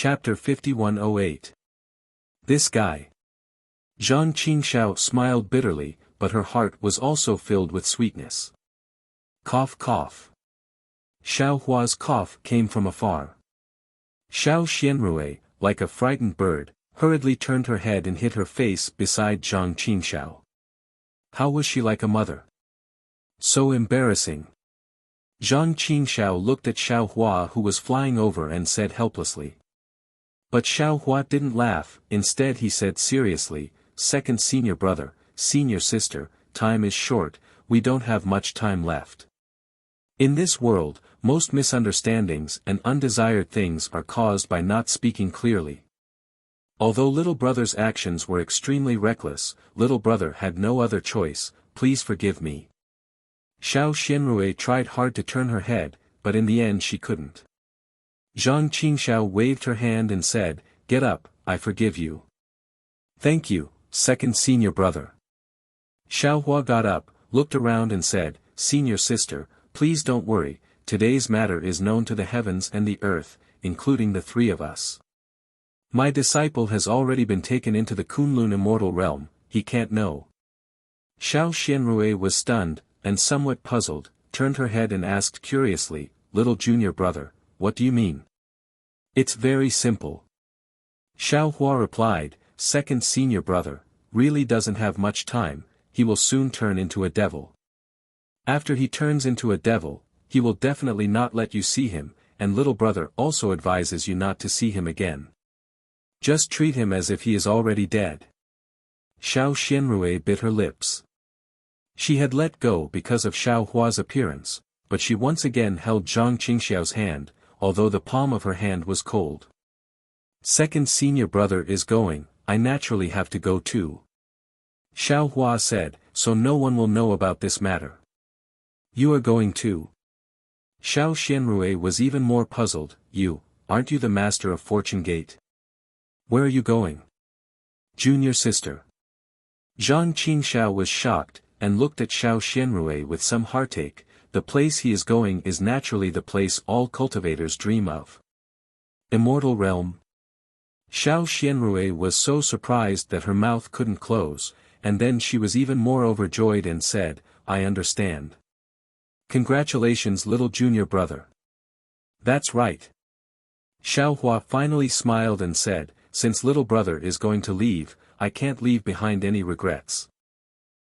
Chapter 5108. This guy. Zhang Qingxiao smiled bitterly, but her heart was also filled with sweetness. Cough cough. Xiao Hua's cough came from afar. Xiao Xianrui, like a frightened bird, hurriedly turned her head and hid her face beside Zhang Qingxiao. How was she like a mother? So embarrassing. Zhang Qingxiao looked at Xiao Hua, who was flying over, and said helplessly. But Xiao Hua didn't laugh. Instead he said seriously, "Second senior brother, senior sister, time is short, we don't have much time left. In this world, most misunderstandings and undesired things are caused by not speaking clearly. Although little brother's actions were extremely reckless, little brother had no other choice, please forgive me." Xiao Xianrui tried hard to turn her head, but in the end she couldn't. Zhang Qingxiao waved her hand and said, "Get up, I forgive you." "Thank you, second senior brother." Xiao Hua got up, looked around and said, "Senior sister, please don't worry, today's matter is known to the heavens and the earth, including the three of us. My disciple has already been taken into the Kunlun immortal realm, he can't know." Xiao Xianrui was stunned, and somewhat puzzled, turned her head and asked curiously, "Little junior brother, what do you mean?" "It's very simple." Xiao Hua replied, "Second senior brother, really doesn't have much time, he will soon turn into a devil. After he turns into a devil, he will definitely not let you see him, and little brother also advises you not to see him again. Just treat him as if he is already dead." Xiao Xianrui bit her lips. She had let go because of Xiao Hua's appearance, but she once again held Zhang Qingxiao's hand, although the palm of her hand was cold. "Second senior brother is going, I naturally have to go too." Xiao Hua said, "So no one will know about this matter." "You are going too?" Xiao Xianrui was even more puzzled. Aren't you the master of Fortune Gate? Where are you going?" "Junior sister." Zhang Qingxiao was shocked, and looked at Xiao Xianrui with some heartache. The place he is going is naturally the place all cultivators dream of. Immortal realm. Xiao Xianrui was so surprised that her mouth couldn't close, and then she was even more overjoyed and said, "I understand. Congratulations, little junior brother." "That's right." Xiao Hua finally smiled and said, "Since little brother is going to leave, I can't leave behind any regrets."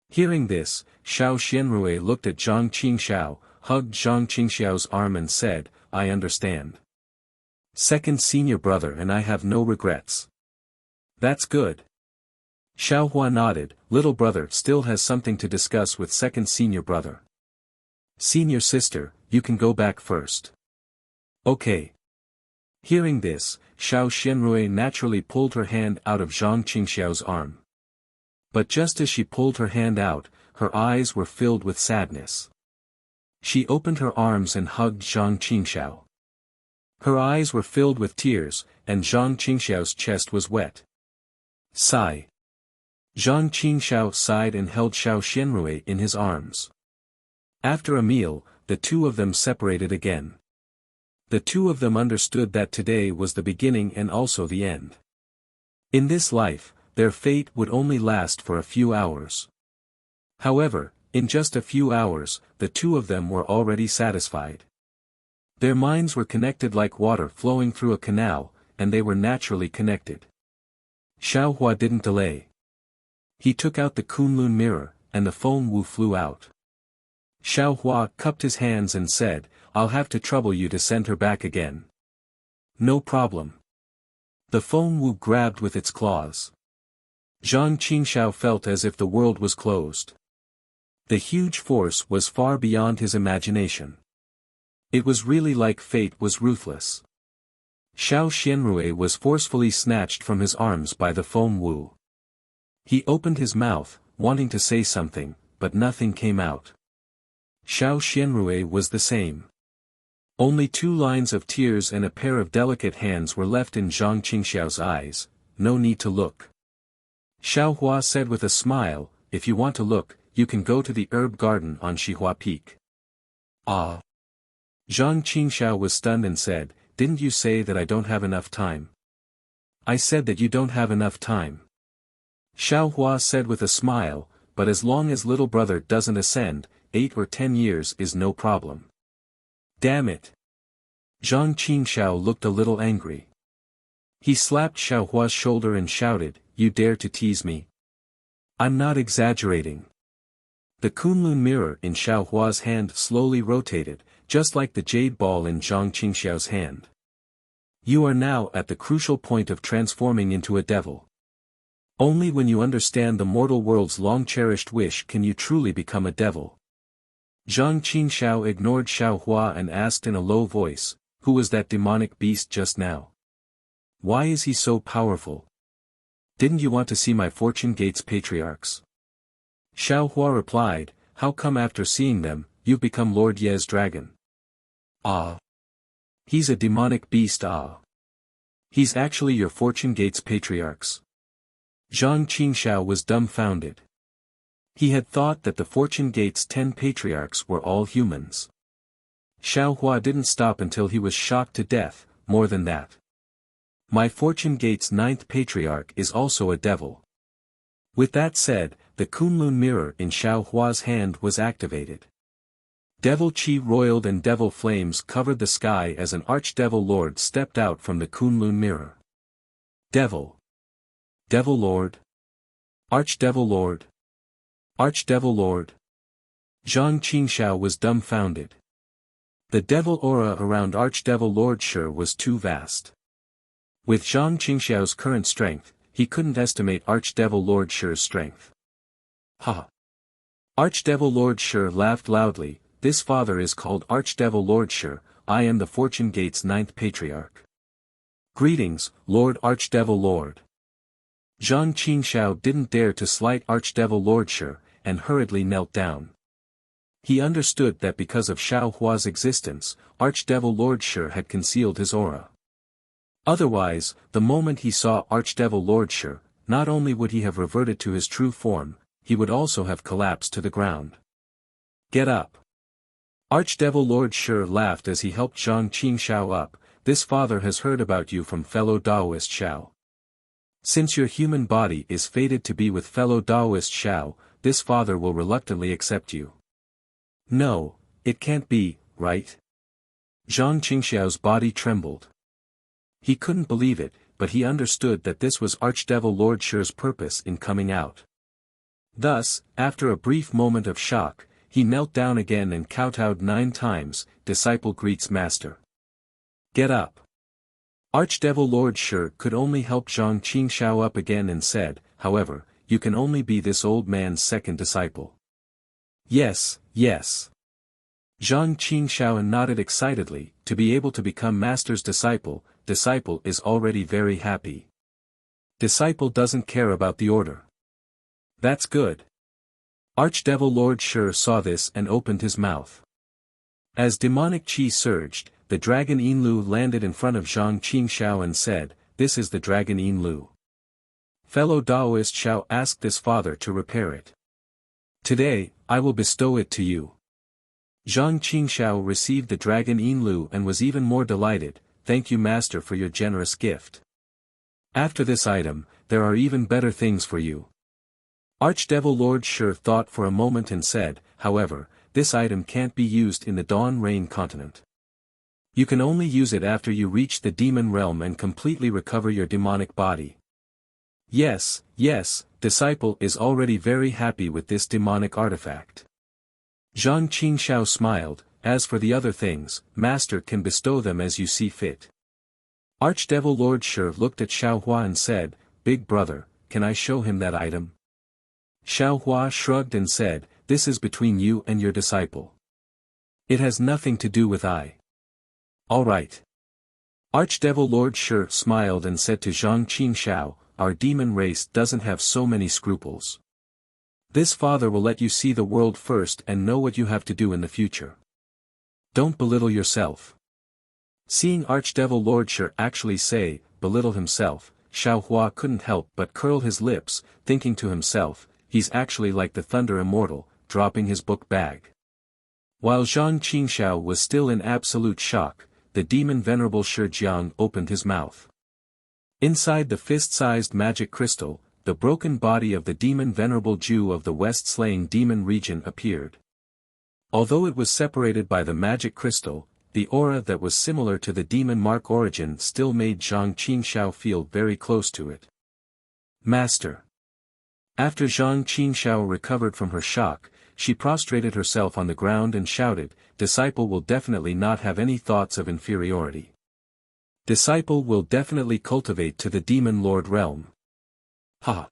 Hearing this, Xiao Xianrui looked at Zhang Qingxiao, hugged Zhang Qingxiao's arm and said, "I understand. Second senior brother and I have no regrets." "That's good." Xiao Hua nodded. Little brother still has something to discuss with second senior brother. "Senior sister, you can go back first." "Okay." Hearing this, Xiao Xianrui naturally pulled her hand out of Zhang Qingxiao's arm. But just as she pulled her hand out, her eyes were filled with sadness. She opened her arms and hugged Zhang Qingxiao. Her eyes were filled with tears, and Zhang Qingxiao's chest was wet. Sigh. Zhang Qingxiao sighed and held Xiao Xianrui in his arms. After a meal, the two of them separated again. The two of them understood that today was the beginning and also the end. In this life, their fate would only last for a few hours. However, in just a few hours, the two of them were already satisfied. Their minds were connected like water flowing through a canal, and they were naturally connected. Xiao Hua didn't delay. He took out the Kunlun mirror, and the Feng Wu flew out. Xiao Hua cupped his hands and said, "I'll have to trouble you to send her back again." "No problem." The Feng Wu grabbed with its claws. Zhang Qingxiao felt as if the world was closed. The huge force was far beyond his imagination. It was really like fate was ruthless. Xiao Xianrui was forcefully snatched from his arms by the Feng Wu. He opened his mouth, wanting to say something, but nothing came out. Xiao Xianrui was the same. Only 2 lines of tears and a pair of delicate hands were left in Zhang Qingxiao's eyes. "No need to look." Xiao Hua said with a smile, "If you want to look, you can go to the herb garden on Shihua Peak." "Ah." Zhang Qingxiao was stunned and said, "Didn't you say that I don't have enough time?" I said that you don't have enough time. Xiao Hua said with a smile, but as long as little brother doesn't ascend, 8 or 10 years is no problem. Damn it. Zhang Qingxiao looked a little angry. He slapped Xiao Hua's shoulder and shouted, "You dare to tease me? I'm not exaggerating." The Kunlun mirror in Xiao Hua's hand slowly rotated, just like the jade ball in Zhang Qingxiao's hand. You are now at the crucial point of transforming into a devil. Only when you understand the mortal world's long-cherished wish can you truly become a devil. Zhang Qingxiao ignored Xiao Hua and asked in a low voice, "Who was that demonic beast just now? Why is he so powerful? Didn't you want to see my Fortune Gates patriarchs?" Xiao Hua replied, "How come after seeing them, you've become Lord Ye's dragon?" "Ah. He's a demonic beast. Ah. He's actually your Fortune Gates patriarchs." Zhang Qingxiao was dumbfounded. He had thought that the Fortune Gate's 10 patriarchs were all humans. Xiao Hua didn't stop until he was shocked to death. More than that. My Fortune Gate's 9th patriarch is also a devil. With that said, the Kunlun mirror in Xiao Hua's hand was activated. Devil Qi roiled and devil flames covered the sky as an Archdevil Lord stepped out from the Kunlun mirror. Devil. Devil Lord? Archdevil Lord? Archdevil Lord? Zhang Qingxiao was dumbfounded. The devil aura around Archdevil Lord sure was too vast. With Zhang Qingxiao's current strength, he couldn't estimate Archdevil Lord Shi's strength. Ha! Archdevil Lord Shi laughed loudly. "This father is called Archdevil Lord Shi. I am the Fortune Gate's 9th patriarch. Greetings, Lord Archdevil Lord." Zhang Qingxiao didn't dare to slight Archdevil Lord Shi, and hurriedly knelt down. He understood that because of Xiao Hua's existence, Archdevil Lord Shi had concealed his aura. Otherwise, the moment he saw Archdevil Lord Shi, not only would he have reverted to his true form, he would also have collapsed to the ground. "Get up." Archdevil Lord Shi laughed as he helped Zhang Qingxiao up. "This father has heard about you from fellow Daoist Xiao. Since your human body is fated to be with fellow Daoist Xiao, this father will reluctantly accept you." "No, it can't be, right?" Zhang Qingxiao's body trembled. He couldn't believe it, but he understood that this was Archdevil Lord Shi's purpose in coming out. Thus, after a brief moment of shock, he knelt down again and kowtowed 9 times, "Disciple greets master. Get up." Archdevil Lord Shi could only help Zhang Qingxiao up again and said, "However, you can only be this old man's second disciple." "Yes, yes." Zhang Qingxiao nodded excitedly. To be able to become master's disciple is already very happy. Disciple doesn't care about the order. That's good. Archdevil Lord Shi saw this and opened his mouth. As demonic qi surged, the dragon Yinlu landed in front of Zhang Qingxiao and said, "This is the dragon Yinlu. Fellow Daoist Xiao asked this father to repair it. Today, I will bestow it to you." Zhang Qingxiao received the dragon Yinlu and was even more delighted. "Thank you master for your generous gift. After this item, there are even better things for you." Archdevil Lord Shi thought for a moment and said, "However, this item can't be used in the Dawn Rain continent. You can only use it after you reach the demon realm and completely recover your demonic body." Yes, disciple is already very happy with this demonic artifact. Zhang Qingxiao smiled. "As for the other things, master can bestow them as you see fit." Archdevil Lord Shi looked at Xiao Hua and said, "Big brother, can I show him that item?" Xiao Hua shrugged and said, "This is between you and your disciple. It has nothing to do with I." "All right." Archdevil Lord Shi smiled and said to Zhang Qingxiao, "Our demon race doesn't have so many scruples. This father will let you see the world first and know what you have to do in the future. Don't belittle yourself." Seeing Archdevil Lord Shi actually say, belittle himself, Xiao Hua couldn't help but curl his lips, thinking to himself, he's actually like the Thunder Immortal, dropping his book bag. While Zhang Qingxiao was still in absolute shock, the demon Venerable Shi Jiang opened his mouth. Inside the fist-sized magic crystal, the broken body of the demon Venerable Jew of the West Slaying Demon region appeared. Although it was separated by the magic crystal, the aura that was similar to the demon mark origin still made Zhang Qingxiao feel very close to it. Master. After Zhang Qingxiao recovered from her shock, she prostrated herself on the ground and shouted, "Disciple will definitely not have any thoughts of inferiority. Disciple will definitely cultivate to the Demon Lord realm." Ha!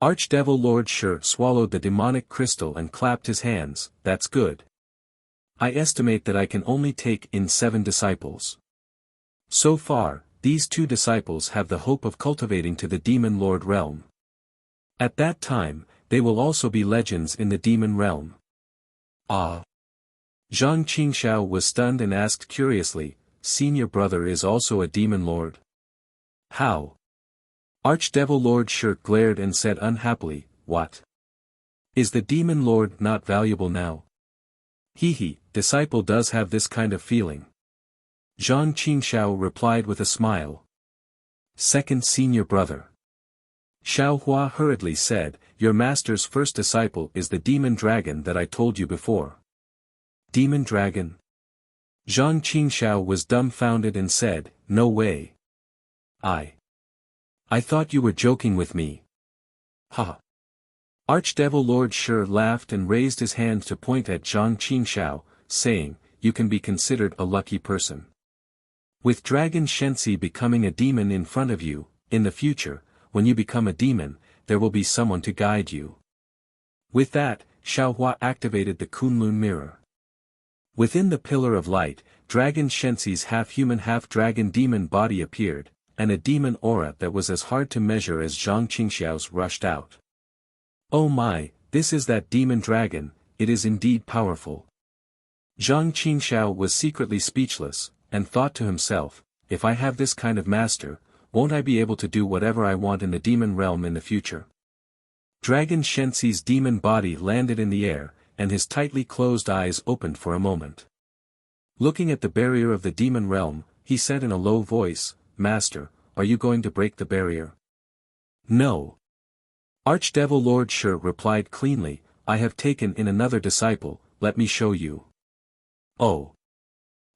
Archdevil Lord Shi swallowed the demonic crystal and clapped his hands. "That's good. I estimate that I can only take in 7 disciples. So far, these 2 disciples have the hope of cultivating to the Demon Lord realm. At that time, they will also be legends in the demon realm." Ah! Zhang Qingxiao was stunned and asked curiously, "Senior brother is also a demon lord? How?" Archdevil Lord Shi glared and said unhappily, "What? Is the demon lord not valuable now?" "He, disciple does have this kind of feeling." Zhang Qingxiao replied with a smile. "Second senior brother." Xiao Hua hurriedly said, "Your master's first disciple is the demon dragon that I told you before." Demon dragon? Zhang Qingxiao was dumbfounded and said, "No way. I thought you were joking with me." Ha! Archdevil Lord Shi laughed and raised his hand to point at Zhang Qingxiao, saying, "You can be considered a lucky person. With Dragon Shensi becoming a demon in front of you, in the future, when you become a demon, there will be someone to guide you." With that, Xiao Hua activated the Kunlun mirror. Within the pillar of light, Dragon Shensi's half-human half-dragon demon body appeared, and a demon aura that was as hard to measure as Zhang Qingxiao's rushed out. "Oh my, this is that demon dragon, it is indeed powerful." Zhang Qingxiao was secretly speechless, and thought to himself, "If I have this kind of master, won't I be able to do whatever I want in the demon realm in the future?" Dragon Shensi's demon body landed in the air, and his tightly closed eyes opened for a moment. Looking at the barrier of the demon realm, he said in a low voice, "Master, are you going to break the barrier?" "No." Archdevil Lord Shi replied cleanly, "I have taken in another disciple, let me show you." Oh!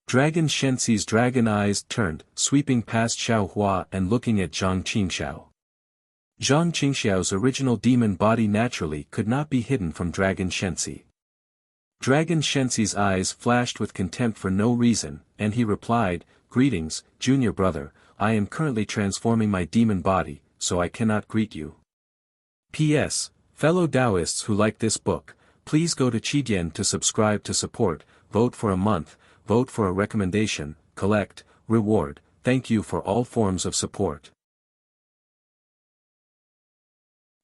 Dragon Shensi's dragon eyes turned, sweeping past Xiao Hua and looking at Zhang Qingxiao. Zhang Qingxiao's original demon body naturally could not be hidden from Dragon Shensi. Dragon Shensi's eyes flashed with contempt for no reason, and he replied, "Greetings, junior brother, I am currently transforming my demon body, so I cannot greet you. P.S. Fellow Taoists who like this book, please go to Qidian to subscribe to support, vote for a month, vote for a recommendation, collect, reward, thank you for all forms of support."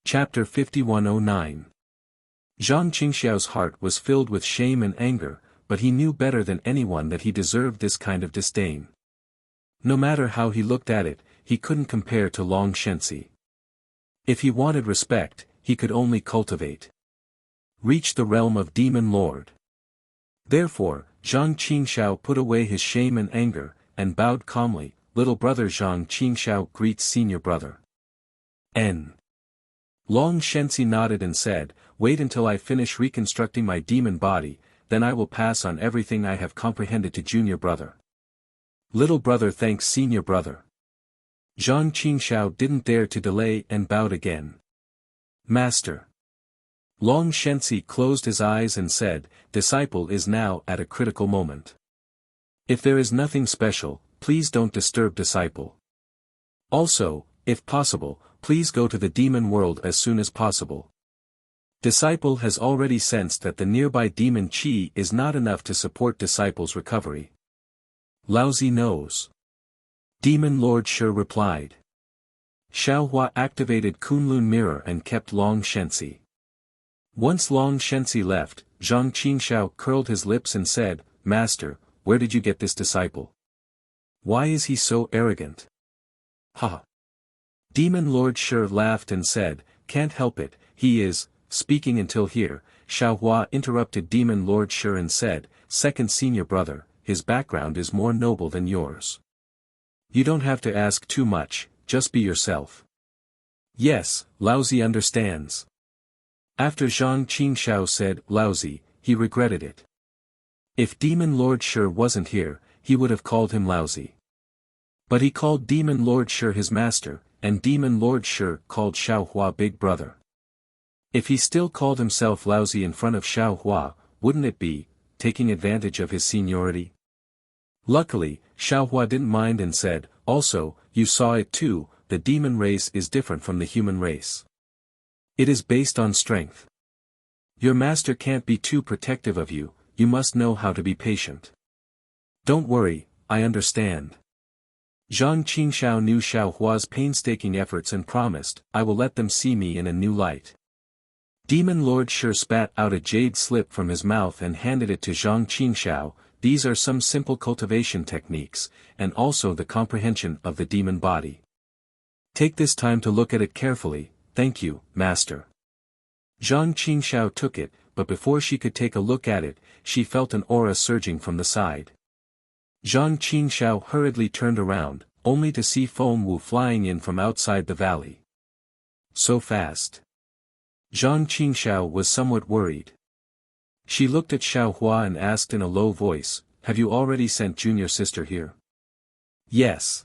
Chapter 5109. Zhang Qingxiao's heart was filled with shame and anger, but he knew better than anyone that he deserved this kind of disdain. No matter how he looked at it, he couldn't compare to Long Shensi. If he wanted respect, he could only cultivate. Reach the realm of Demon Lord. Therefore, Zhang Qingxiao put away his shame and anger, and bowed calmly, "Little brother Zhang Qingxiao greets senior brother." N. Long Shensi nodded and said, "Wait until I finish reconstructing my demon body, then I will pass on everything I have comprehended to junior brother." Little brother thanks senior brother. Zhang Qingxiao didn't dare to delay and bowed again. Master. Long Shensi closed his eyes and said, "Disciple is now at a critical moment. If there is nothing special, please don't disturb disciple. Also, if possible, please go to the demon world as soon as possible. Disciple has already sensed that the nearby demon Qi is not enough to support disciple's recovery." Lousy knows. Demon Lord Shi replied. Xiao Hua activated Kunlun mirror and kept Long Shensi. Once Long Shensi left, Zhang Qingxiao curled his lips and said, "Master, where did you get this disciple? Why is he so arrogant?" Ha! Demon Lord Shi laughed and said, "Can't help it, he is." Speaking until here, Xiao Hua interrupted Demon Lord Shi and said, "Second senior brother, his background is more noble than yours. You don't have to ask too much, just be yourself. Yes, Laozi understands. After Zhang Qingshao said Laozi, he regretted it. If Demon Lord Shi wasn't here, he would have called him Laozi. But he called Demon Lord Shi his master, and Demon Lord Shi called Xiaohua big brother. If he still called himself Laozi in front of Xiaohua, wouldn't it be taking advantage of his seniority? Luckily, Xiaohua didn't mind and said, also, you saw it too, the demon race is different from the human race. It is based on strength. Your master can't be too protective of you, you must know how to be patient. Don't worry, I understand. Zhang Qingshao knew Xiaohua's painstaking efforts and promised, I will let them see me in a new light. Demon Lord Shi spat out a jade slip from his mouth and handed it to Zhang Qingshao. These are some simple cultivation techniques, and also the comprehension of the demon body. Take this time to look at it carefully, thank you, master. Zhang Qingshao took it, but before she could take a look at it, she felt an aura surging from the side. Zhang Qingshao hurriedly turned around, only to see Feng Wu flying in from outside the valley. So fast. Zhang Qingshao was somewhat worried. She looked at Xiaohua and asked in a low voice, have you already sent junior sister here? Yes.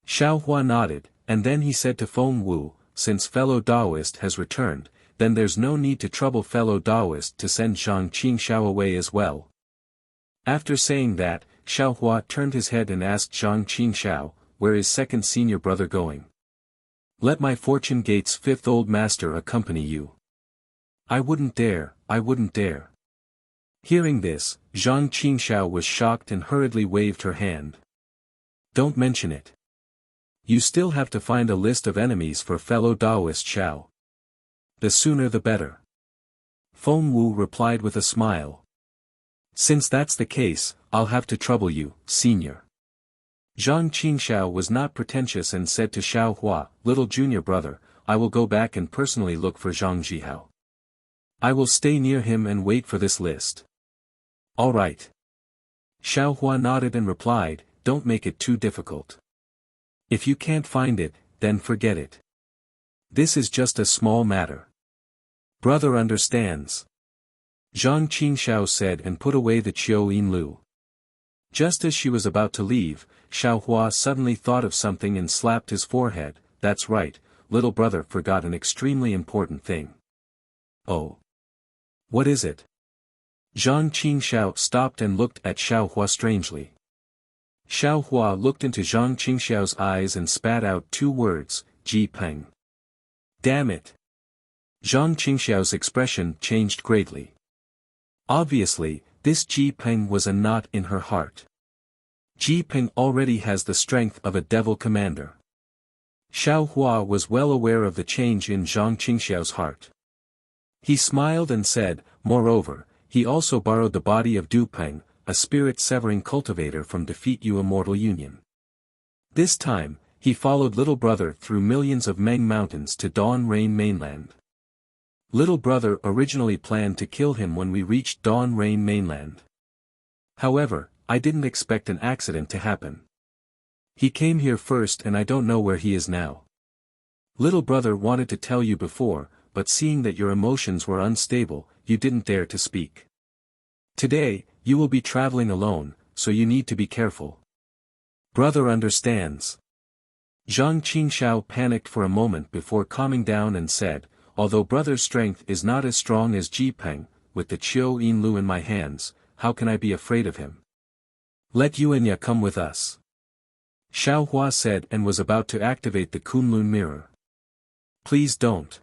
Xiaohua nodded, and then he said to Feng Wu, since fellow Taoist has returned, then there's no need to trouble fellow Taoist to send Zhang Qingshao away as well. After saying that, Xiaohua turned his head and asked Zhang Qingshao, where is second senior brother going? Let my Fortune Gate's fifth old master accompany you. I wouldn't dare, I wouldn't dare. Hearing this, Zhang Qingshao was shocked and hurriedly waved her hand. Don't mention it. You still have to find a list of enemies for fellow Taoist Xiao. The sooner the better. Feng Wu replied with a smile. Since that's the case, I'll have to trouble you, senior. Zhang Qingshao was not pretentious and said to Xiaohua, little junior brother, I will go back and personally look for Zhang Zhihao. I will stay near him and wait for this list. All right. Xiaohua nodded and replied, don't make it too difficult. If you can't find it, then forget it. This is just a small matter. Brother understands. Zhang Qingshao said and put away the Qiu Yin Lu. Just as she was about to leave, Xiaohua suddenly thought of something and slapped his forehead. That's right, little brother forgot an extremely important thing. Oh. What is it? Zhang Qingshao stopped and looked at Xiaohua strangely. Xiaohua looked into Zhang Qingshao's eyes and spat out two words, Ji Peng. Damn it. Zhang Qingshao's expression changed greatly. Obviously, this Ji Peng was a knot in her heart. Ji Peng already has the strength of a devil commander. Xiaohua was well aware of the change in Zhang Qingshao's heart. He smiled and said, moreover, he also borrowed the body of Du Peng, a spirit-severing cultivator from Defeat You Immortal Union. This time, he followed little brother through millions of Meng mountains to Dawn Rain mainland. Little brother originally planned to kill him when we reached Dawn Rain mainland. However, I didn't expect an accident to happen. He came here first and I don't know where he is now. Little brother wanted to tell you before, but seeing that your emotions were unstable, you didn't dare to speak. Today, you will be traveling alone, so you need to be careful. Brother understands. Zhang Qingshao panicked for a moment before calming down and said, although brother's strength is not as strong as Ji Peng, with the Qiu Yin Lu in my hands, how can I be afraid of him? Let Yuanya come with us. Xiaohua said and was about to activate the Kunlun mirror. Please don't.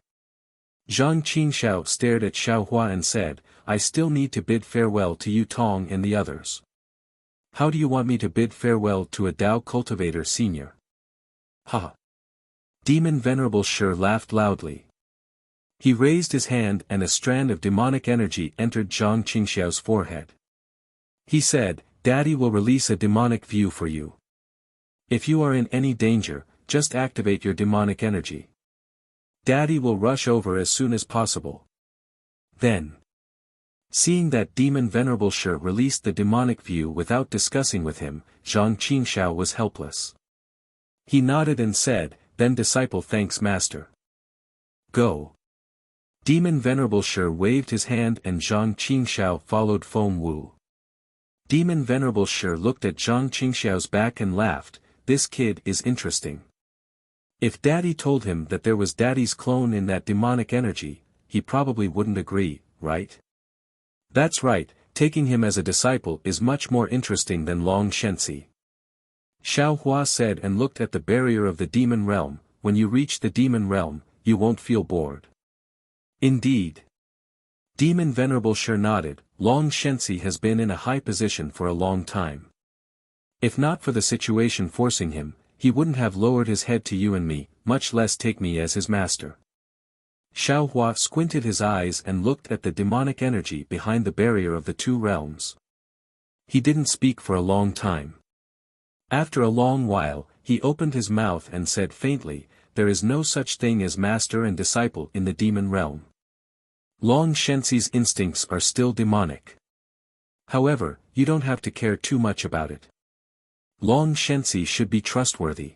Zhang Qingshao stared at Xiaohua and said, I still need to bid farewell to Yu Tong and the others. How do you want me to bid farewell to a Dao cultivator senior? Ha! Demon Venerable Shi laughed loudly. He raised his hand and a strand of demonic energy entered Zhang Qingshao's forehead. He said, Daddy will release a demonic view for you. If you are in any danger, just activate your demonic energy. Daddy will rush over as soon as possible. Then. Seeing that Demon Venerable Shi released the demonic view without discussing with him, Zhang Qingshao was helpless. He nodded and said, then disciple thanks master. Go. Demon Venerable Shi waved his hand and Zhang Qingxiao followed Feng Wu. Demon Venerable Shi looked at Zhang Qingxiao's back and laughed, this kid is interesting. If Daddy told him that there was Daddy's clone in that demonic energy, he probably wouldn't agree, right? That's right, taking him as a disciple is much more interesting than Long Shenxi. Xiao Hua said and looked at the barrier of the demon realm, when you reach the demon realm, you won't feel bored. Indeed. Demon Venerable Shi nodded, Long Shenxi has been in a high position for a long time. If not for the situation forcing him, he wouldn't have lowered his head to you and me, much less take me as his master. Xiao Hua squinted his eyes and looked at the demonic energy behind the barrier of the two realms. He didn't speak for a long time. After a long while, he opened his mouth and said faintly, there is no such thing as master and disciple in the demon realm. Long Shenxi's instincts are still demonic. However, you don't have to care too much about it. Long Shenxi should be trustworthy.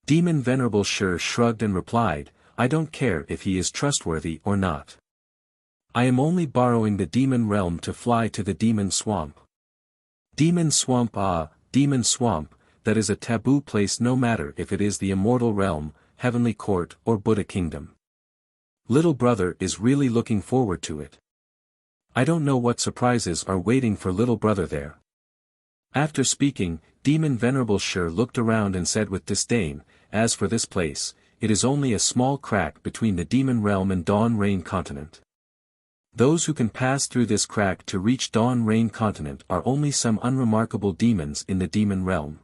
Demon Venerable Shi shrugged and replied, I don't care if he is trustworthy or not. I am only borrowing the demon realm to fly to the demon swamp. Demon swamp, demon swamp, that is a taboo place no matter if it is the immortal realm, heavenly court or Buddha kingdom. Little brother is really looking forward to it. I don't know what surprises are waiting for little brother there. After speaking, Demon Venerable Shi looked around and said with disdain, as for this place, it is only a small crack between the demon realm and Dawn Rain continent. Those who can pass through this crack to reach Dawn Rain continent are only some unremarkable demons in the demon realm.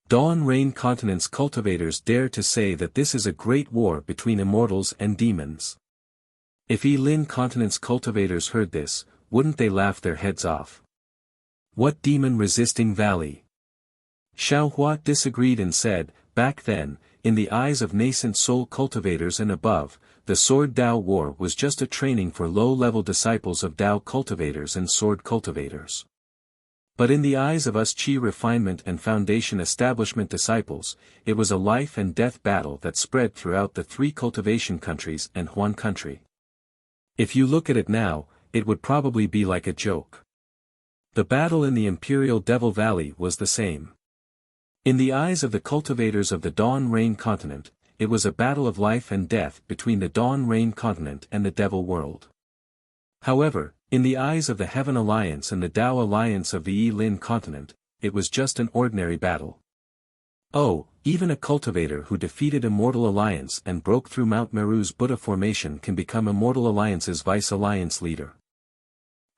Dawn Rain continent's cultivators dare to say that this is a great war between immortals and demons. If Lin continent's cultivators heard this, wouldn't they laugh their heads off? What demon-resisting valley? Xiao Hua disagreed and said, back then, in the eyes of nascent soul cultivators and above, the Sword Dao War was just a training for low-level disciples of Dao cultivators and sword cultivators. But in the eyes of us Qi refinement and foundation establishment disciples, it was a life and death battle that spread throughout the 3 cultivation countries and Huan country. If you look at it now, it would probably be like a joke. The battle in the Imperial Devil Valley was the same. In the eyes of the cultivators of the Dawn Rain continent, it was a battle of life and death between the Dawn Rain continent and the Devil world. However, in the eyes of the Heaven Alliance and the Dao Alliance of the Lin continent, it was just an ordinary battle. Oh, even a cultivator who defeated Immortal Alliance and broke through Mount Meru's Buddha formation can become Immortal Alliance's Vice Alliance leader.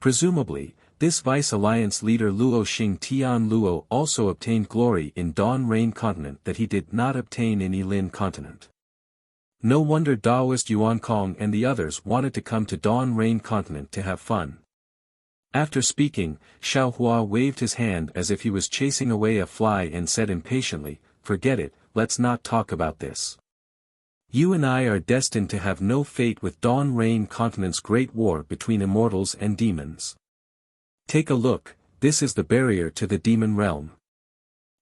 Presumably, this Vice Alliance leader Luo Xing Tian Luo also obtained glory in Dawn Rain continent that he did not obtain in Lin continent. No wonder Daoist Yuan Kong and the others wanted to come to Dawn Rain continent to have fun. After speaking, Xiao Hua waved his hand as if he was chasing away a fly and said impatiently, forget it, let's not talk about this. You and I are destined to have no fate with Dawn Rain continent's great war between immortals and demons. Take a look, this is the barrier to the demon realm.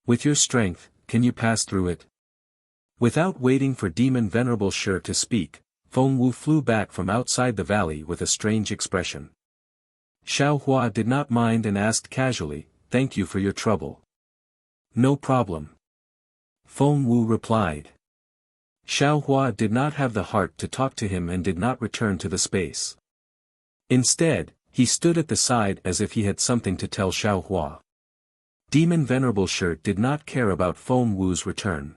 With your strength, can you pass through it? Without waiting for Demon Venerable Shi to speak, Feng Wu flew back from outside the valley with a strange expression. Xiao Hua did not mind and asked casually, thank you for your trouble. No problem. Feng Wu replied. Xiao Hua did not have the heart to talk to him and did not return to the space. Instead, he stood at the side as if he had something to tell Xiao Hua. Demon Venerable Shi did not care about Feng Wu's return.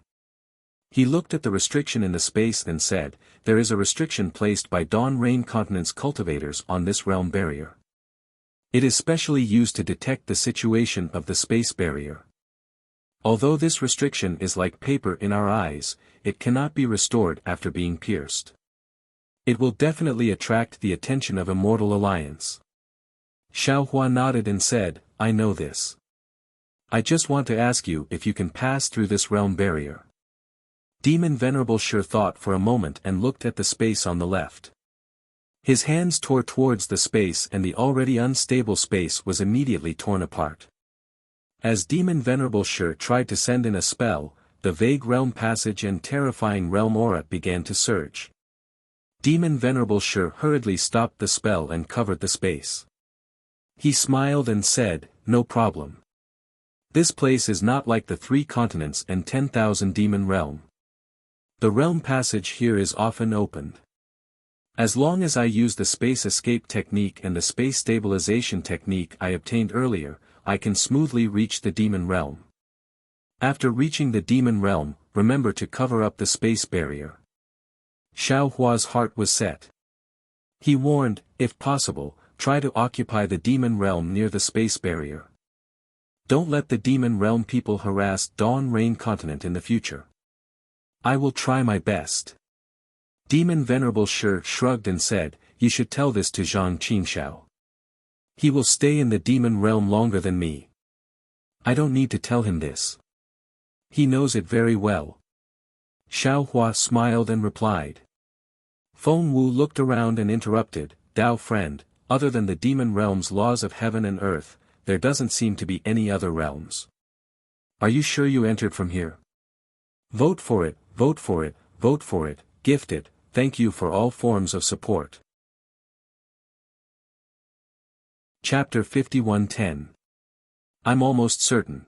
He looked at the restriction in the space and said, there is a restriction placed by Dawn Rain continent's cultivators on this realm barrier. It is specially used to detect the situation of the space barrier. Although this restriction is like paper in our eyes, it cannot be restored after being pierced. It will definitely attract the attention of Immortal Alliance. Xiao Hua nodded and said, I know this. I just want to ask you if you can pass through this realm barrier. Demon Venerable Shi thought for a moment and looked at the space on the left. His hands tore towards the space and the already unstable space was immediately torn apart. As Demon Venerable Shi tried to send in a spell, the vague realm passage and terrifying realm aura began to surge. Demon Venerable Shi hurriedly stopped the spell and covered the space. He smiled and said, "No problem. This place is not like the 3 continents and 10,000 demon realm. The realm passage here is often opened. As long as I use the space escape technique and the space stabilization technique I obtained earlier, I can smoothly reach the demon realm. After reaching the demon realm, remember to cover up the space barrier." Xiao Hua's heart was set. He warned, if possible, try to occupy the demon realm near the space barrier. Don't let the demon realm people harass Dawn Rain Continent in the future. I will try my best. Demon Venerable Shi shrugged and said, "You should tell this to Zhang Qingxiao. He will stay in the demon realm longer than me. I don't need to tell him this. He knows it very well." Xiao Hua smiled and replied. Feng Wu looked around and interrupted, "Dao friend, other than the demon realm's laws of heaven and earth, there doesn't seem to be any other realms. Are you sure you entered from here? Vote for it, vote for it, vote for it, gifted, thank you for all forms of support." Chapter 51:10. I'm almost certain.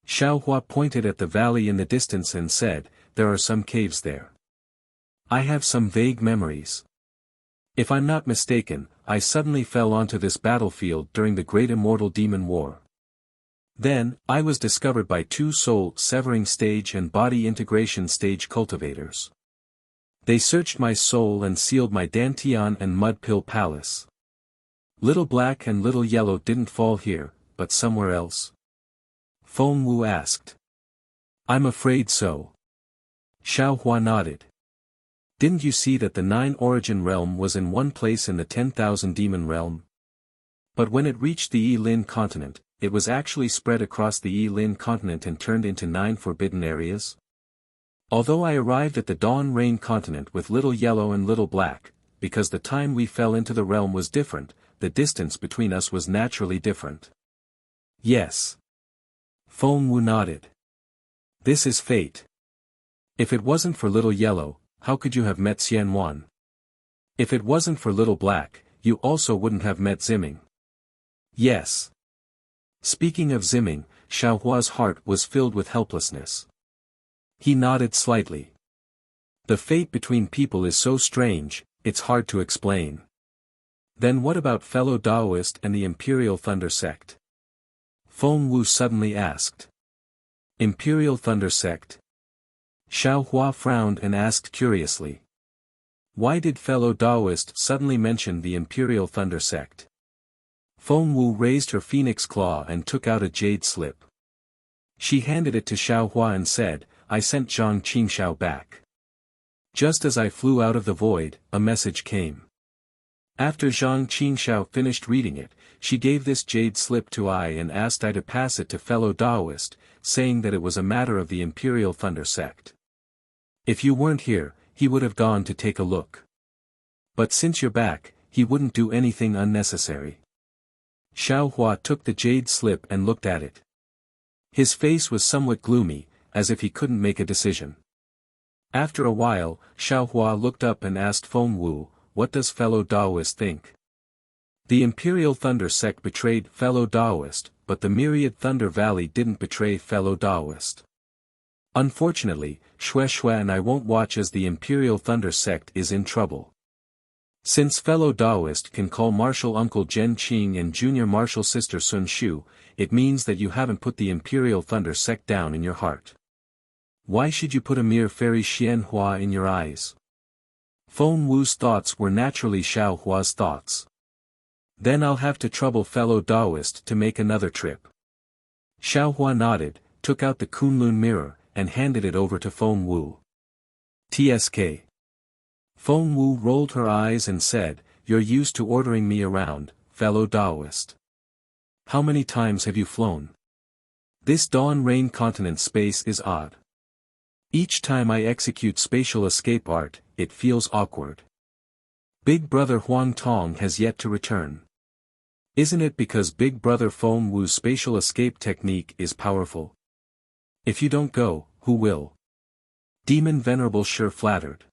Xiao Hua pointed at the valley in the distance and said, "There are some caves there. I have some vague memories. If I'm not mistaken, I suddenly fell onto this battlefield during the Great Immortal Demon War. Then, I was discovered by 2 soul-severing stage and body integration stage cultivators. They searched my soul and sealed my Dantian and Mud Pill Palace. Little Black and Little Yellow didn't fall here, but somewhere else?" Feng Wu asked. "I'm afraid so." Xiao Hua nodded. "Didn't you see that the 9 origin realm was in one place in the 10,000 demon realm? But when it reached the Yi-Lin continent, it was actually spread across the Yi-Lin continent and turned into 9 forbidden areas? Although I arrived at the Dawn Rain continent with Little Yellow and Little Black, because the time we fell into the realm was different, the distance between us was naturally different." "Yes." Feng Wu nodded. "This is fate. If it wasn't for Little Yellow, how could you have met Xian Wan? If it wasn't for Little Black, you also wouldn't have met Ziming." "Yes." Speaking of Ziming, Xiao Hua's heart was filled with helplessness. He nodded slightly. "The fate between people is so strange, it's hard to explain." "Then what about fellow Daoist and the Imperial Thunder Sect?" Feng Wu suddenly asked. "Imperial Thunder Sect?" Xiao Hua frowned and asked curiously. "Why did fellow Daoist suddenly mention the Imperial Thunder Sect?" Feng Wu raised her phoenix claw and took out a jade slip. She handed it to Xiao Hua and said, "I sent Zhang Qingxiao back. Just as I flew out of the void, a message came." After Zhang Qingxiao finished reading it, she gave this jade slip to I and asked I to pass it to fellow Daoist, saying that it was a matter of the Imperial Thunder Sect. If you weren't here, he would have gone to take a look. But since you're back, he wouldn't do anything unnecessary. Xiao Hua took the jade slip and looked at it. His face was somewhat gloomy, as if he couldn't make a decision. After a while, Xiao Hua looked up and asked Feng Wu, "What does fellow Daoist think?" "The Imperial Thunder Sect betrayed fellow Daoist, but the Myriad Thunder Valley didn't betray fellow Daoist. Unfortunately, Xue and I won't watch as the Imperial Thunder Sect is in trouble. Since fellow Daoist can call Martial Uncle Zhen Qing and Junior Martial Sister Sun Shu, it means that you haven't put the Imperial Thunder Sect down in your heart. Why should you put a mere fairy Xian Hua in your eyes?" Feng Wu's thoughts were naturally Xiao Hua's thoughts. "Then I'll have to trouble fellow Daoist to make another trip." Xiao Hua nodded, took out the Kunlun mirror, and handed it over to Feng Wu. "TSK." Feng Wu rolled her eyes and said, "You're used to ordering me around, fellow Daoist. How many times have you flown? This Dawn Rain continent space is odd. Each time I execute spatial escape art, it feels awkward. Big Brother Huang Tong has yet to return. Isn't it because Big Brother Feng Wu's spatial escape technique is powerful? If you don't go, who will? Demon Venerable Shi flattered.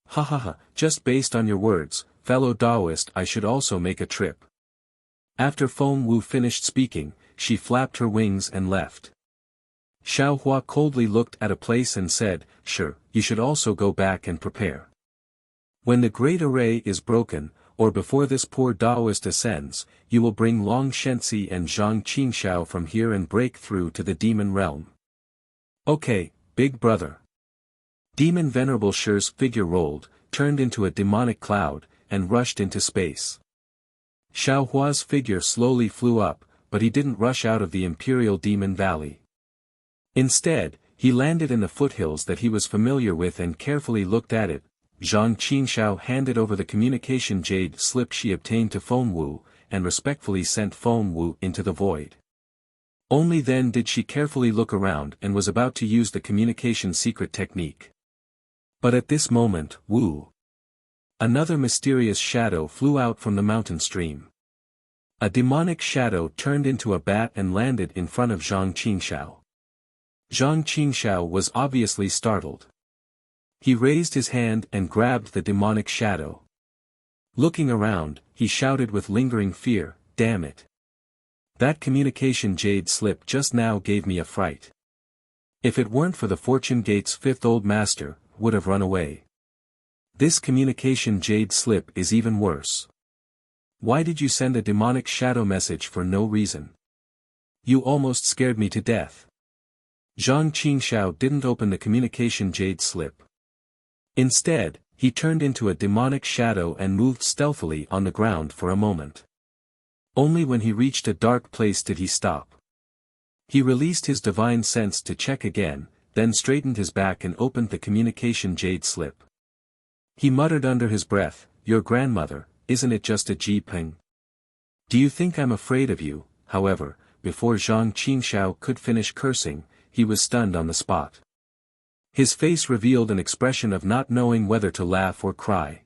Ha ha ha, just based on your words, fellow Taoist, I should also make a trip. After Feng Wu finished speaking, she flapped her wings and left. Xiao Hua coldly looked at a place and said, sure, you should also go back and prepare. When the great array is broken, or before this poor Taoist ascends, you will bring Long Shenzi and Zhang Qingxiao from here and break through to the demon realm. Okay, big brother. Demon Venerable Shi's figure rolled, turned into a demonic cloud, and rushed into space. Xiao Hua's figure slowly flew up, but he didn't rush out of the Imperial Demon Valley. Instead, he landed in the foothills that he was familiar with and carefully looked at it. Zhang Qingxiao handed over the communication jade slip she obtained to Feng Wu, and respectfully sent Feng Wu into the void. Only then did she carefully look around and was about to use the communication secret technique. But at this moment, Wu. Another mysterious shadow flew out from the mountain stream. A demonic shadow turned into a bat and landed in front of Zhang Qingxiao. Zhang Qingxiao was obviously startled. He raised his hand and grabbed the demonic shadow. Looking around, he shouted with lingering fear, damn it. That communication jade slip just now gave me a fright. If it weren't for the Fortune Gate's fifth old master, would have run away. This communication jade slip is even worse. Why did you send a demonic shadow message for no reason? You almost scared me to death. Zhang Qingxiao didn't open the communication jade slip. Instead, he turned into a demonic shadow and moved stealthily on the ground for a moment. Only when he reached a dark place did he stop. He released his divine sense to check again, then straightened his back and opened the communication jade slip. He muttered under his breath, your grandmother, isn't it just a Ji-Ping? Do you think I'm afraid of you? However, before Zhang Qingxiao could finish cursing, he was stunned on the spot. His face revealed an expression of not knowing whether to laugh or cry.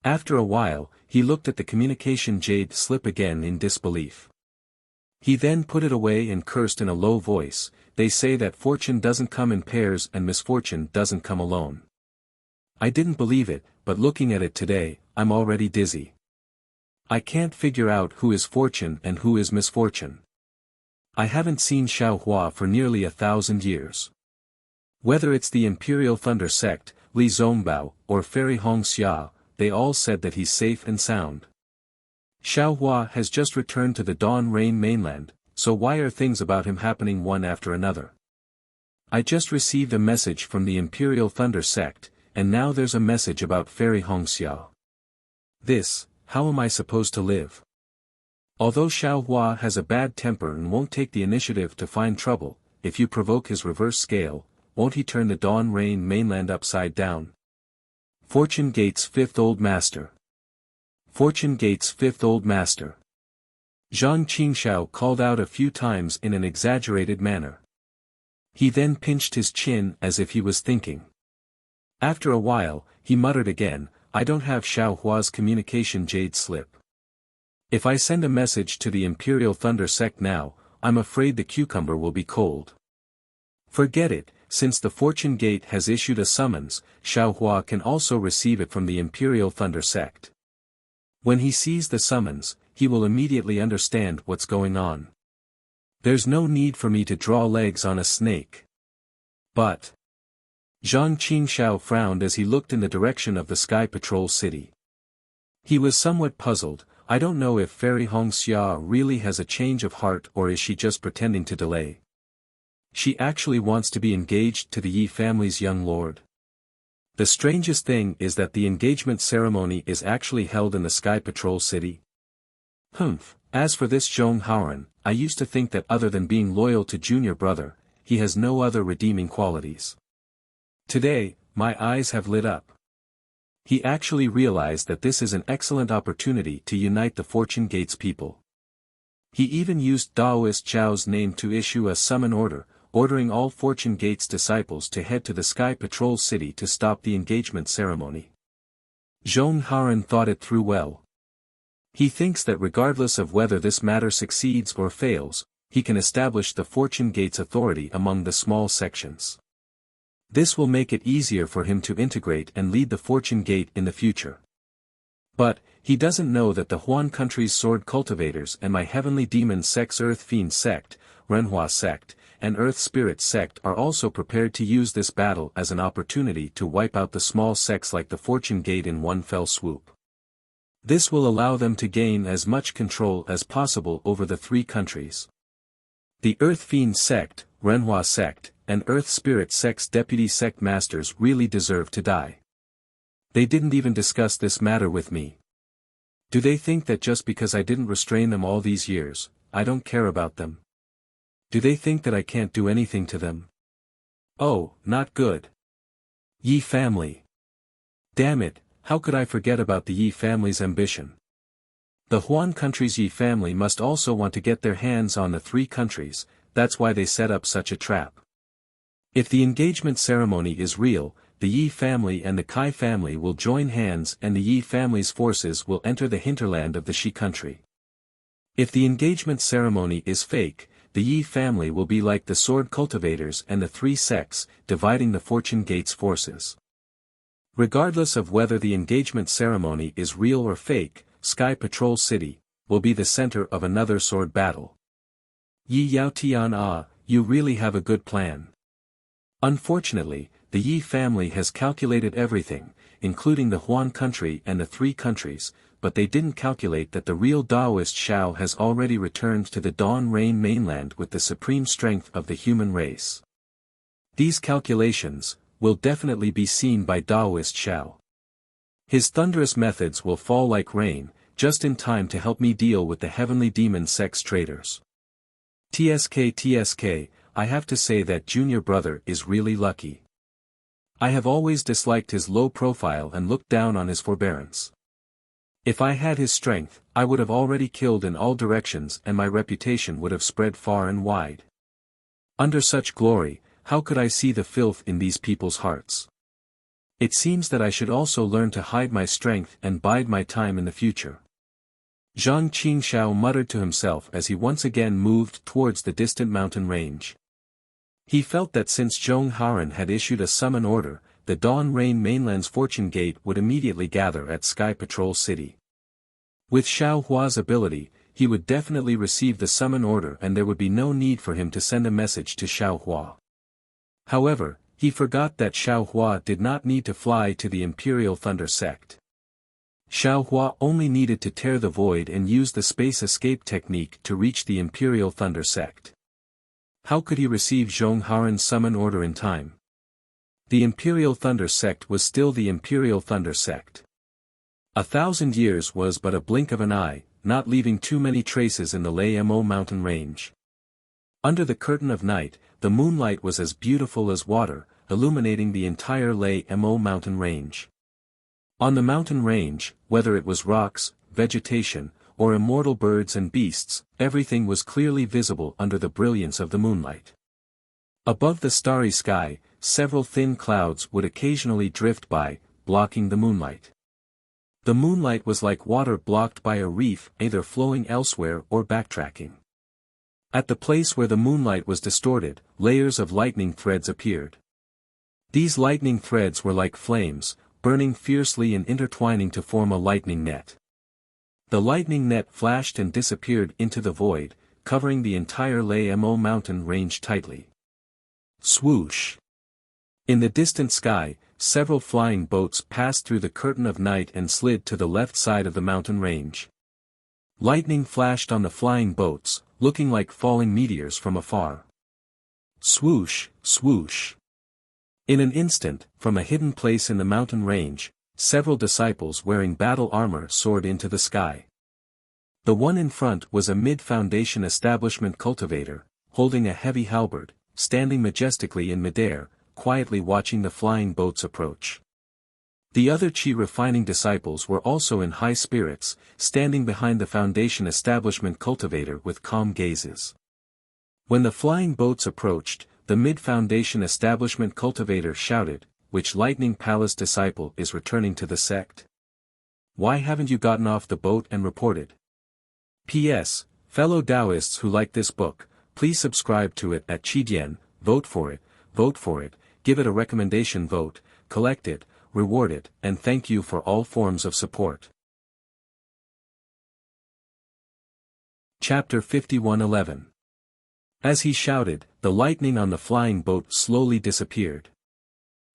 After a while, he looked at the communication jade slip again in disbelief. He then put it away and cursed in a low voice, they say that fortune doesn't come in pairs and misfortune doesn't come alone. I didn't believe it, but looking at it today, I'm already dizzy. I can't figure out who is fortune and who is misfortune. I haven't seen Xiao Hua for nearly 1,000 years. Whether it's the Imperial Thunder Sect, Li Zongbao, or Fairy Hong Xia, they all said that he's safe and sound. Xiao Hua has just returned to the Dawn Rain mainland, so why are things about him happening one after another? I just received a message from the Imperial Thunder Sect, and now there's a message about Fairy Hong Xia. How am I supposed to live? Although Xiao Hua has a bad temper and won't take the initiative to find trouble, if you provoke his reverse scale, won't he turn the Dawn Rain mainland upside down? Fortune Gate's fifth old master. Fortune Gate's fifth old master. Zhang Qingxiao called out a few times in an exaggerated manner. He then pinched his chin as if he was thinking. After a while, he muttered again, I don't have Xiao Hua's communication jade slip. If I send a message to the Imperial Thunder Sect now, I'm afraid the cucumber will be cold. Forget it, since the Fortune Gate has issued a summons, Xiao Hua can also receive it from the Imperial Thunder Sect. When he sees the summons, he will immediately understand what's going on. There's no need for me to draw legs on a snake. But Zhang Qingxiao frowned as he looked in the direction of the Sky Patrol City. He was somewhat puzzled. I don't know if Fairy Hong Xia really has a change of heart or is she just pretending to delay. She actually wants to be engaged to the Yi family's young lord. The strangest thing is that the engagement ceremony is actually held in the Sky Patrol City. As for this Zhong Haoran, I used to think that other than being loyal to junior brother, he has no other redeeming qualities. Today, my eyes have lit up. He actually realized that this is an excellent opportunity to unite the Fortune Gate's people. He even used Daoist Zhao's name to issue a summon order, ordering all Fortune Gate's disciples to head to the Sky Patrol City to stop the engagement ceremony. Zhong Haoran thought it through well. He thinks that regardless of whether this matter succeeds or fails, he can establish the Fortune Gate's authority among the small sections. This will make it easier for him to integrate and lead the Fortune Gate in the future. But, he doesn't know that the Huan country's sword cultivators and my heavenly demon sect's Earth Fiend sect, Renhua sect, and Earth Spirit sect are also prepared to use this battle as an opportunity to wipe out the small sects like the Fortune Gate in one fell swoop. This will allow them to gain as much control as possible over the three countries. The Earth Fiend sect, Renhua sect, and Earth Spirit sect's deputy sect masters really deserve to die. They didn't even discuss this matter with me. Do they think that just because I didn't restrain them all these years, I don't care about them? Do they think that I can't do anything to them? Oh, not good. Yi family. Damn it, how could I forget about the Yi family's ambition? The Huan country's Yi family must also want to get their hands on the three countries, that's why they set up such a trap. If the engagement ceremony is real, the Yi family and the Kai family will join hands and the Yi family's forces will enter the hinterland of the Shi country. If the engagement ceremony is fake, the Yi family will be like the sword cultivators and the three sects, dividing the Fortune Gate's forces. Regardless of whether the engagement ceremony is real or fake, Sky Patrol City will be the center of another sword battle. Yi Yao Tian Ah, you really have a good plan. Unfortunately, the Yi family has calculated everything, including the Huan country and the three countries, but they didn't calculate that the real Taoist Shao has already returned to the Dawn Rain mainland with the supreme strength of the human race. These calculations will definitely be seen by Taoist Shao. His thunderous methods will fall like rain, just in time to help me deal with the heavenly demon sex traitors. TSK, I have to say that junior brother is really lucky. I have always disliked his low profile and looked down on his forbearance. If I had his strength, I would have already killed in all directions and my reputation would have spread far and wide. Under such glory, how could I see the filth in these people's hearts? It seems that I should also learn to hide my strength and bide my time in the future. Zhang Qingshao muttered to himself as he once again moved towards the distant mountain range. He felt that since Zhong Haran had issued a summon order, the Dawn Rain mainland's Fortune Gate would immediately gather at Sky Patrol City. With Xiao Hua's ability, he would definitely receive the summon order and there would be no need for him to send a message to Xiao Hua. However, he forgot that Xiao Hua did not need to fly to the Imperial Thunder sect. Xiao Hua only needed to tear the void and use the space escape technique to reach the Imperial Thunder sect. How could he receive Zhong Haran's summon order in time? The Imperial Thunder sect was still the Imperial Thunder sect. 1,000 years was but a blink of an eye, not leaving too many traces in the Lei Mo mountain range. Under the curtain of night, the moonlight was as beautiful as water, illuminating the entire Lei Mo mountain range. On the mountain range, whether it was rocks, vegetation, or immortal birds and beasts, everything was clearly visible under the brilliance of the moonlight. Above the starry sky, several thin clouds would occasionally drift by, blocking the moonlight. The moonlight was like water blocked by a reef, either flowing elsewhere or backtracking. At the place where the moonlight was distorted, layers of lightning threads appeared. These lightning threads were like flames, burning fiercely and intertwining to form a lightning net. The lightning net flashed and disappeared into the void, covering the entire Lei Mo mountain range tightly. Swoosh! In the distant sky, several flying boats passed through the curtain of night and slid to the left side of the mountain range. Lightning flashed on the flying boats, looking like falling meteors from afar. Swoosh, swoosh! In an instant, from a hidden place in the mountain range, several disciples wearing battle armor soared into the sky. The one in front was a mid-foundation establishment cultivator, holding a heavy halberd, standing majestically in midair, quietly watching the flying boats approach. The other Qi refining disciples were also in high spirits, standing behind the foundation establishment cultivator with calm gazes. When the flying boats approached, the mid-foundation establishment cultivator shouted, "Which Lightning Palace disciple is returning to the sect? Why haven't you gotten off the boat and reported? P.S. Fellow Taoists who like this book, Please subscribe to it at Qidian, vote for it, give it a recommendation vote, collect it, reward it, and thank you for all forms of support. Chapter 51:11. As he shouted, the lightning on the flying boat slowly disappeared.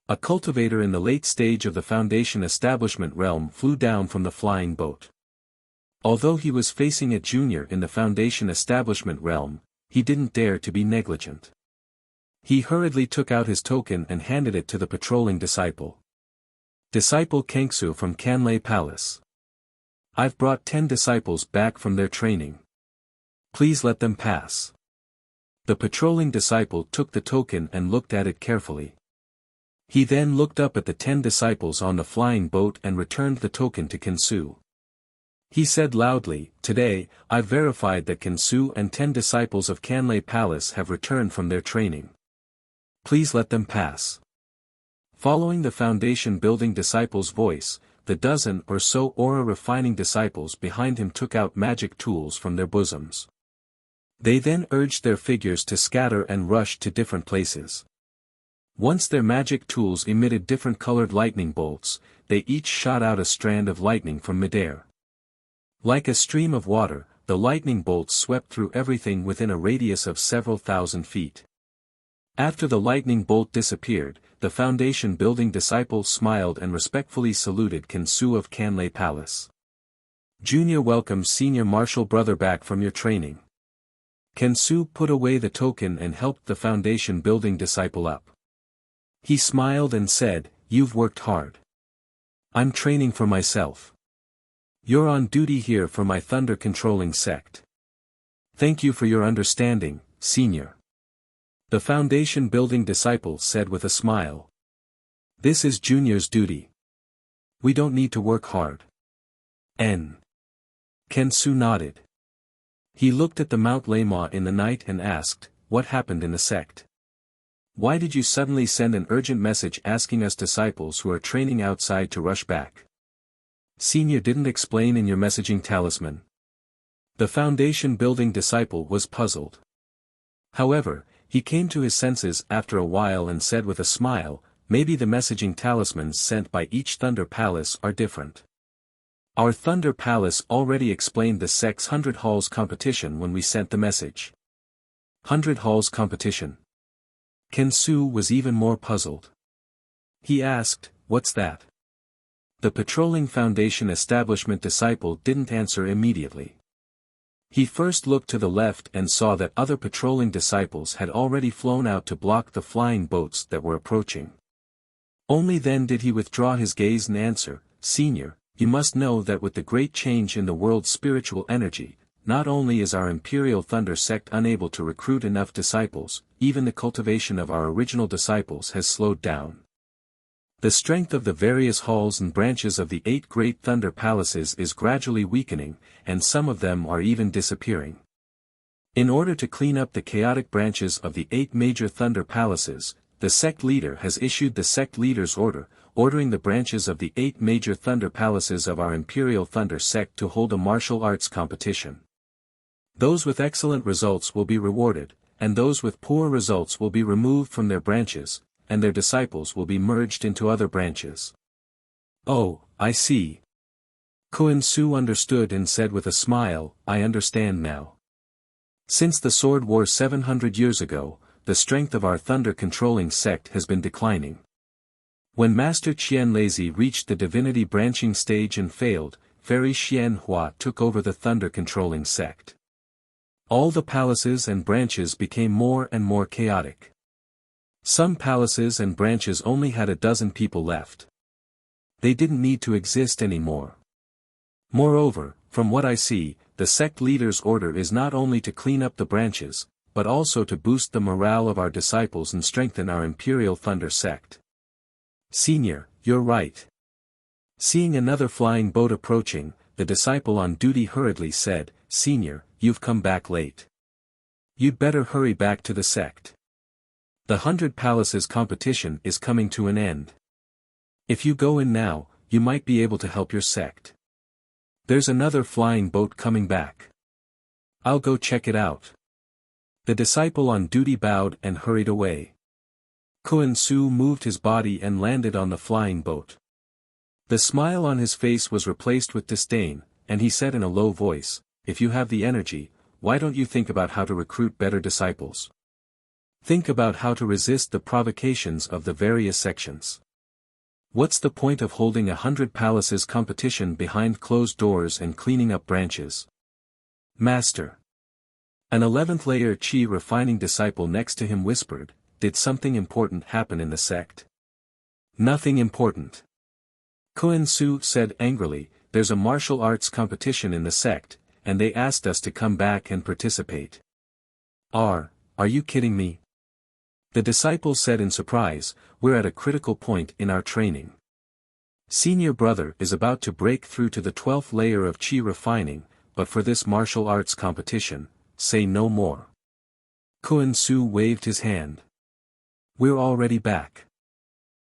A cultivator in the late stage of the Foundation establishment realm flew down from the flying boat. Although he was facing a junior in the Foundation establishment realm, he didn't dare to be negligent. He hurriedly took out his token and handed it to the patrolling disciple. Disciple Kengsu from Kanlei Palace. I've brought 10 disciples back from their training. Please let them pass. The patrolling disciple took the token and looked at it carefully. He then looked up at the 10 disciples on the flying boat and returned the token to Kengsu. He said loudly, "Today, I've verified that Kengsu and 10 disciples of Kanlei Palace have returned from their training. Please let them pass." Following the foundation building disciple's voice, the dozen or so aura refining disciples behind him took out magic tools from their bosoms. They then urged their figures to scatter and rush to different places. Once their magic tools emitted different colored lightning bolts, they each shot out a strand of lightning from midair. Like a stream of water, the lightning bolts swept through everything within a radius of several thousand feet. After the lightning bolt disappeared, the foundation building disciple smiled and respectfully saluted Kengsu of Kanlei Palace. Junior welcomes senior martial brother back from your training. Kengsu put away the token and helped the foundation building disciple up. He smiled and said, "You've worked hard. I'm training for myself. You're on duty here for my thunder controlling sect. Thank you for your understanding, senior." The foundation building disciple said with a smile. "This is Junior's duty. We don't need to work hard." Kengsu nodded. He looked at the Mount Lama in the night and asked, "What happened in the sect? Why did you suddenly send an urgent message asking us disciples who are training outside to rush back? Senior didn't explain in your messaging talisman." The foundation building disciple was puzzled. However, he came to his senses after a while and said with a smile, "Maybe the messaging talismans sent by each Thunder Palace are different. Our Thunder Palace already explained the sect's 100 Halls competition when we sent the message." 100 Halls competition? Kengsu was even more puzzled. He asked, "What's that?" The patrolling foundation establishment disciple didn't answer immediately. He first looked to the left and saw that other patrolling disciples had already flown out to block the flying boats that were approaching. Only then did he withdraw his gaze and answer, "Senior, you must know that with the great change in the world's spiritual energy, not only is our Imperial Thunder sect unable to recruit enough disciples, even the cultivation of our original disciples has slowed down. The strength of the various halls and branches of the 8 great Thunder Palaces is gradually weakening, and some of them are even disappearing. In order to clean up the chaotic branches of the 8 major Thunder Palaces, the sect leader has issued the sect leader's order, ordering the branches of the 8 major Thunder Palaces of our Imperial Thunder sect to hold a martial arts competition. Those with excellent results will be rewarded, and those with poor results will be removed from their branches, and their disciples will be merged into other branches." "Oh, I see." Kengsu understood and said with a smile, "I understand now. Since the Sword War 700 years ago, the strength of our thunder-controlling sect has been declining. When Master Qian Lazy reached the divinity branching stage and failed, Fairy Xian Hua took over the thunder-controlling sect. All the palaces and branches became more and more chaotic. Some palaces and branches only had a dozen people left. They didn't need to exist anymore. Moreover, from what I see, the sect leader's order is not only to clean up the branches, but also to boost the morale of our disciples and strengthen our Imperial Thunder sect." "Senior, you're right." Seeing another flying boat approaching, the disciple on duty hurriedly said, "Senior, you've come back late. You'd better hurry back to the sect. The 100 Palaces competition is coming to an end. If you go in now, you might be able to help your sect. There's another flying boat coming back. I'll go check it out." The disciple on duty bowed and hurried away. Kun Su moved his body and landed on the flying boat. The smile on his face was replaced with disdain, and he said in a low voice, "If you have the energy, why don't you think about how to recruit better disciples? Think about how to resist the provocations of the various sections. What's the point of holding 100 palaces competition behind closed doors and cleaning up branches?" "Master." An 11th layer chi refining disciple next to him whispered, "Did something important happen in the sect?" "Nothing important." Kun Su said angrily, "There's a martial arts competition in the sect, and they asked us to come back and participate." Are you kidding me?" The disciple said in surprise, "We're at a critical point in our training. Senior brother is about to break through to the 12th layer of chi refining, but for this martial arts competition, say no more." Kun Su waved his hand. "We're already back.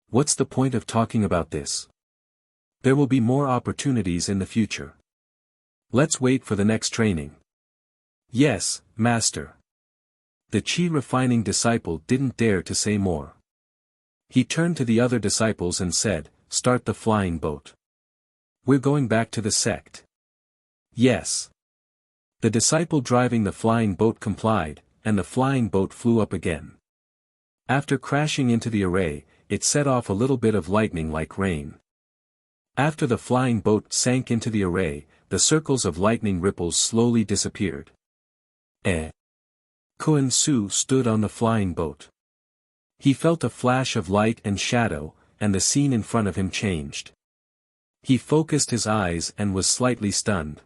What's the point of talking about this? There will be more opportunities in the future. Let's wait for the next training." "Yes, Master." The chi refining disciple didn't dare to say more. He turned to the other disciples and said, "Start the flying boat. We're going back to the sect." "Yes." The disciple driving the flying boat complied, and the flying boat flew up again. After crashing into the array, it set off a little bit of lightning like rain. After the flying boat sank into the array, the circles of lightning ripples slowly disappeared. Kun Su stood on the flying boat. He felt a flash of light and shadow, and the scene in front of him changed. He focused his eyes and was slightly stunned.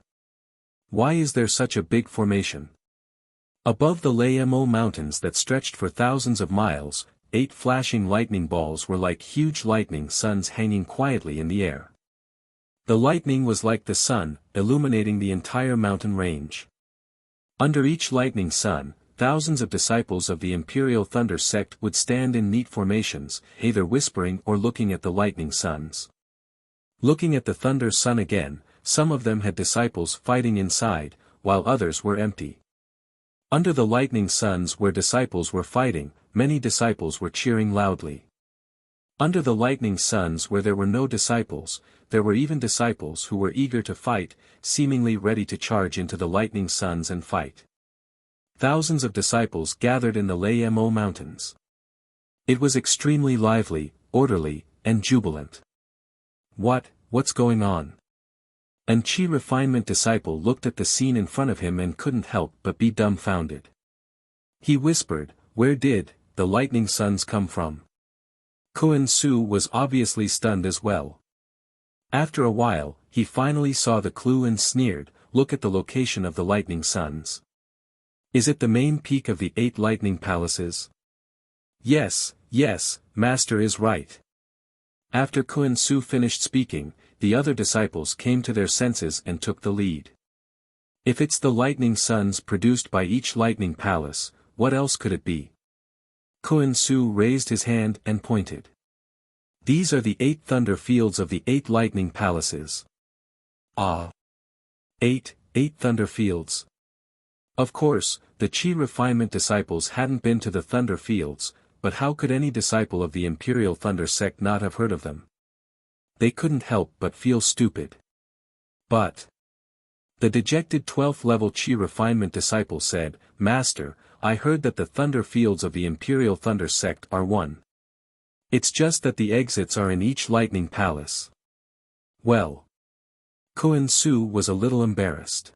Why is there such a big formation? Above the Lamo mountains that stretched for thousands of miles, 8 flashing lightning balls were like huge lightning suns hanging quietly in the air. The lightning was like the sun, illuminating the entire mountain range. Under each lightning sun, thousands of disciples of the Imperial Thunder sect would stand in neat formations, either whispering or looking at the lightning suns. Looking at the thunder sun again, some of them had disciples fighting inside, while others were empty. Under the lightning suns where disciples were fighting, many disciples were cheering loudly. Under the lightning suns where there were no disciples, there were even disciples who were eager to fight, seemingly ready to charge into the lightning suns and fight. Thousands of disciples gathered in the Lamo mountains. It was extremely lively, orderly, and jubilant. What's going on?" An chi refinement disciple looked at the scene in front of him and couldn't help but be dumbfounded. He whispered, "Where did the lightning suns come from?" Kun Su was obviously stunned as well. After a while, he finally saw the clue and sneered, "Look at the location of the lightning suns. Is it the main peak of the 8 lightning palaces?" Yes, Master is right." After Kun Su finished speaking, the other disciples came to their senses and took the lead. If it's the lightning suns produced by each lightning palace, what else could it be? Kun Su raised his hand and pointed. "These are the 8 thunder fields of the 8 lightning palaces." "Ah. 8 thunder fields." Of course, the chi refinement disciples hadn't been to the thunder fields, but how could any disciple of the Imperial Thunder sect not have heard of them? They couldn't help but feel stupid. But the dejected 12th level chi refinement disciple said, "Master, I heard that the thunder fields of the Imperial Thunder sect are 1. It's just that the exits are in each lightning palace." Well. Kun Su was a little embarrassed.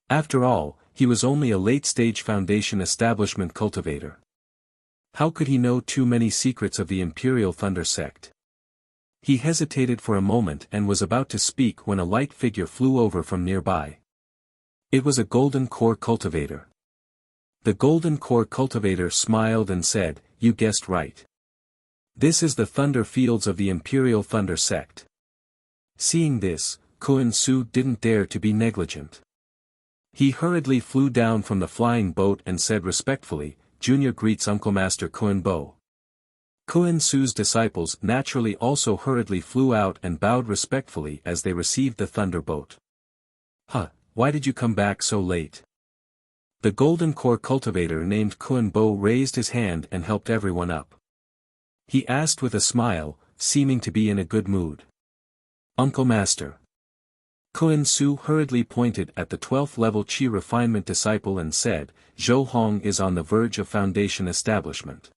After all, he was only a late-stage Foundation establishment cultivator. How could he know too many secrets of the Imperial Thunder sect? He hesitated for a moment and was about to speak when a light figure flew over from nearby. It was a golden core cultivator. The golden core cultivator smiled and said, "You guessed right. This is the thunder fields of the Imperial Thunder sect." Seeing this, Kun Su didn't dare to be negligent. He hurriedly flew down from the flying boat and said respectfully, "Junior greets Uncle Master Kun Bo." Kun Su's disciples naturally also hurriedly flew out and bowed respectfully as they received the thunderbolt. "Why did you come back so late?" The golden core cultivator named Kun Bo raised his hand and helped everyone up. He asked with a smile, seeming to be in a good mood. Uncle Master. Kun Su hurriedly pointed at the 12th level Qi refinement disciple and said, Zhou Hong is on the verge of foundation establishment.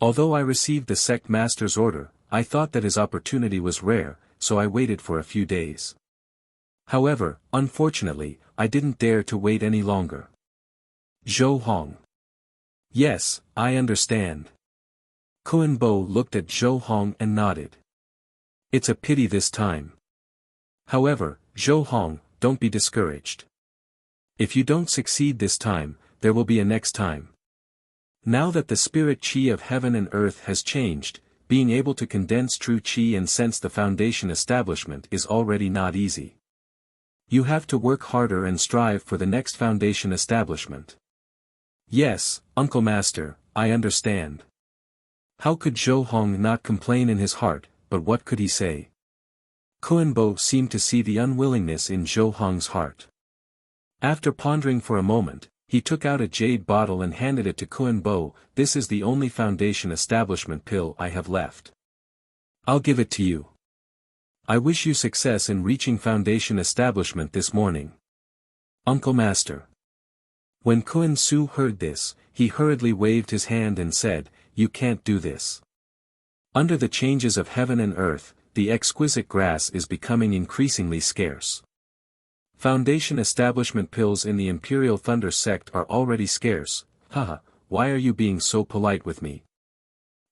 Although I received the sect master's order, I thought that his opportunity was rare, so I waited for a few days. However, unfortunately, I didn't dare to wait any longer. Zhou Hong. Yes, I understand. Kun Bo looked at Zhou Hong and nodded. It's a pity this time. However, Zhou Hong, don't be discouraged. If you don't succeed this time, there will be a next time. Now that the spirit Qi of heaven and earth has changed, being able to condense true Qi and sense the foundation establishment is already not easy. You have to work harder and strive for the next foundation establishment. Yes, Uncle Master, I understand. How could Zhou Hong not complain in his heart, but what could he say? Kun Bo seemed to see the unwillingness in Zhou Hong's heart. After pondering for a moment, he took out a jade bottle and handed it to Kun Bo. This is the only foundation establishment pill I have left. I'll give it to you. I wish you success in reaching foundation establishment this morning. Uncle Master. When Kun Su heard this, he hurriedly waved his hand and said, You can't do this. Under the changes of heaven and earth, the exquisite grass is becoming increasingly scarce. Foundation establishment pills in the Imperial Thunder sect are already scarce. Haha, why are you being so polite with me?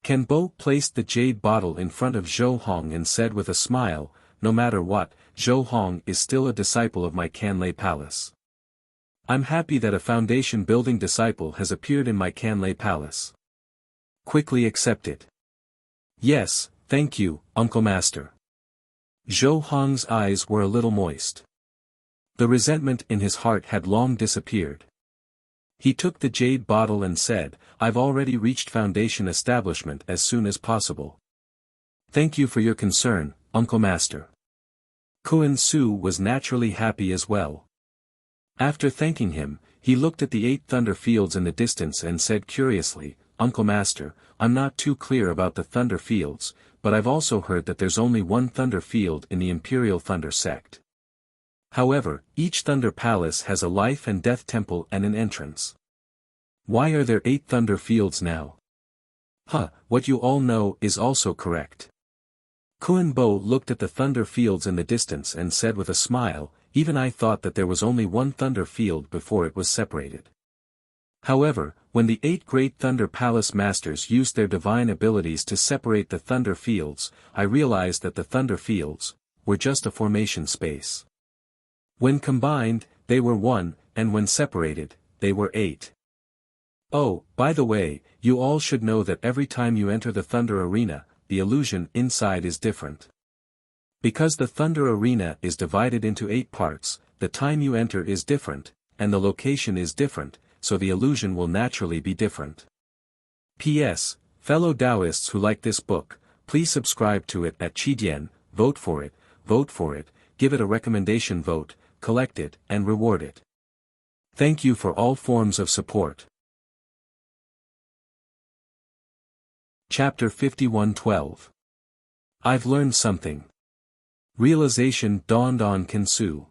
Ken Bo placed the jade bottle in front of Zhou Hong and said with a smile, No matter what, Zhou Hong is still a disciple of my Canlei Palace. I'm happy that a foundation building disciple has appeared in my Canlei Palace. Quickly accept it. Yes, thank you, Uncle Master. Zhou Hong's eyes were a little moist. The resentment in his heart had long disappeared. He took the jade bottle and said, I've already reached foundation establishment as soon as possible. Thank you for your concern, Uncle Master. Kun Su was naturally happy as well. After thanking him, he looked at the 8 thunder fields in the distance and said curiously, Uncle Master, I'm not too clear about the thunder fields, but I've also heard that there's only one thunder field in the Imperial Thunder sect. However, each thunder palace has a life and death temple and an entrance. Why are there 8 thunder fields now? What you all know is also correct. Kun Bo looked at the thunder fields in the distance and said with a smile, Even I thought that there was only one thunder field before it was separated. However, when the 8 great Thunder Palace Masters used their divine abilities to separate the Thunder Fields, I realized that the Thunder Fields were just a formation space. When combined, they were 1, and when separated, they were 8. Oh, by the way, you all should know that every time you enter the Thunder Arena, the illusion inside is different. Because the Thunder Arena is divided into 8 parts, the time you enter is different, and the location is different, so the illusion will naturally be different. P.S. Fellow Taoists who like this book, please subscribe to it at Qidian, vote for it, give it a recommendation vote, collect it, and reward it. Thank you for all forms of support. Chapter 51:12. I've learned something. Realization dawned on Ken Su.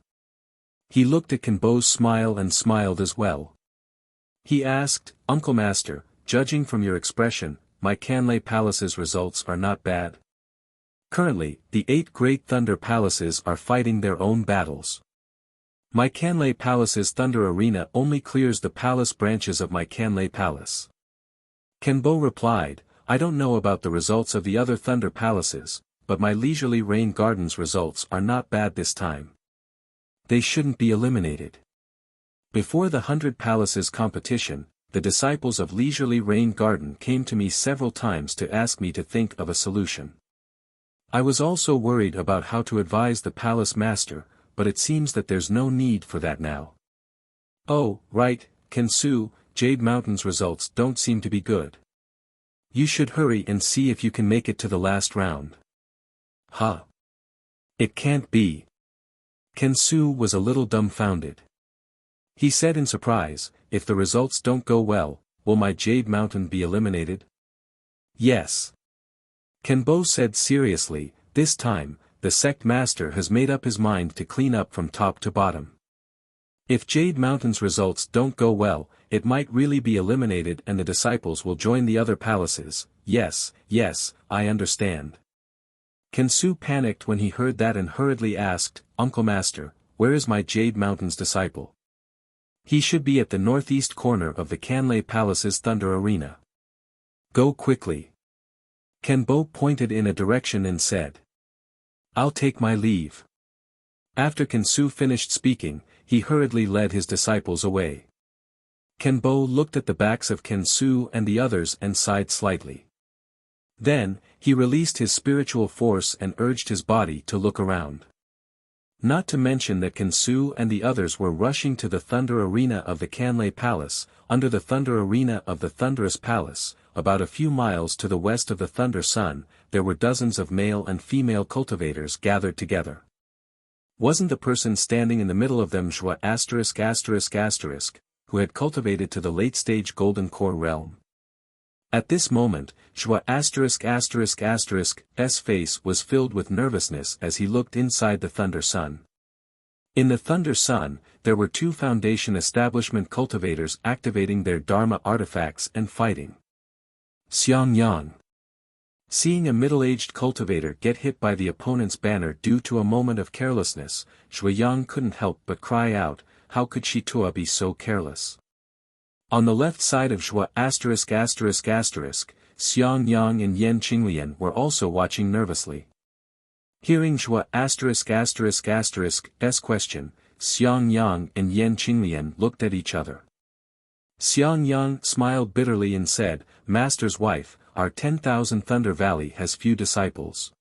He looked at Ken Bo's smile and smiled as well. He asked, Uncle Master, judging from your expression, my Canlei Palace's results are not bad. Currently, the 8 great Thunder Palaces are fighting their own battles. My Canlei Palace's Thunder Arena only clears the palace branches of my Canlei Palace. Ken Bo replied, I don't know about the results of the other Thunder Palaces, but my Leisurely Rain Garden's results are not bad this time. They shouldn't be eliminated. Before the 100 Palaces competition, the disciples of Leisurely Rain Garden came to me several times to ask me to think of a solution. I was also worried about how to advise the Palace Master, but it seems that there's no need for that now. Oh, right, Ken Su, Jade Mountain's results don't seem to be good. You should hurry and see if you can make it to the last round. It can't be. Ken Su was a little dumbfounded. He said in surprise, if the results don't go well, will my Jade Mountain be eliminated? Yes. Kenbo said seriously, this time, the sect master has made up his mind to clean up from top to bottom. If Jade Mountain's results don't go well, it might really be eliminated and the disciples will join the other palaces. Yes, I understand. Kensu panicked when he heard that and hurriedly asked, Uncle Master, where is my Jade Mountain's disciple? He should be at the northeast corner of the Kanlei Palace's Thunder Arena. Go quickly. Kenbo pointed in a direction and said. I'll take my leave. After Kensu finished speaking, he hurriedly led his disciples away. Kenbo looked at the backs of Kensu and the others and sighed slightly. Then, he released his spiritual force and urged his body to look around. Not to mention that Kensu and the others were rushing to the Thunder Arena of the Kanlei Palace, under the Thunder Arena of the Thunderous Palace, about a few miles to the west of the Thunder Sun, there were dozens of male and female cultivators gathered together. Wasn't the person standing in the middle of them Zhua ****, who had cultivated to the late-stage Golden Core realm? At this moment, Zhua ****'s face was filled with nervousness as he looked inside the Thunder Sun. In the Thunder Sun, there were 2 Foundation Establishment cultivators activating their Dharma artifacts and fighting. Xiang Yang. Seeing a middle-aged cultivator get hit by the opponent's banner due to a moment of carelessness, Zhua Yang couldn't help but cry out, how could Shitua be so careless? On the left side of Zhua ****, Xiang Yang and Yan Qinglian were also watching nervously. Hearing Zhua ****'s question, Xiang Yang and Yan Qinglian looked at each other. Xiang Yang smiled bitterly and said, Master's wife, our 10,000 Thunder Valley has few disciples.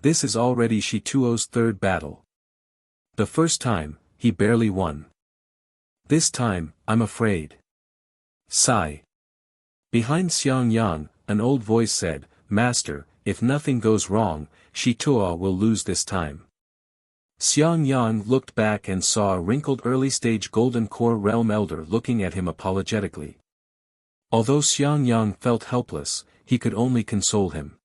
This is already Shituo's 3rd battle. The first time, he barely won. This time, I'm afraid. Sigh. Behind Xiang Yang, an old voice said, Master, if nothing goes wrong, Shituo will lose this time. Xiang Yang looked back and saw a wrinkled early-stage Golden Core realm elder looking at him apologetically. Although Xiang Yang felt helpless, he could only console him.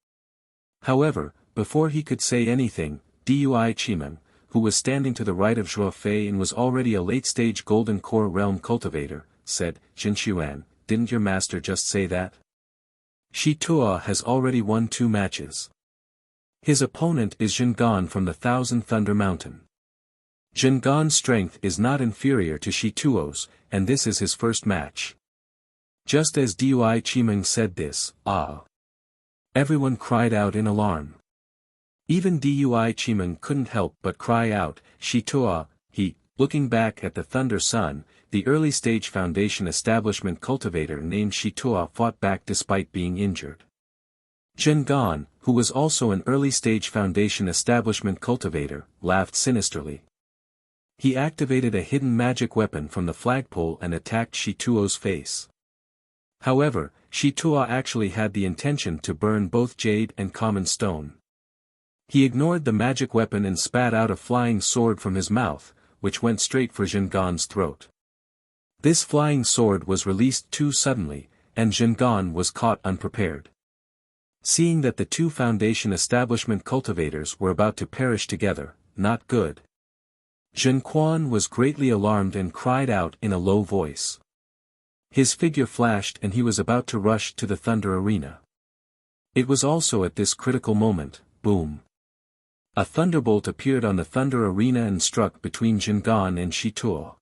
However, before he could say anything, Dui Qimeng, who was standing to the right of Zhuo Fei and was already a late-stage Golden Core realm cultivator, said, Jinshuan, didn't your master just say that? Shitua has already won 2 matches. His opponent is Zhengan from the Thousand Thunder Mountain. Zhengan's strength is not inferior to Shituo's, and this is his first match. Just as Dui Qimeng said this, everyone cried out in alarm. Even Dui Qimeng couldn't help but cry out, Shitua, looking back at the Thunder Sun, the early-stage Foundation Establishment cultivator named Shitua fought back despite being injured. Zhengan, who was also an early-stage Foundation Establishment cultivator, laughed sinisterly. He activated a hidden magic weapon from the flagpole and attacked Shituo's face. However, Shitua actually had the intention to burn both jade and common stone. He ignored the magic weapon and spat out a flying sword from his mouth, which went straight for Zhengan's throat. This flying sword was released too suddenly, and Zhengan was caught unprepared. Seeing that the 2 Foundation Establishment cultivators were about to perish together, not good. Zhenquan was greatly alarmed and cried out in a low voice. His figure flashed and he was about to rush to the Thunder Arena. It was also at this critical moment, boom. A thunderbolt appeared on the Thunder Arena and struck between Zhengan and Shitua.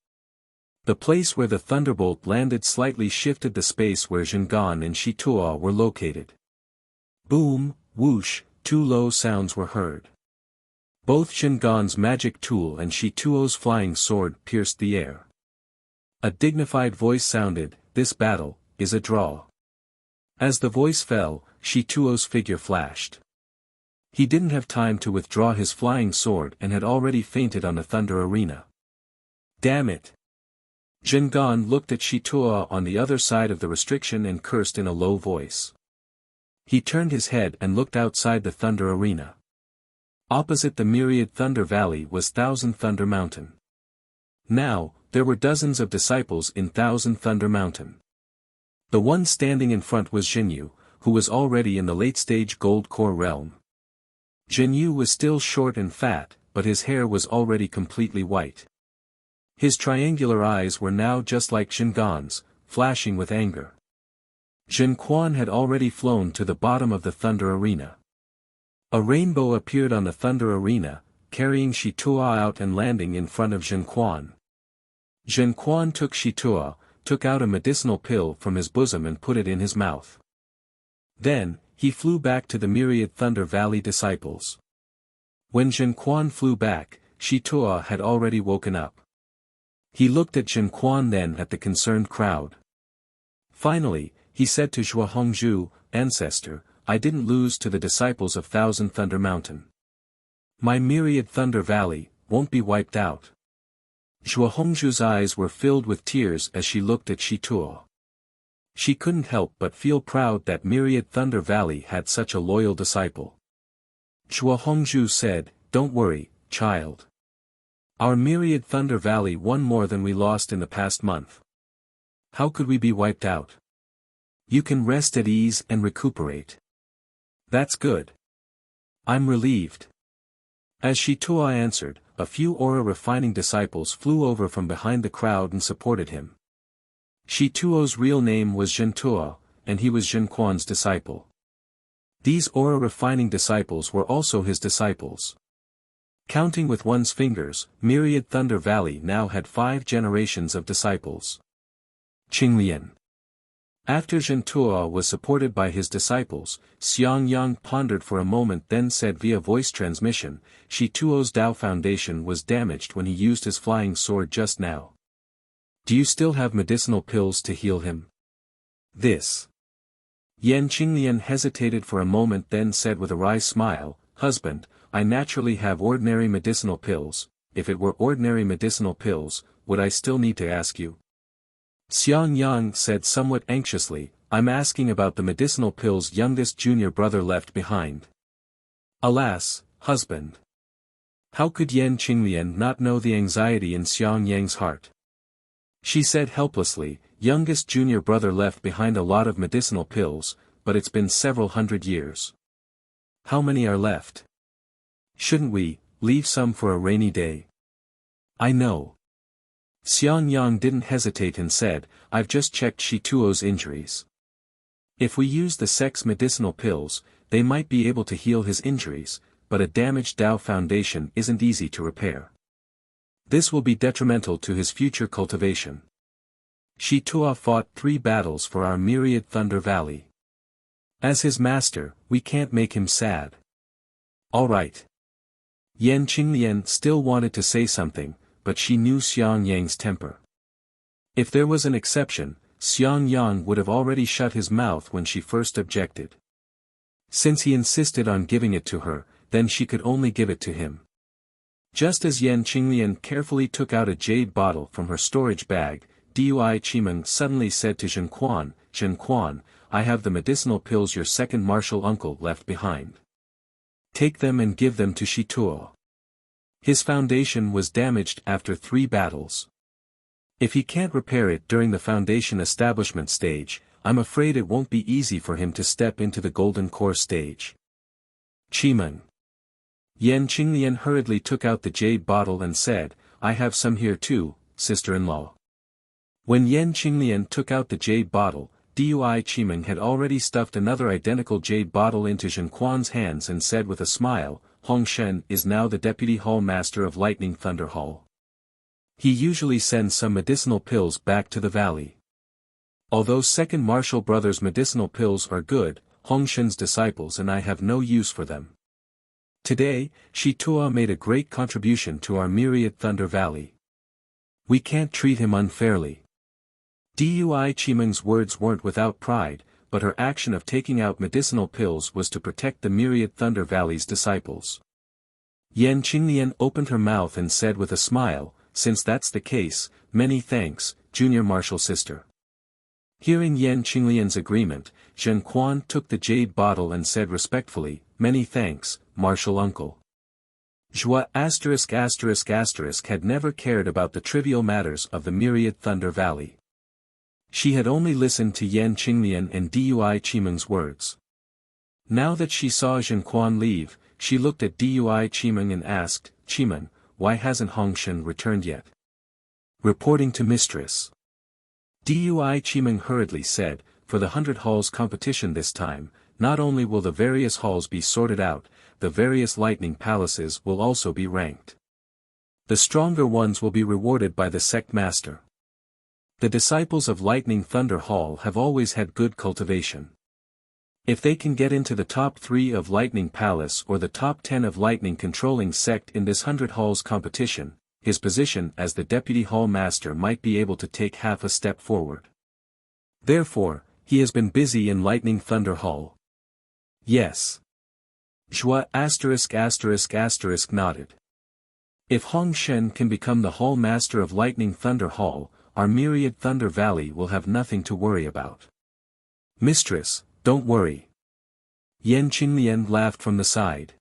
The place where the thunderbolt landed slightly shifted the space where Zhengan and Shitua were located. Boom, whoosh, 2 low sounds were heard. Both Zhengan's magic tool and Shituo's flying sword pierced the air. A dignified voice sounded, this battle is a draw. As the voice fell, Shituo's figure flashed. He didn't have time to withdraw his flying sword and had already fainted on the Thunder Arena. Damn it! Zhengan looked at Shitua on the other side of the restriction and cursed in a low voice. He turned his head and looked outside the Thunder Arena. Opposite the myriad Thunder Valley was Thousand Thunder Mountain. Now, there were dozens of disciples in Thousand Thunder Mountain. The one standing in front was Jinyu, who was already in the late-stage gold core realm. Jinyu was still short and fat, but his hair was already completely white. His triangular eyes were now just like Shingon's, flashing with anger. Jin Quan had already flown to the bottom of the Thunder Arena. A rainbow appeared on the Thunder Arena, carrying Shitua out and landing in front of Jin Quan. Jin Quan took Shitua, took out a medicinal pill from his bosom and put it in his mouth. Then, he flew back to the myriad Thunder Valley disciples. When Jin Quan flew back, Shitua had already woken up. He looked at Jin Quan, then at the concerned crowd. Finally, he said to Zhuo Hongzhu, "Ancestor, I didn't lose to the disciples of Thousand Thunder Mountain. My myriad Thunder Valley won't be wiped out." Zhuo Hongzhu's eyes were filled with tears as she looked at Shitua. She couldn't help but feel proud that myriad Thunder Valley had such a loyal disciple. Zhuo Hongzhu said, "Don't worry, child. Our myriad Thunder Valley won more than we lost in the past month. How could we be wiped out? You can rest at ease and recuperate." "That's good. I'm relieved." As Shitua answered, a few aura-refining disciples flew over from behind the crowd and supported him. Shituo's real name was Jintuo, and he was Jin Quan's disciple. These aura-refining disciples were also his disciples. Counting with one's fingers, myriad Thunder Valley now had 5 generations of disciples. Qinglian. After Jintuo was supported by his disciples, Xiangyang pondered for a moment, then said via voice transmission, "Shituo's Dao Foundation was damaged when he used his flying sword just now. Do you still have medicinal pills to heal him?" "This." Yan Qinglian hesitated for a moment, then said with a wry smile, "Husband, I naturally have ordinary medicinal pills. If it were ordinary medicinal pills, would I still need to ask you?" Xiangyang said somewhat anxiously, "I'm asking about the medicinal pills youngest junior brother left behind." "Alas, husband. How could Yan Qinglian not know the anxiety in Xiangyang's heart?" She said helplessly, "Youngest junior brother left behind a lot of medicinal pills, but it's been several hundred years. How many are left? Shouldn't we leave some for a rainy day?" "I know." Xiangyang didn't hesitate and said, "I've just checked Shituo's injuries. If we use the sex medicinal pills, they might be able to heal his injuries, but a damaged Dao Foundation isn't easy to repair. This will be detrimental to his future cultivation. Shitua fought 3 battles for our myriad Thunder Valley. As his master, we can't make him sad." "All right." Yan Qinglian still wanted to say something, but she knew Xiangyang's temper. If there was an exception, Xiangyang would have already shut his mouth when she first objected. Since he insisted on giving it to her, then she could only give it to him. Just as Yan Qinglian carefully took out a jade bottle from her storage bag, Dui Qimeng suddenly said to Jin Quan, "Jin Quan, I have the medicinal pills your second martial uncle left behind. Take them and give them to Shituo. His foundation was damaged after 3 battles. If he can't repair it during the foundation establishment stage, I'm afraid it won't be easy for him to step into the golden core stage." "Qimeng." Yan Qinglian hurriedly took out the jade bottle and said, "I have some here too, sister-in-law." When Yan Qinglian took out the jade bottle, Dui Qimeng had already stuffed another identical jade bottle into Jin Quan's hands and said with a smile, "Hong Shen is now the Deputy Hall Master of Lightning Thunder Hall. He usually sends some medicinal pills back to the valley. Although second martial brother's medicinal pills are good, Hong Shen's disciples and I have no use for them. Today, Shitua made a great contribution to our myriad Thunder Valley. We can't treat him unfairly." Dui Qimeng's words weren't without pride, but her action of taking out medicinal pills was to protect the myriad Thunder Valley's disciples. Yan Qinglian opened her mouth and said with a smile, "Since that's the case, many thanks, junior martial sister." Hearing Yan Qinglian's agreement, Jin Quan took the jade bottle and said respectfully, "Many thanks, martial uncle." Zhua had never cared about the trivial matters of the myriad Thunder Valley. She had only listened to Yan Qinglian and Dui Qimeng's words. Now that she saw Zhen Quan leave, she looked at Dui Qimeng and asked, "Qimeng, why hasn't Hongshen returned yet?" "Reporting to mistress." Dui Qimeng hurriedly said, "For the 100 halls competition this time, not only will the various halls be sorted out, the various lightning palaces will also be ranked. The stronger ones will be rewarded by the sect master. The disciples of Lightning Thunder Hall have always had good cultivation. If they can get into the top 3 of Lightning Palace or the top 10 of Lightning Controlling Sect in this 100 halls competition, his position as the Deputy Hall Master might be able to take half a step forward. Therefore, he has been busy in Lightning Thunder Hall." "Yes." Zhua nodded. "If Hongshen can become the Hall Master of Lightning Thunder Hall, our myriad Thunder Valley will have nothing to worry about." "Mistress, don't worry." Yan Qinglian laughed from the side.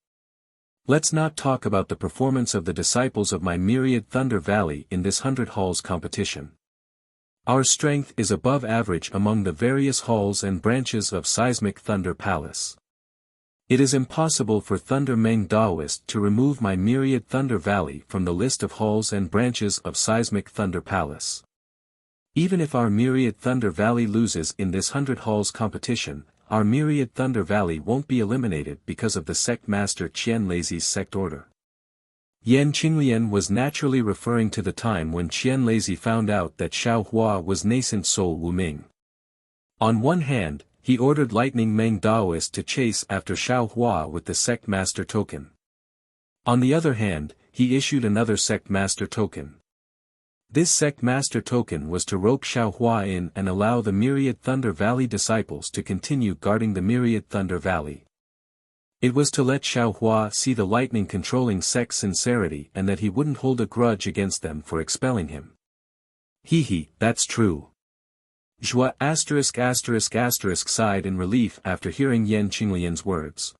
"Let's not talk about the performance of the disciples of my myriad Thunder Valley in this 100 halls competition. Our strength is above average among the various halls and branches of Seismic Thunder Palace. It is impossible for Thunder Meng Daoist to remove my myriad Thunder Valley from the list of halls and branches of Seismic Thunder Palace. Even if our myriad Thunder Valley loses in this 100 halls competition, our myriad Thunder Valley won't be eliminated because of the sect master Qian Lazy's sect order." Yan Qinglian was naturally referring to the time when Qian Lazy found out that Xiao Hua was nascent soul Wu Ming. On one hand, he ordered Lightning Meng Daoist to chase after Xiao Hua with the sect master token. On the other hand, he issued another sect master token. This sect master token was to rope Xiao Hua in and allow the myriad Thunder Valley disciples to continue guarding the myriad Thunder Valley. It was to let Xiao Hua see the lightning controlling sect's sincerity and that he wouldn't hold a grudge against them for expelling him. That's true." Zhua sighed in relief after hearing Yan Qinglian's words.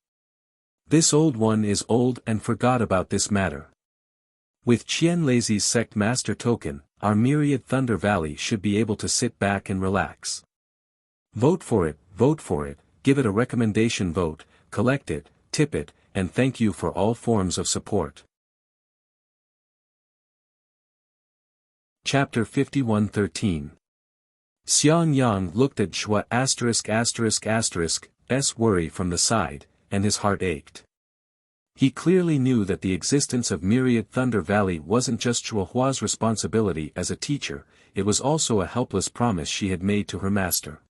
"This old one is old and forgot about this matter. With Qian Lazy's sect master token, our myriad Thunder Valley should be able to sit back and relax. Vote for it, give it a recommendation vote, collect it, tip it, and thank you for all forms of support." Chapter 51:13. Xiang Yang looked at Zhua ****'s worry from the side, and his heart ached. He clearly knew that the existence of Myriad Thunder Valley wasn't just Zhua Hua's responsibility as a teacher, it was also a helpless promise she had made to her master.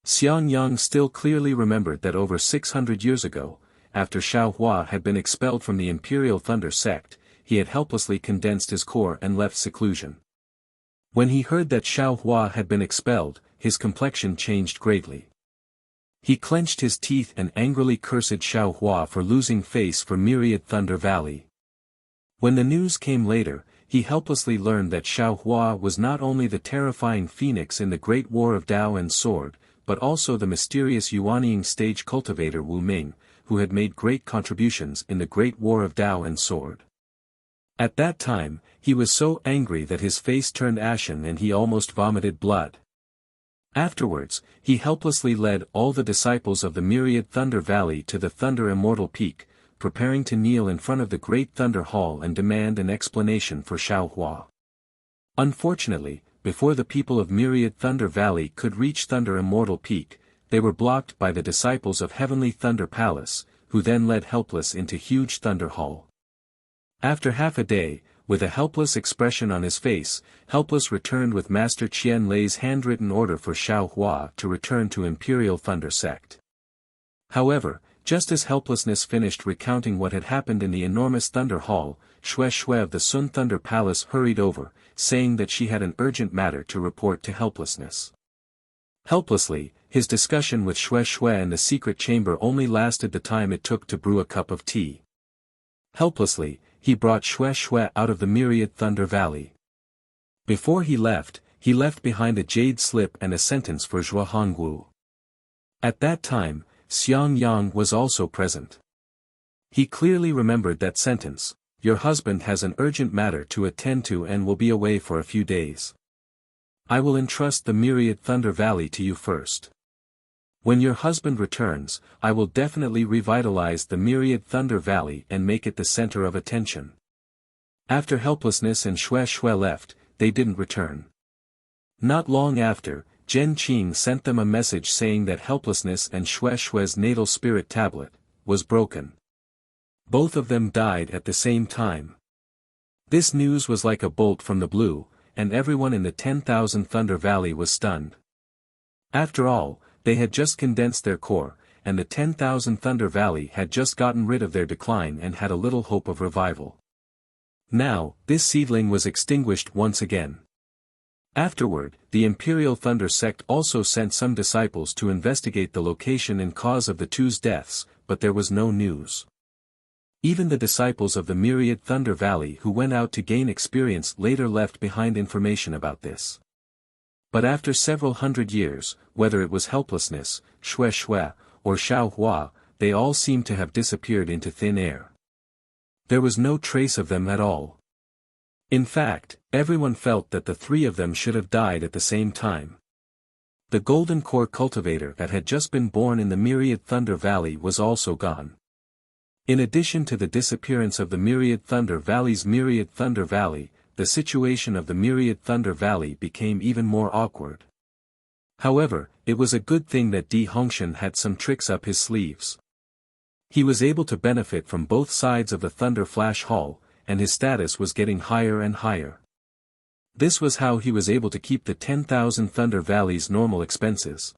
Xiang Yang still clearly remembered that over 600 years ago, after Xiao Hua had been expelled from the Imperial Thunder sect, he had helplessly condensed his core and left seclusion. When he heard that Xiao Hua had been expelled, his complexion changed greatly. He clenched his teeth and angrily cursed Xiao Hua for losing face for Myriad Thunder Valley. When the news came later, he helplessly learned that Xiao Hua was not only the terrifying phoenix in the Great War of Tao and Sword, but also the mysterious Yuanying stage cultivator Wu Ming, who had made great contributions in the Great War of Tao and Sword. At that time, he was so angry that his face turned ashen and he almost vomited blood. Afterwards, he helplessly led all the disciples of the Myriad Thunder Valley to the Thunder Immortal Peak, preparing to kneel in front of the Great Thunder Hall and demand an explanation for Xiao Hua. Unfortunately, before the people of Myriad Thunder Valley could reach Thunder Immortal Peak, they were blocked by the disciples of Heavenly Thunder Palace, who then led Helpless into Huge Thunder Hall. After half a day, with a helpless expression on his face, Helpless returned with Master Qian Lei's handwritten order for Xiao Hua to return to Imperial Thunder Sect. However, just as Helplessness finished recounting what had happened in the enormous Thunder Hall, Xue of the Sun Thunder Palace hurried over, saying that she had an urgent matter to report to Helplessness. Helplessly, his discussion with Xue in the secret chamber only lasted the time it took to brew a cup of tea. Helplessly, he brought Xue out of the Myriad Thunder Valley. Before he left behind a jade slip and a sentence for Zhua Hongwu. At that time, Xiang Yang was also present. He clearly remembered that sentence, your husband has an urgent matter to attend to and will be away for a few days. I will entrust the Myriad Thunder Valley to you first. When your husband returns, I will definitely revitalize the Myriad Thunder Valley and make it the center of attention. After Helplessness and Xue Xue left, they didn't return. Not long after, Zhen Qing sent them a message saying that Helplessness and Xue Xue's natal spirit tablet was broken. Both of them died at the same time. This news was like a bolt from the blue, and everyone in the 10,000 Thunder Valley was stunned. After all, they had just condensed their core, and the 10,000 Thunder Valley had just gotten rid of their decline and had a little hope of revival. Now, this seedling was extinguished once again. Afterward, the Imperial Thunder Sect also sent some disciples to investigate the location and cause of the two's deaths, but there was no news. Even the disciples of the Myriad Thunder Valley who went out to gain experience later left behind information about this. But after several hundred years, whether it was Helplessness, Xue Xue, or Xiao Hua, they all seemed to have disappeared into thin air. There was no trace of them at all. In fact, everyone felt that the three of them should have died at the same time. The Golden Core Cultivator that had just been born in the Myriad Thunder Valley was also gone. In addition to the disappearance of the Myriad Thunder Valley's Myriad Thunder Valley, the situation of the Myriad Thunder Valley became even more awkward. However, it was a good thing that Di Hongshan had some tricks up his sleeves. He was able to benefit from both sides of the Thunder Flash Hall, and his status was getting higher and higher. This was how he was able to keep the 10,000 Thunder Valley's normal expenses.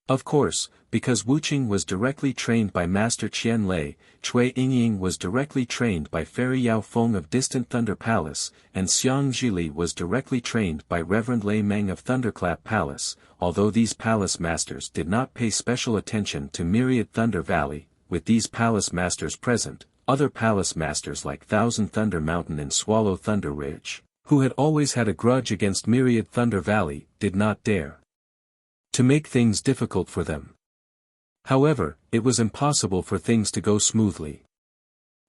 Of course, because Wuqing was directly trained by Master Qian Lei, Cui Yingying was directly trained by Fairy Yao Feng of Distant Thunder Palace, and Xiang Zhili was directly trained by Reverend Lei Meng of Thunderclap Palace. Although these palace masters did not pay special attention to Myriad Thunder Valley, with these palace masters present, other palace masters like Thousand Thunder Mountain and Swallow Thunder Ridge, who had always had a grudge against Myriad Thunder Valley, did not dare to make things difficult for them. However, it was impossible for things to go smoothly.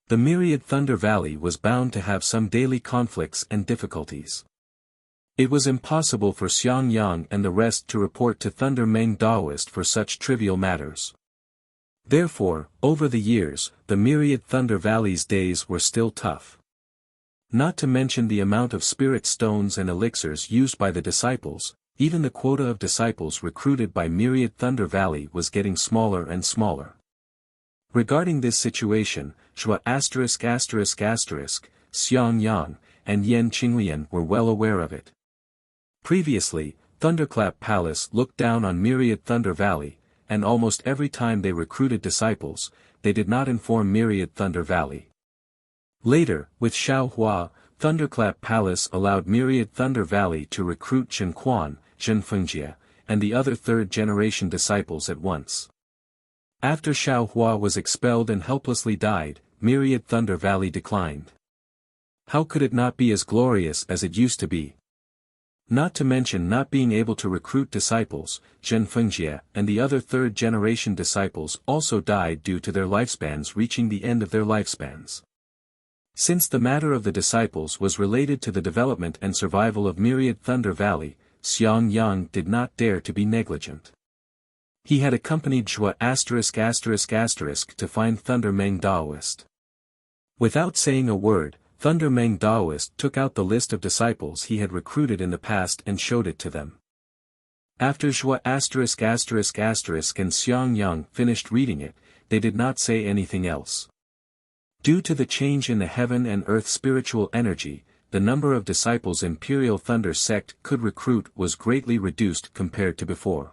The Myriad Thunder Valley was bound to have some daily conflicts and difficulties. It was impossible for Xiang Yang and the rest to report to Thunder Meng Daoist for such trivial matters. Therefore, over the years, the Myriad Thunder Valley's days were still tough. Not to mention the amount of spirit stones and elixirs used by the disciples, even the quota of disciples recruited by Myriad Thunder Valley was getting smaller and smaller. Regarding this situation, Zhua ****, Xiang Yang, and Yan Qinglian were well aware of it. Previously, Thunderclap Palace looked down on Myriad Thunder Valley, and almost every time they recruited disciples, they did not inform Myriad Thunder Valley. Later, with Xiao Hua, Thunderclap Palace allowed Myriad Thunder Valley to recruit Chen Quan, Zhen Fengjie, and the other third-generation disciples at once. After Xiao Hua was expelled and helplessly died, Myriad Thunder Valley declined. How could it not be as glorious as it used to be? Not to mention not being able to recruit disciples, Zhen Fengjie and the other third-generation disciples also died due to their lifespans reaching the end of their lifespans. Since the matter of the disciples was related to the development and survival of Myriad Thunder Valley, Xiang Yang did not dare to be negligent. He had accompanied Zhua **** to find Thunder Meng Daoist. Without saying a word, Thunder Meng Daoist took out the list of disciples he had recruited in the past and showed it to them. After Zhua **** and Xiang Yang finished reading it, they did not say anything else. Due to the change in the heaven and earth spiritual energy, the number of disciples Imperial Thunder Sect could recruit was greatly reduced compared to before.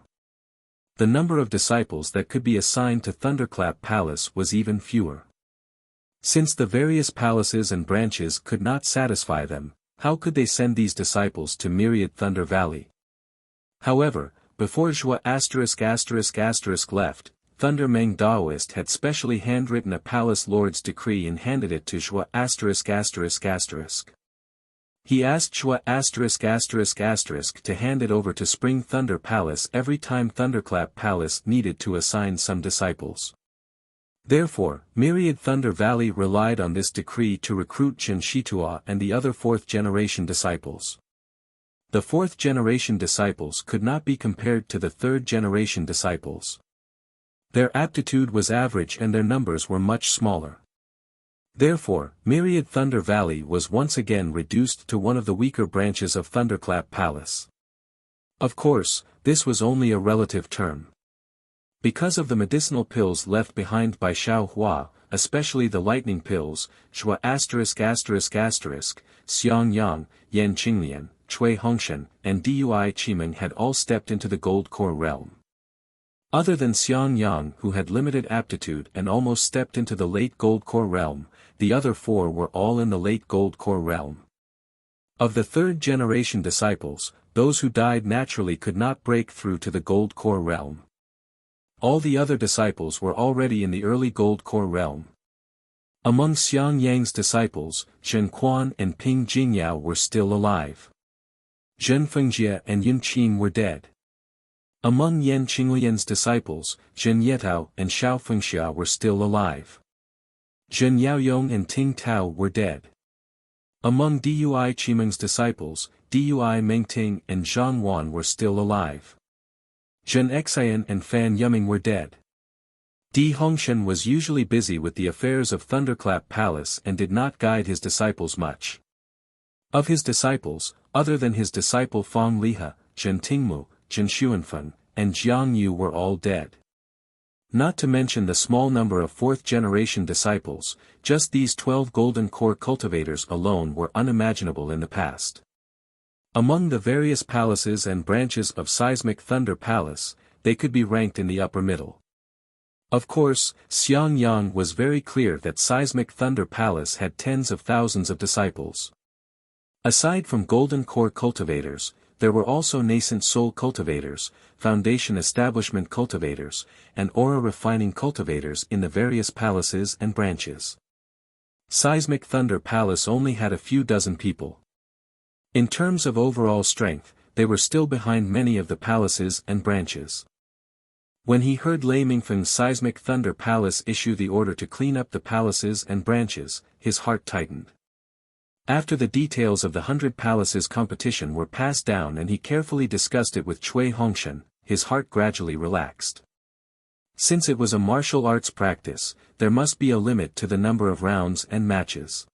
The number of disciples that could be assigned to Thunderclap Palace was even fewer. Since the various palaces and branches could not satisfy them, how could they send these disciples to Myriad Thunder Valley? However, before Zhua **** left, Thunder Meng Daoist had specially handwritten a palace lord's decree and handed it to Zhua ****. He asked Zhua **** to hand it over to Spring Thunder Palace every time Thunderclap Palace needed to assign some disciples. Therefore, Myriad Thunder Valley relied on this decree to recruit Chen Shitua and the other fourth-generation disciples. The fourth-generation disciples could not be compared to the third-generation disciples. Their aptitude was average and their numbers were much smaller. Therefore, Myriad Thunder Valley was once again reduced to one of the weaker branches of Thunderclap Palace. Of course, this was only a relative term. Because of the medicinal pills left behind by Xiao Hua, especially the lightning pills, Shua ****, Xiang Yang, Yan Qinglian, Cui Hongshan, and Dui Qimeng had all stepped into the gold core realm. Other than Xiang Yang who had limited aptitude and almost stepped into the late gold core realm, the other four were all in the late gold core realm. Of the third-generation disciples, those who died naturally could not break through to the gold core realm. All the other disciples were already in the early gold core realm. Among Xiang Yang's disciples, Zhen Quan and Ping Jingyao were still alive. Zhen Fengjie and Yun Qing were dead. Among Yan Qinglian's disciples, Zhen Yetao and Xiao Fengxia were still alive. Zhen Yaoyong and Ting Tao were dead. Among Dui Qimeng's disciples, Dui Mengting and Zhang Wan were still alive. Zhen Xian and Fan Yuming were dead. Di Hongshan was usually busy with the affairs of Thunderclap Palace and did not guide his disciples much. Of his disciples, other than his disciple Fang Lihe, Zhen Tingmu, Zhen Xuanfen, and Jiang Yu were all dead. Not to mention the small number of fourth-generation disciples, just these 12 golden core cultivators alone were unimaginable in the past. Among the various palaces and branches of Seismic Thunder Palace, they could be ranked in the upper middle. Of course, Xiang Yang was very clear that Seismic Thunder Palace had tens of thousands of disciples. Aside from golden core cultivators, there were also nascent soul cultivators, foundation establishment cultivators, and aura refining cultivators in the various palaces and branches. Seismic Thunder Palace only had a few dozen people. In terms of overall strength, they were still behind many of the palaces and branches. When he heard Lei Mingfeng's Seismic Thunder Palace issue the order to clean up the palaces and branches, his heart tightened. After the details of the 100 Palaces competition were passed down and he carefully discussed it with Cui Hongshan, his heart gradually relaxed. Since it was a martial arts practice, there must be a limit to the number of rounds and matches.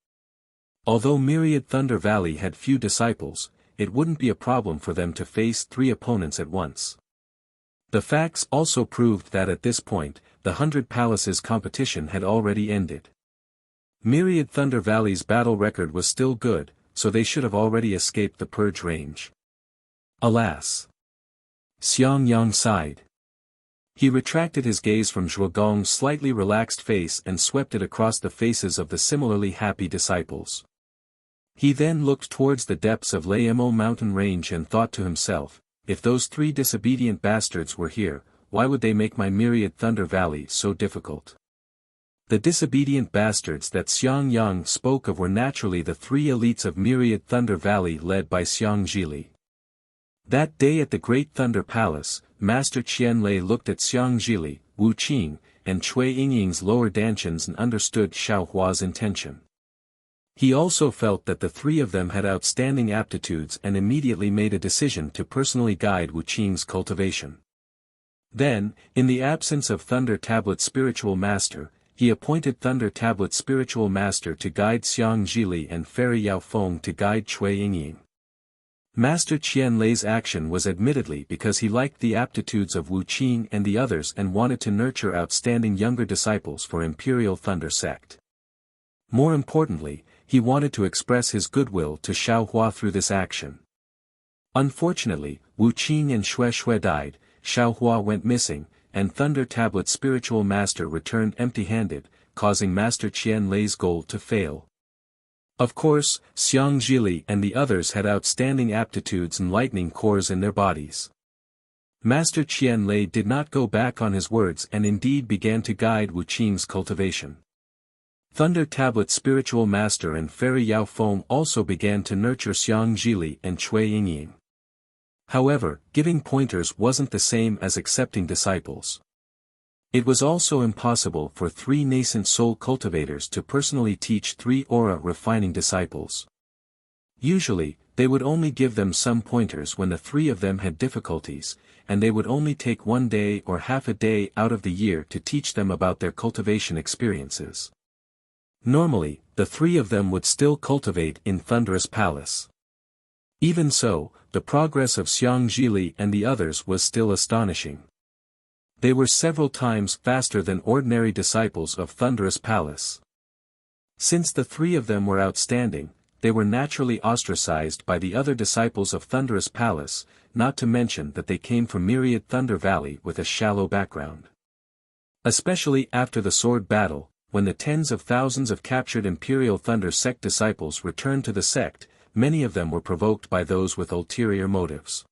Although Myriad Thunder Valley had few disciples, it wouldn't be a problem for them to face 3 opponents at once. The facts also proved that at this point, the 100 Palaces competition had already ended. Myriad Thunder Valley's battle record was still good, so they should have already escaped the purge range. Alas! Xiang Yang sighed. He retracted his gaze from Zhuogong's slightly relaxed face and swept it across the faces of the similarly happy disciples. He then looked towards the depths of Laimo mountain range and thought to himself, if those 3 disobedient bastards were here, why would they make my Myriad Thunder Valley so difficult? The disobedient bastards that Xiang Yang spoke of were naturally the 3 elites of Myriad Thunder Valley led by Xiang Zhili. That day at the Great Thunder Palace, Master Qianlei looked at Xiang Zhili, Wu Qing, and Cui Yingying's lower dantians and understood Xiao Hua's intention. He also felt that the 3 of them had outstanding aptitudes and immediately made a decision to personally guide Wu Qing's cultivation. Then, in the absence of Thunder Tablet Spiritual Master, he appointed Thunder Tablet Spiritual Master to guide Xiang Zhili and Fairy Yao Feng to guide Cui Yingying. Master Qianlei's action was admittedly because he liked the aptitudes of Wu Qing and the others and wanted to nurture outstanding younger disciples for Imperial Thunder Sect. More importantly, he wanted to express his goodwill to Xiao Hua through this action. Unfortunately, Wu Qing and Xue Xue died, Xiao Hua went missing, and Thunder Tablet Spiritual Master returned empty-handed, causing Master Qianlei's goal to fail. Of course, Xiang Zhili and the others had outstanding aptitudes and lightning cores in their bodies. Master Qianlei did not go back on his words and indeed began to guide Wu Qing's cultivation. Thunder Tablet Spiritual Master and Fairy Yao Feng also began to nurture Xiang Zhili and Cui Yingying. However, giving pointers wasn't the same as accepting disciples. It was also impossible for 3 nascent soul cultivators to personally teach 3 aura refining disciples. Usually, they would only give them some pointers when the 3 of them had difficulties, and they would only take 1 day or half a day out of the year to teach them about their cultivation experiences. Normally, the 3 of them would still cultivate in Thunderous Palace. Even so, the progress of Xiang Zhili and the others was still astonishing. They were several times faster than ordinary disciples of Thunderous Palace. Since the 3 of them were outstanding, they were naturally ostracized by the other disciples of Thunderous Palace, not to mention that they came from Myriad Thunder Valley with a shallow background. Especially after the sword battle, when the tens of thousands of captured Imperial Thunder Sect disciples returned to the sect, many of them were provoked by those with ulterior motives.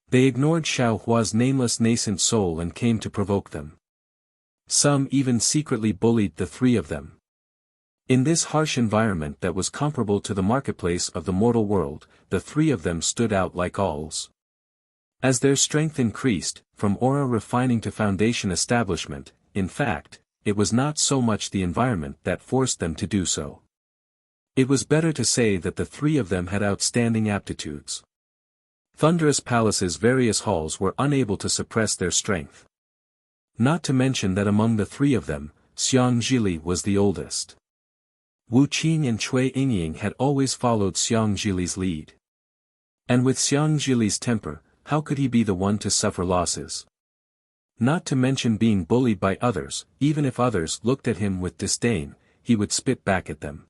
They ignored Xiao Hua's nameless nascent soul and came to provoke them. Some even secretly bullied the 3 of them. In this harsh environment that was comparable to the marketplace of the mortal world, the 3 of them stood out like owls. As their strength increased, from aura refining to foundation establishment, in fact, it was not so much the environment that forced them to do so. It was better to say that the 3 of them had outstanding aptitudes. Thunderous Palace's various halls were unable to suppress their strength. Not to mention that among the 3 of them, Xiang Zhili was the oldest. Wu Qing and Cui Yingying had always followed Xiang Zhili's lead. And with Xiang Zhili's temper, how could he be the one to suffer losses? Not to mention being bullied by others, even if others looked at him with disdain, he would spit back at them.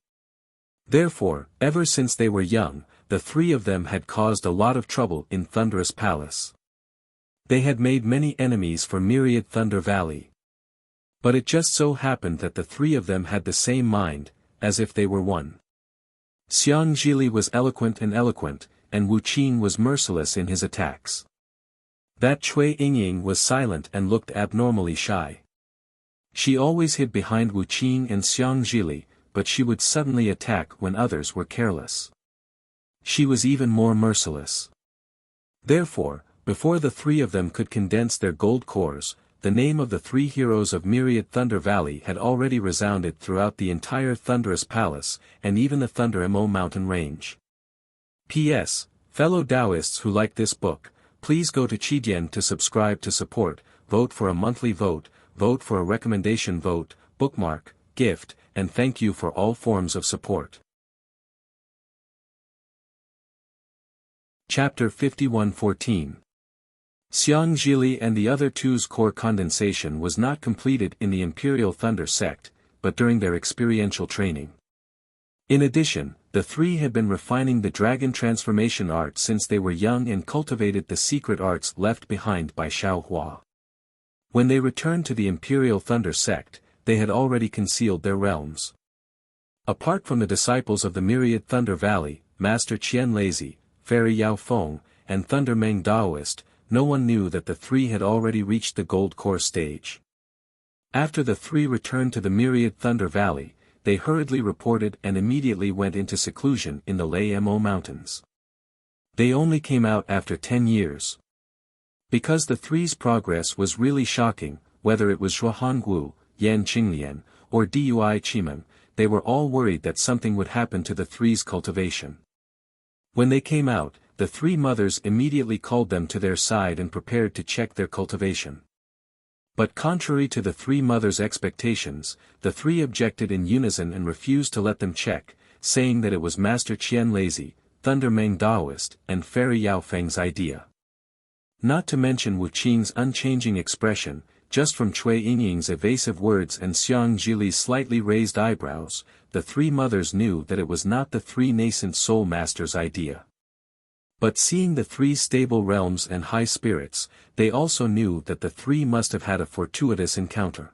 Therefore, ever since they were young, the 3 of them had caused a lot of trouble in Thunderous Palace. They had made many enemies for Myriad Thunder Valley. But it just so happened that the 3 of them had the same mind, as if they were one. Xiang Zhili was eloquent, and Wu Qing was merciless in his attacks. That Cui Yingying was silent and looked abnormally shy. She always hid behind Wu Qing and Xiang Zhili, but she would suddenly attack when others were careless. She was even more merciless. Therefore, before the 3 of them could condense their gold cores, the name of the 3 heroes of Myriad Thunder Valley had already resounded throughout the entire Thunderous Palace, and even the Thunder Mo mountain range. P.S. Fellow Taoists who like this book, please go to Qidian to subscribe to support, vote for a monthly vote, vote for a recommendation vote, bookmark, gift, and thank you for all forms of support. Chapter 51:14. Xiang Zhili and the other 2's core condensation was not completed in the Imperial Thunder Sect, but during their experiential training. In addition, the 3 had been refining the dragon transformation art since they were young and cultivated the secret arts left behind by Xiao Hua. When they returned to the Imperial Thunder Sect, they had already concealed their realms. Apart from the disciples of the Myriad Thunder Valley, Master Qian Lazy, Fairy Yao Feng, and Thunder Meng Daoist, no one knew that the 3 had already reached the gold core stage. After the 3 returned to the Myriad Thunder Valley, they hurriedly reported and immediately went into seclusion in the Lei Mo Mountains. They only came out after 10 years. Because the 3's progress was really shocking, whether it was Zhuanggu, Yan Qinglian, or Dui Qimeng, they were all worried that something would happen to the 3's cultivation. When they came out, the 3 mothers immediately called them to their side and prepared to check their cultivation. But contrary to the 3 mothers' expectations, the 3 objected in unison and refused to let them check, saying that it was Master Qian Lazy, Thunder Meng Daoist, and Fairy Yao Feng's idea. Not to mention Wu Qing's unchanging expression, just from Cui Yingying's evasive words and Xiang Zhili's slightly raised eyebrows, the 3 mothers knew that it was not the 3 nascent soul masters' idea. But seeing the 3 stable realms and high spirits, they also knew that the 3 must have had a fortuitous encounter.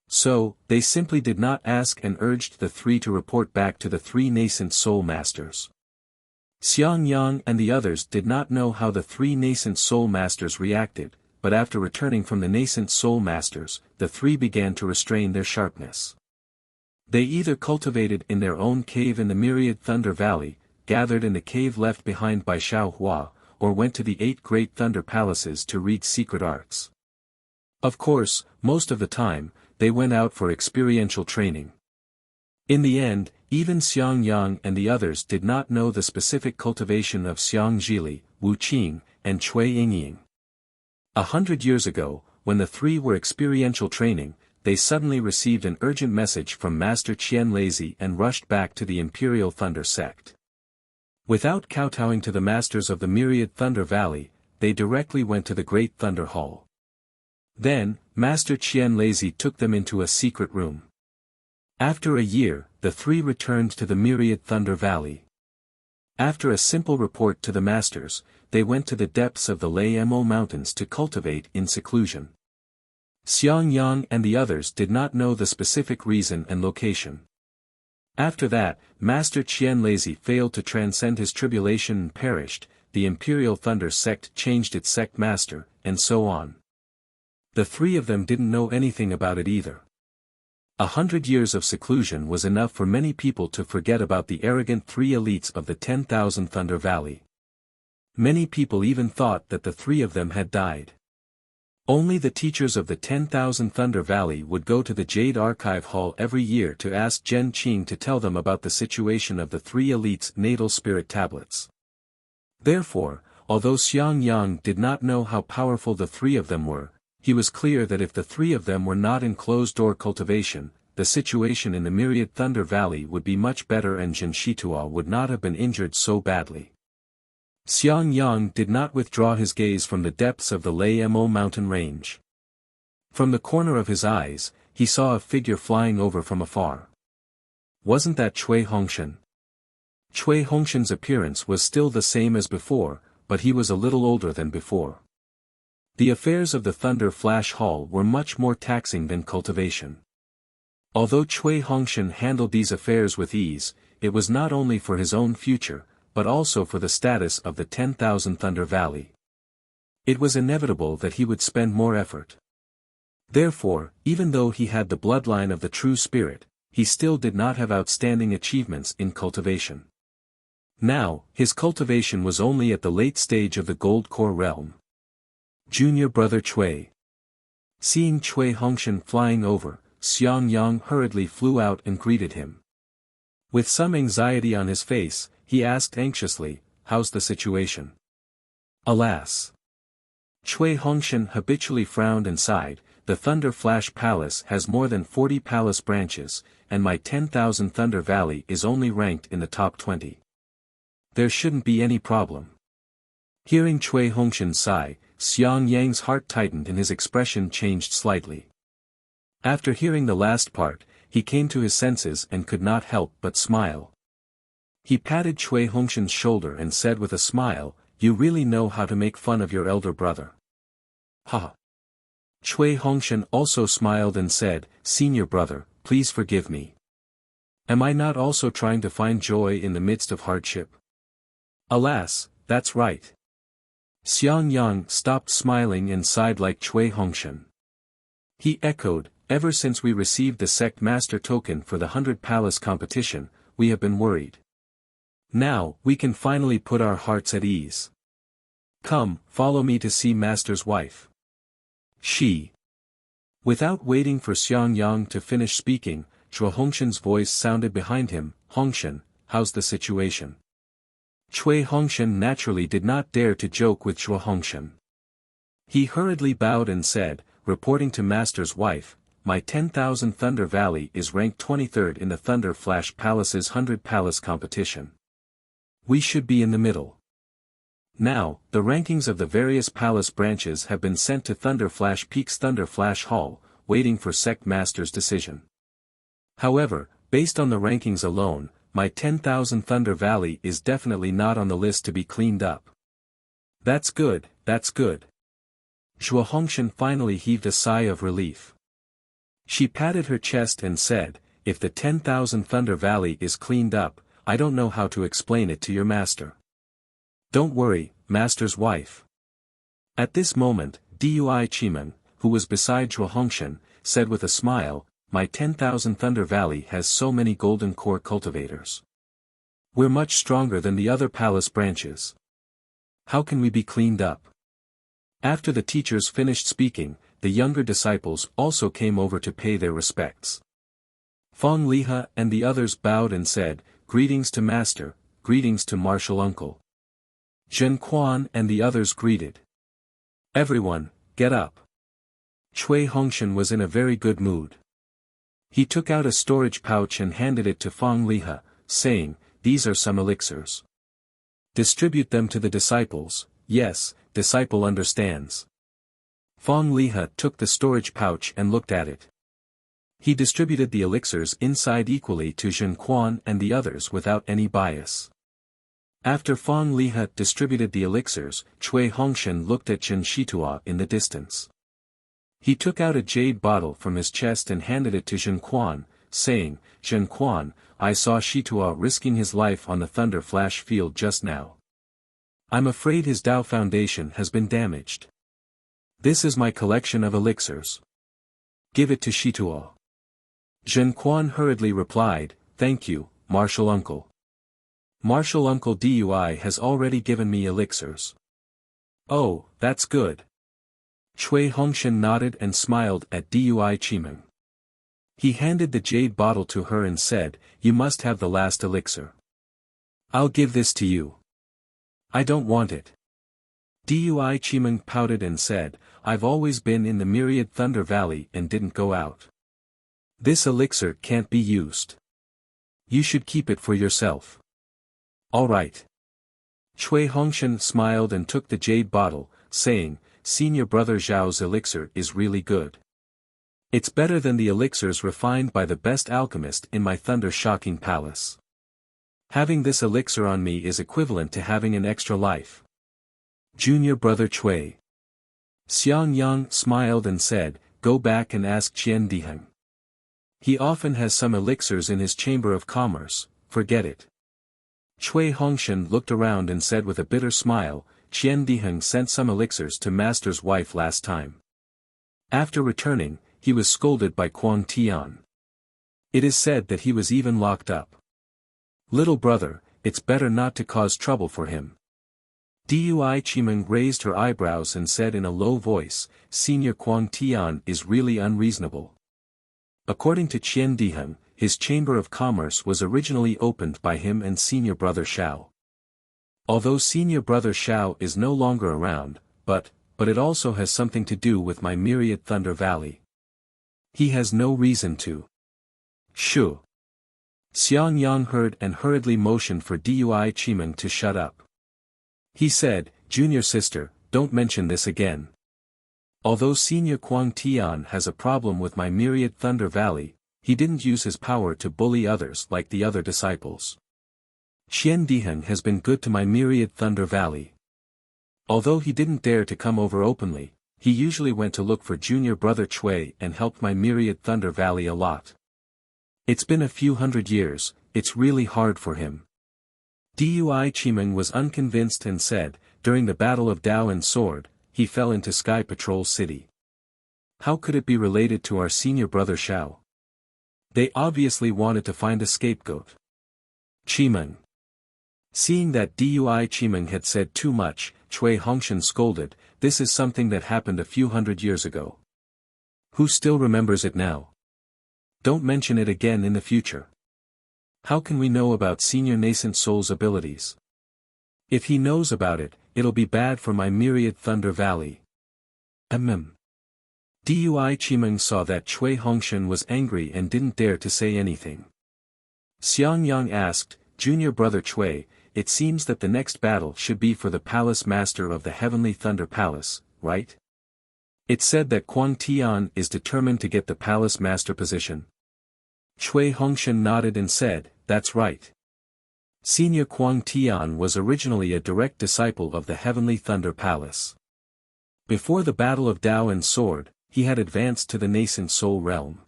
So, they simply did not ask and urged the 3 to report back to the 3 nascent soul masters. Xiang Yang and the others did not know how the 3 nascent soul masters reacted, but after returning from the nascent soul masters, the 3 began to restrain their sharpness. They either cultivated in their own cave in the Myriad Thunder Valley, gathered in the cave left behind by Xiao Hua, or went to the 8 great thunder palaces to read secret arts. Of course, most of the time, they went out for experiential training. In the end, even Xiang Yang and the others did not know the specific cultivation of Xiang Zhili, Wu Qing, and Cui Yingying. 100 years ago, when the three were experiential training, they suddenly received an urgent message from Master Qian Lazy and rushed back to the Imperial Thunder sect. Without kowtowing to the masters of the myriad Thunder Valley, they directly went to the Great Thunder Hall. Then, Master Qian Lazy took them into a secret room. After a year, the three returned to the myriad Thunder Valley. After a simple report to the masters, they went to the depths of the Mo Mountains to cultivate in seclusion. Xiang Yang and the others did not know the specific reason and location. After that, Master Qian Lazy failed to transcend his tribulation and perished, the Imperial Thunder sect changed its sect master, and so on. The three of them didn't know anything about it either. 100 years of seclusion was enough for many people to forget about the arrogant three elites of the 10,000 Thunder Valley. Many people even thought that the three of them had died. Only the teachers of the 10,000 Thunder Valley would go to the Jade Archive Hall every year to ask Zhen Qing to tell them about the situation of the three elites' natal spirit tablets. Therefore, although Xiang Yang did not know how powerful the three of them were, he was clear that if the three of them were not in closed-door cultivation, the situation in the myriad Thunder Valley would be much better and Zhen Shitua would not have been injured so badly. Xiang Yang did not withdraw his gaze from the depths of the Mo mountain range. From the corner of his eyes, he saw a figure flying over from afar. Wasn't that Cui Hongshan? Cui Hongshan's appearance was still the same as before, but he was a little older than before. The affairs of the Thunder Flash Hall were much more taxing than cultivation. Although Cui Hongshan handled these affairs with ease, it was not only for his own future, but also for the status of the 10,000 Thunder Valley. It was inevitable that he would spend more effort. Therefore, even though he had the bloodline of the true spirit, he still did not have outstanding achievements in cultivation. Now, his cultivation was only at the late stage of the Gold Core realm. Junior brother Cui. Seeing Cui Hongshan flying over, Xiang Yang hurriedly flew out and greeted him. With some anxiety on his face, he asked anxiously, "How's the situation?" Alas! Cui Hongshan habitually frowned and sighed, "The Thunder Flash Palace has more than 40 palace branches, and my 10,000 Thunder Valley is only ranked in the top 20. There shouldn't be any problem." Hearing Cui Hongshan sigh, Xiang Yang's heart tightened and his expression changed slightly. After hearing the last part, he came to his senses and could not help but smile. He patted Cui Hongshan's shoulder and said with a smile, "You really know how to make fun of your elder brother." Ha! Cui Hongshan also smiled and said, "Senior brother, please forgive me. Am I not also trying to find joy in the midst of hardship?" "Alas, that's right." Xiang Yang stopped smiling and sighed like Cui Hongshan. He echoed, "Ever since we received the sect master token for the 100 Palace competition, we have been worried. Now, we can finally put our hearts at ease. Come, follow me to see master's wife." She. Without waiting for Xiang Yang to finish speaking, Cui Hongshan's voice sounded behind him, "Hongshan, how's the situation?" Cui Hongshan naturally did not dare to joke with Cui Hongshan. He hurriedly bowed and said, "Reporting to master's wife, my 10,000 Thunder Valley is ranked 23rd in the Thunder Flash Palace's 100 Palace competition. We should be in the middle." Now, the rankings of the various palace branches have been sent to Thunder Flash Peak's Thunder Flash Hall, waiting for sect master's decision. However, based on the rankings alone, my 10,000 Thunder Valley is definitely not on the list to be cleaned up. That's good, that's good. Cui Hongshan finally heaved a sigh of relief. She patted her chest and said, "If the 10,000 Thunder Valley is cleaned up, I don't know how to explain it to your master." "Don't worry, master's wife." At this moment, Dui Chiman, who was beside Cui Hongshan, said with a smile, "My 10,000 Thunder Valley has so many golden core cultivators. We're much stronger than the other palace branches. How can we be cleaned up?" After the teachers finished speaking, the younger disciples also came over to pay their respects. Fong Lihe and the others bowed and said, "Greetings to Master, greetings to Martial Uncle." Zhen Quan and the others greeted. "Everyone, get up." Cui Hongshan was in a very good mood. He took out a storage pouch and handed it to Fong Lihe, saying, "These are some elixirs. Distribute them to the disciples." "Yes, disciple understands." Fong Lihe took the storage pouch and looked at it. He distributed the elixirs inside equally to Zhen Quan and the others without any bias. After Fong Lihe distributed the elixirs, Cui Hongshan looked at Zhen Shitua in the distance. He took out a jade bottle from his chest and handed it to Zhen Quan, saying, "Zhen Quan, I saw Shitua risking his life on the Thunder Flash field just now. I'm afraid his Tao foundation has been damaged. This is my collection of elixirs. Give it to Shitua." Zhen Quan hurriedly replied, "Thank you, Martial Uncle. Martial Uncle Dui has already given me elixirs." "Oh, that's good." Cui Hongshan nodded and smiled at Dui Chimeng. He handed the jade bottle to her and said, "You must have the last elixir. I'll give this to you." "I don't want it." Dui Chimeng pouted and said, "I've always been in the Myriad Thunder Valley and didn't go out. This elixir can't be used. You should keep it for yourself." "All right." Cui Hongshan smiled and took the jade bottle, saying, "Senior brother Zhao's elixir is really good. It's better than the elixirs refined by the best alchemist in my thunder-shocking palace. Having this elixir on me is equivalent to having an extra life." Junior brother Cui. Xiang Yang smiled and said, "Go back and ask Qian Diheng. He often has some elixirs in his chamber of commerce, forget it." Cui Hongshan looked around and said with a bitter smile, "Qian Diheng sent some elixirs to Master's wife last time. After returning, he was scolded by Kuang Tian. It is said that he was even locked up. Little brother, it's better not to cause trouble for him." Dui Chimeng raised her eyebrows and said in a low voice, "Senior Kuang Tian is really unreasonable. According to Qian Diheng, his chamber of commerce was originally opened by him and senior brother Shao. Although senior brother Shao is no longer around, but it also has something to do with my Myriad Thunder Valley. He has no reason to." "Shoo." Xiang Yang heard and hurriedly motioned for Dui Chimeng to shut up. He said, "Junior sister, don't mention this again. Although Senior Kuang Tian has a problem with my Myriad Thunder Valley, he didn't use his power to bully others like the other disciples. Qian Diheng has been good to my Myriad Thunder Valley. Although he didn't dare to come over openly, he usually went to look for junior brother Cui and helped my Myriad Thunder Valley a lot. It's been a few hundred years, it's really hard for him." Dui Chimeng was unconvinced and said, "During the Battle of Tao and Sword, he fell into Sky Patrol City. How could it be related to our senior brother Shao? They obviously wanted to find a scapegoat." Chimeng. Seeing that Dui Chimeng had said too much, Cui Hongshan scolded, "This is something that happened a few hundred years ago. Who still remembers it now? Don't mention it again in the future. How can we know about Senior Nascent Soul's abilities? If he knows about it, it'll be bad for my Myriad Thunder Valley." Dui Chimeng saw that Cui Hongshan was angry and didn't dare to say anything. Xiang Yang asked, "Junior brother Cui, it seems that the next battle should be for the Palace Master of the Heavenly Thunder Palace, right? It's said that Kuang Tian is determined to get the Palace Master position." Cui Hongshan nodded and said, "That's right. Senior Kuang Tian was originally a direct disciple of the Heavenly Thunder Palace. Before the Battle of Tao and Sword, he had advanced to the Nascent Soul realm.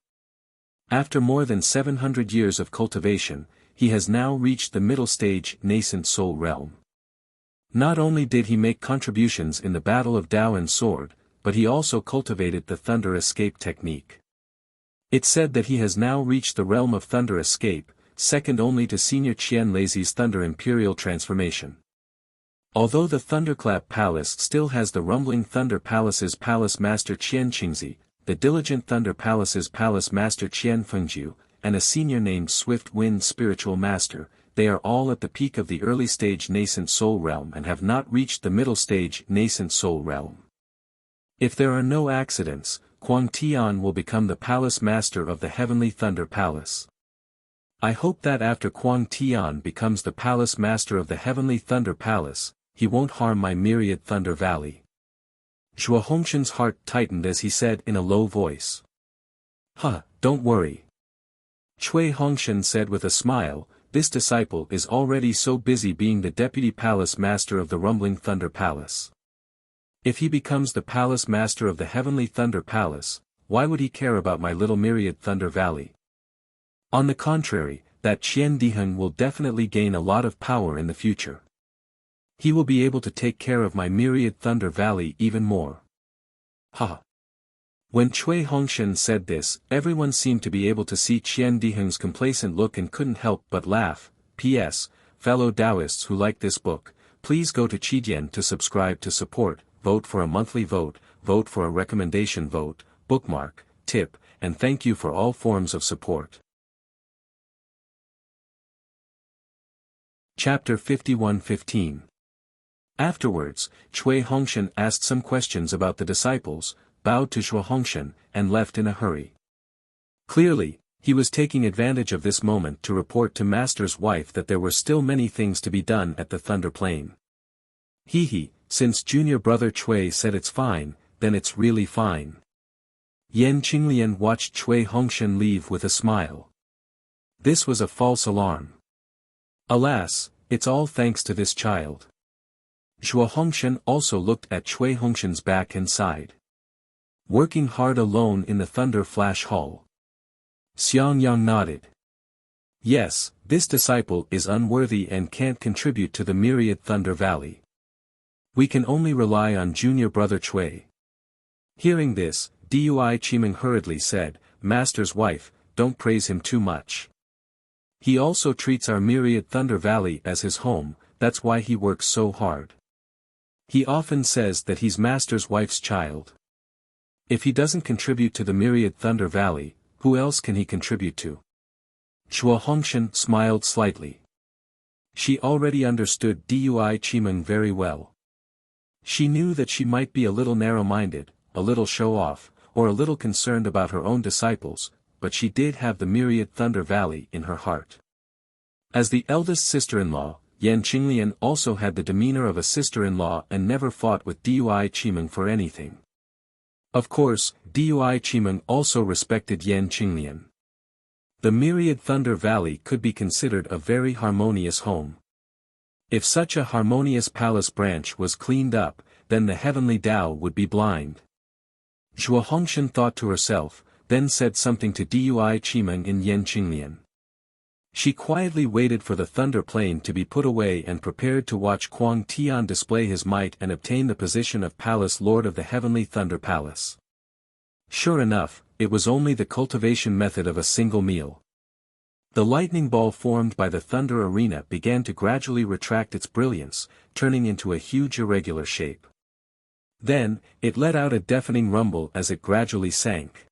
After more than 700 years of cultivation, he has now reached the middle stage Nascent Soul realm. Not only did he make contributions in the Battle of Tao and Sword, but he also cultivated the Thunder Escape technique. It's said that he has now reached the realm of Thunder Escape, second only to Senior Qian Lazy's Thunder Imperial Transformation. Although the Thunderclap Palace still has the Rumbling Thunder Palace's Palace Master Qian Qingzi, the Diligent Thunder Palace's Palace Master Qian Fengju, and a senior named Swift Wind Spiritual Master, they are all at the peak of the early stage Nascent Soul Realm and have not reached the middle stage Nascent Soul Realm. If there are no accidents, Kuang Tian will become the Palace Master of the Heavenly Thunder Palace. I hope that after Kuang Tian becomes the Palace Master of the Heavenly Thunder Palace, he won't harm my myriad Thunder Valley. Zhuo Hongshan's heart tightened as he said in a low voice. Don't worry. Cui Hongshan said with a smile, this disciple is already so busy being the Deputy Palace Master of the Rumbling Thunder Palace. If he becomes the Palace Master of the Heavenly Thunder Palace, why would he care about my little myriad Thunder Valley? On the contrary, that Qian Diheng will definitely gain a lot of power in the future. He will be able to take care of my myriad Thunder Valley even more. When Cui Hongshan said this, everyone seemed to be able to see Qian Diheng's complacent look and couldn't help but laugh. P.S. Fellow Taoists who like this book, please go to Qidian to subscribe to support, vote for a monthly vote, vote for a recommendation vote, bookmark, tip, and thank you for all forms of support. Chapter 51:15. Afterwards, Cui Hongshan asked some questions about the disciples, bowed to Zhuo Hongshan, and left in a hurry. Clearly, he was taking advantage of this moment to report to Master's wife that there were still many things to be done at the Thunder Plain. Since junior brother Cui said it's fine, then it's really fine. Yan Qinglian watched Cui Hongshan leave with a smile. This was a false alarm. Alas, it's all thanks to this child. Zhuo Hongshan also looked at Cui Hongshan's back and sighed. Working hard alone in the Thunder Flash Hall. Xiang Yang nodded. Yes, this disciple is unworthy and can't contribute to the myriad Thunder Valley. We can only rely on junior brother Cui. Hearing this, Dui Qimeng hurriedly said, Master's wife, don't praise him too much. He also treats our myriad Thunder Valley as his home, that's why he works so hard. He often says that he's Master's wife's child. If he doesn't contribute to the myriad Thunder Valley, who else can he contribute to? Zhuo Hongshan smiled slightly. She already understood Dui Qimeng very well. She knew that she might be a little narrow-minded, a little show-off, or a little concerned about her own disciples, but she did have the myriad Thunder Valley in her heart. As the eldest sister-in-law, Yan Qinglian also had the demeanor of a sister-in-law and never fought with Dui Qimeng for anything. Of course, Dui Qimeng also respected Yan Qinglian. The myriad Thunder Valley could be considered a very harmonious home. If such a harmonious palace branch was cleaned up, then the heavenly Tao would be blind. Zhuo Hongshan thought to herself, then said something to Dui Qimeng and Yan Qinglian. She quietly waited for the Thunder Plain to be put away and prepared to watch Kuang Tian display his might and obtain the position of Palace Lord of the Heavenly Thunder Palace. Sure enough, it was only the cultivation method of a single meal. The lightning ball formed by the Thunder Arena began to gradually retract its brilliance, turning into a huge irregular shape. Then, it let out a deafening rumble as it gradually sank.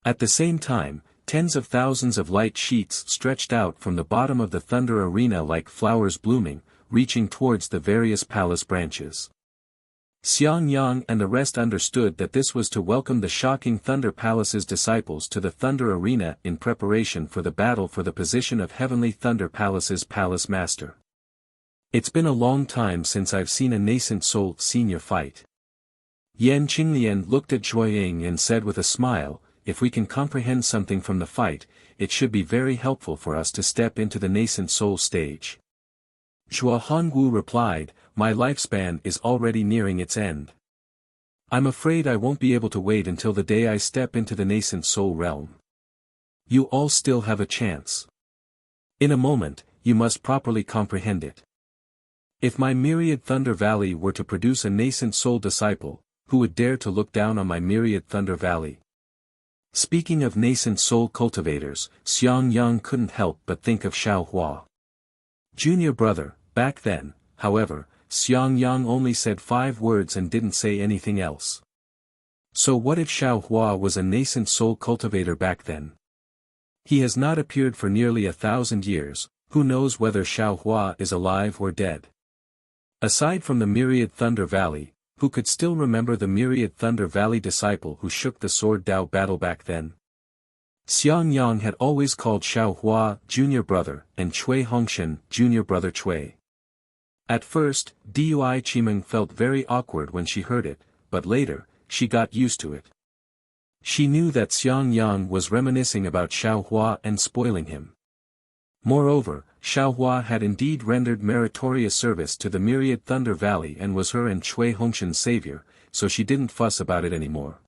At the same time, tens of thousands of light sheets stretched out from the bottom of the Thunder Arena like flowers blooming, reaching towards the various palace branches. Xiang Yang and the rest understood that this was to welcome the shocking Thunder Palace's disciples to the Thunder Arena in preparation for the battle for the position of Heavenly Thunder Palace's Palace Master. It's been a long time since I've seen a nascent soul senior fight. Yan Qinglian looked at Zhuoying and said with a smile, if we can comprehend something from the fight, it should be very helpful for us to step into the nascent soul stage. Zhuo Hongwu replied, my lifespan is already nearing its end. I'm afraid I won't be able to wait until the day I step into the nascent soul realm. You all still have a chance. In a moment, you must properly comprehend it. If my myriad Thunder Valley were to produce a nascent soul disciple, who would dare to look down on my myriad Thunder Valley? Speaking of nascent soul cultivators, Xiang Yang couldn't help but think of Xiao Hua. Junior brother, back then, however, Xiang Yang only said 5 words and didn't say anything else. So what if Xiao Hua was a nascent soul cultivator back then? He has not appeared for nearly 1,000 years, who knows whether Xiao Hua is alive or dead. Aside from the Myriad Thunder Valley, who could still remember the Myriad Thunder Valley disciple who shook the Sword Dao battle back then? Xiang Yang had always called Xiao Hua junior brother and Cui Hongshan junior brother Cui. At first, Dui Chimeng felt very awkward when she heard it, but later, she got used to it. She knew that Xiang Yang was reminiscing about Xiao Hua and spoiling him. Moreover, Xiao Hua had indeed rendered meritorious service to the Myriad Thunder Valley and was her and Cui Hongshan's savior, so she didn't fuss about it anymore.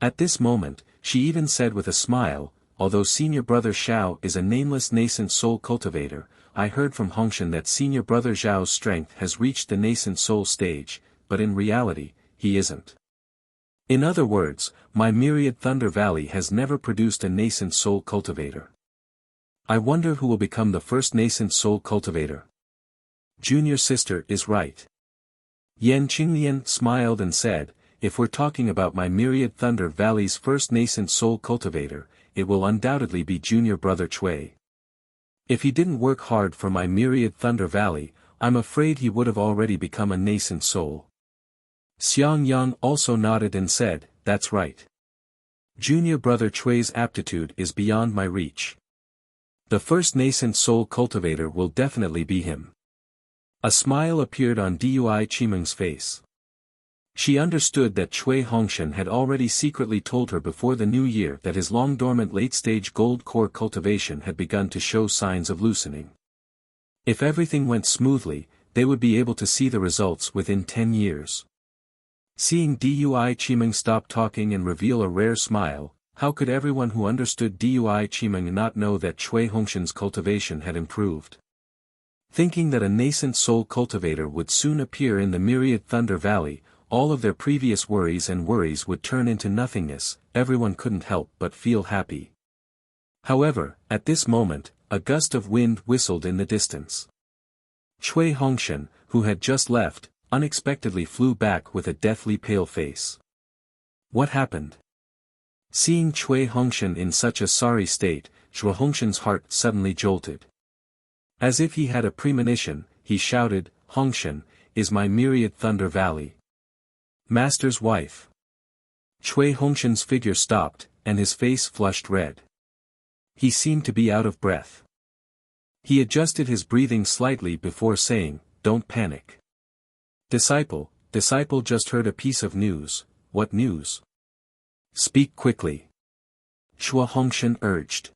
At this moment, she even said with a smile, although senior brother Xiao is a nameless nascent soul cultivator, I heard from Hongshan that senior brother Zhao's strength has reached the nascent soul stage, but in reality, he isn't. In other words, my Myriad Thunder Valley has never produced a nascent soul cultivator. I wonder who will become the first nascent soul cultivator. Junior sister is right. Yan Qinglian smiled and said, if we're talking about my Myriad Thunder Valley's first nascent soul cultivator, it will undoubtedly be junior brother Cui. If he didn't work hard for my Myriad Thunder Valley, I'm afraid he would have already become a nascent soul. Xiang Yang also nodded and said, that's right. Junior brother Cui's aptitude is beyond my reach. The first nascent soul cultivator will definitely be him. A smile appeared on Dui Chimeng's face. She understood that Cui Hongshan had already secretly told her before the new year that his long-dormant late-stage gold core cultivation had begun to show signs of loosening. If everything went smoothly, they would be able to see the results within 10 years. Seeing Dui Chimeng stop talking and reveal a rare smile, how could everyone who understood Dui Chimeng not know that Cui Hongshan's cultivation had improved? Thinking that a nascent soul cultivator would soon appear in the Myriad Thunder Valley, all of their previous worries would turn into nothingness, everyone couldn't help but feel happy. However, at this moment, a gust of wind whistled in the distance. Cui Hongshan, who had just left, unexpectedly flew back with a deathly pale face. What happened? Seeing Cui Hongshan in such a sorry state, Cui Hongshan's heart suddenly jolted. As if he had a premonition, he shouted, Hongshan, is my Myriad Thunder Valley Master's wife. Cui Hongshan's figure stopped, and his face flushed red. He seemed to be out of breath. He adjusted his breathing slightly before saying, don't panic. Disciple just heard a piece of news. What news? Speak quickly. Cui Hongshan urged.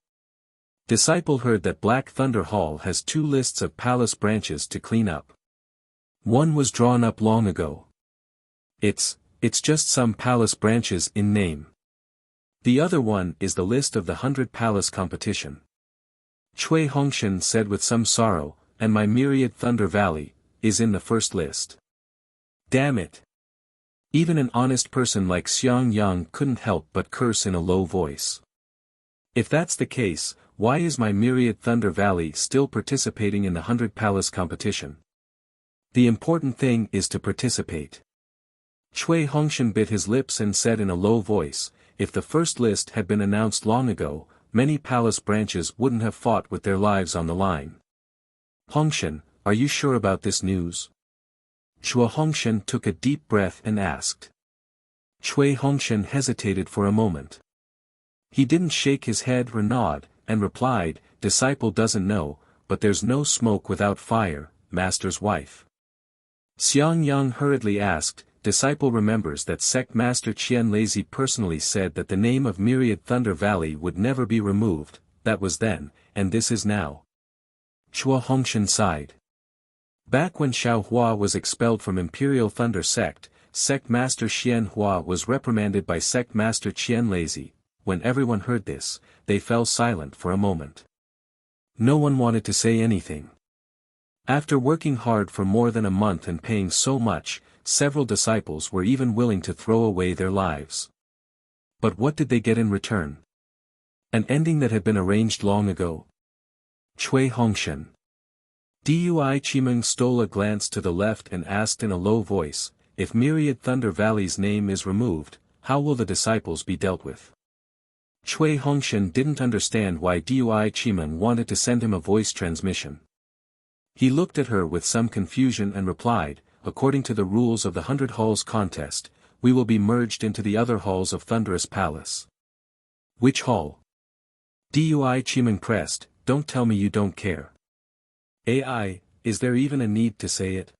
Disciple heard that Black Thunder Hall has 2 lists of palace branches to clean up. One was drawn up long ago. It's just some palace branches in name. The other one is the list of the 100 palace competition. Cui Hongshan said with some sorrow, and my Myriad Thunder Valley is in the first list. Damn it. Even an honest person like Xiang Yang couldn't help but curse in a low voice. If that's the case, why is my Myriad Thunder Valley still participating in the 100 palace competition? The important thing is to participate. Cui Hongshan bit his lips and said in a low voice, if the first list had been announced long ago, many palace branches wouldn't have fought with their lives on the line. Hongshan, are you sure about this news? Cui Hongshan took a deep breath and asked. Cui Hongshan hesitated for a moment. He didn't shake his head or nod, and replied, disciple doesn't know, but there's no smoke without fire, master's wife. Xiang Yang hurriedly asked, disciple remembers that sect master Qian Lazy personally said that the name of Myriad Thunder Valley would never be removed, that was then, and this is now. Cui Hongshan sighed. Back when Xiao Hua was expelled from Imperial Thunder Sect, Sect Master Xian Hua was reprimanded by Sect Master Qian Lazy. When everyone heard this, they fell silent for a moment. No one wanted to say anything. After working hard for more than a month and paying so much, several disciples were even willing to throw away their lives. But what did they get in return? An ending that had been arranged long ago. Cui Hongshan. Dui Chimeng stole a glance to the left and asked in a low voice, if Myriad Thunder Valley's name is removed, how will the disciples be dealt with? Cui Hongshan didn't understand why Dui Chimeng wanted to send him a voice transmission. He looked at her with some confusion and replied, according to the rules of the 100 Halls contest, we will be merged into the other halls of Thunderous Palace. Which hall? Dui Chimeng pressed, don't tell me you don't care. AI, is there even a need to say it?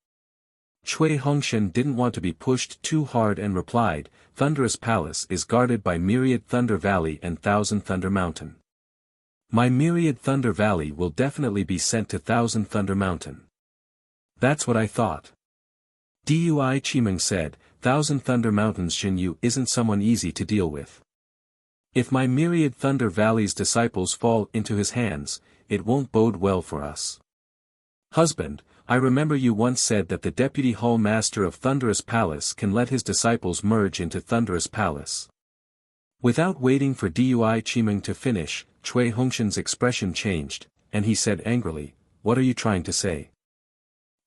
Cui Hongshan didn't want to be pushed too hard and replied, Thunderous Palace is guarded by Myriad Thunder Valley and Thousand Thunder Mountain. My Myriad Thunder Valley will definitely be sent to Thousand Thunder Mountain. That's what I thought. Dui Chimeng said, Thousand Thunder Mountain's Xinyu isn't someone easy to deal with. If my Myriad Thunder Valley's disciples fall into his hands, it won't bode well for us. Husband, I remember you once said that the Deputy Hall Master of Thunderous Palace can let his disciples merge into Thunderous Palace. Without waiting for Dui Chimeng to finish, Cui Hongshan's expression changed, and he said angrily, what are you trying to say?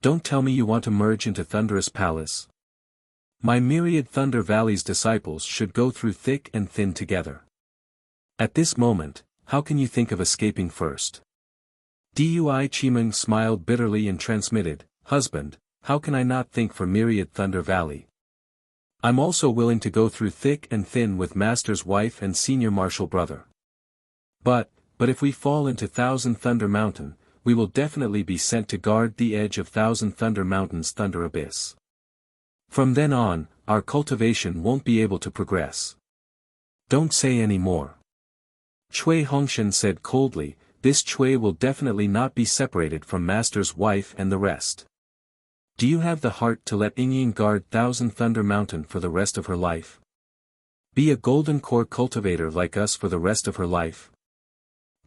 Don't tell me you want to merge into Thunderous Palace. My Myriad Thunder Valley's disciples should go through thick and thin together. At this moment, how can you think of escaping first? Dui Chimeng smiled bitterly and transmitted, husband, how can I not think for Myriad Thunder Valley? I'm also willing to go through thick and thin with Master's wife and senior marshal brother. But if we fall into Thousand Thunder Mountain, we will definitely be sent to guard the edge of Thousand Thunder Mountain's Thunder Abyss. From then on, our cultivation won't be able to progress. Don't say any more. Cui Hongshan said coldly, this Cui will definitely not be separated from Master's wife and the rest. Do you have the heart to let Yingying guard Thousand Thunder Mountain for the rest of her life? Be a golden core cultivator like us for the rest of her life?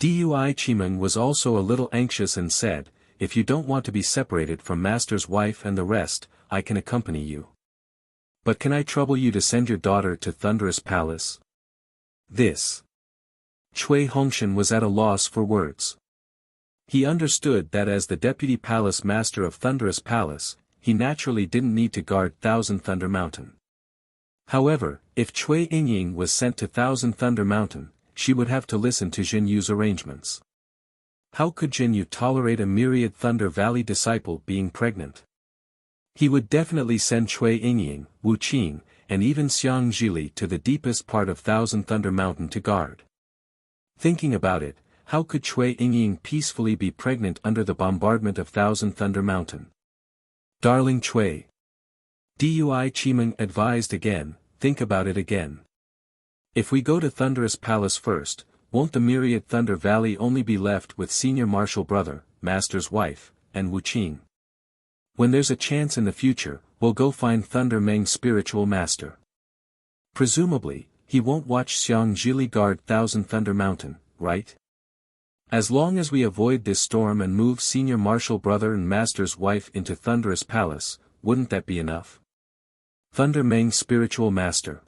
Dui Chimeng was also a little anxious and said, if you don't want to be separated from Master's wife and the rest, I can accompany you. But can I trouble you to send your daughter to Thunderous Palace? This. Cui Hongshan was at a loss for words. He understood that as the Deputy Palace Master of Thunderous Palace, he naturally didn't need to guard Thousand Thunder Mountain. However, if Cui Yingying was sent to Thousand Thunder Mountain, she would have to listen to Jinyu's arrangements. How could Jinyu tolerate a Myriad Thunder Valley disciple being pregnant? He would definitely send Cui Yingying, Wu Qing, and even Xiang Zhili to the deepest part of Thousand Thunder Mountain to guard. Thinking about it, how could Cui Yingying peacefully be pregnant under the bombardment of Thousand Thunder Mountain? Darling Cui. Dui Chimeng advised again, think about it again. If we go to Thunderous Palace first, won't the Myriad Thunder Valley only be left with Senior Marshal Brother, Master's wife, and Wu Qing? When there's a chance in the future, we'll go find Thunder Meng's spiritual master. Presumably, he won't watch Xiang Zhili guard Thousand Thunder Mountain, right? As long as we avoid this storm and move Senior Marshal Brother and Master's wife into Thunderous Palace, wouldn't that be enough? Thunder Meng's spiritual master.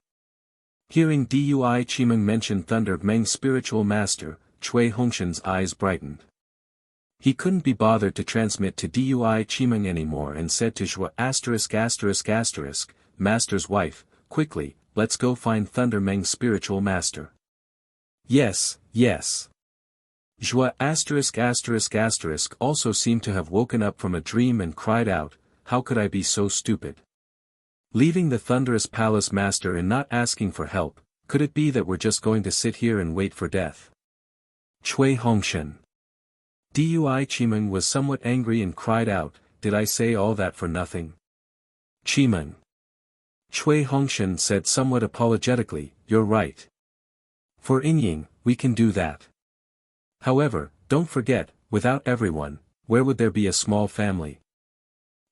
Hearing Dui Chimeng mention Thunder Meng's spiritual master, Cui Hongshan's eyes brightened. He couldn't be bothered to transmit to Dui Chimeng anymore and said to Zhua ****, Master's wife, quickly, let's go find Thunder Meng's spiritual master. Yes, yes. Zhua **** also seemed to have woken up from a dream and cried out, how could I be so stupid? Leaving the Thunderous Palace Master and not asking for help, could it be that we're just going to sit here and wait for death? Cui Hongshan. Dui Chimeng was somewhat angry and cried out, did I say all that for nothing? Chimeng. Cui Hongshan said somewhat apologetically, you're right. For Yingying, we can do that. However, don't forget, without everyone, where would there be a small family?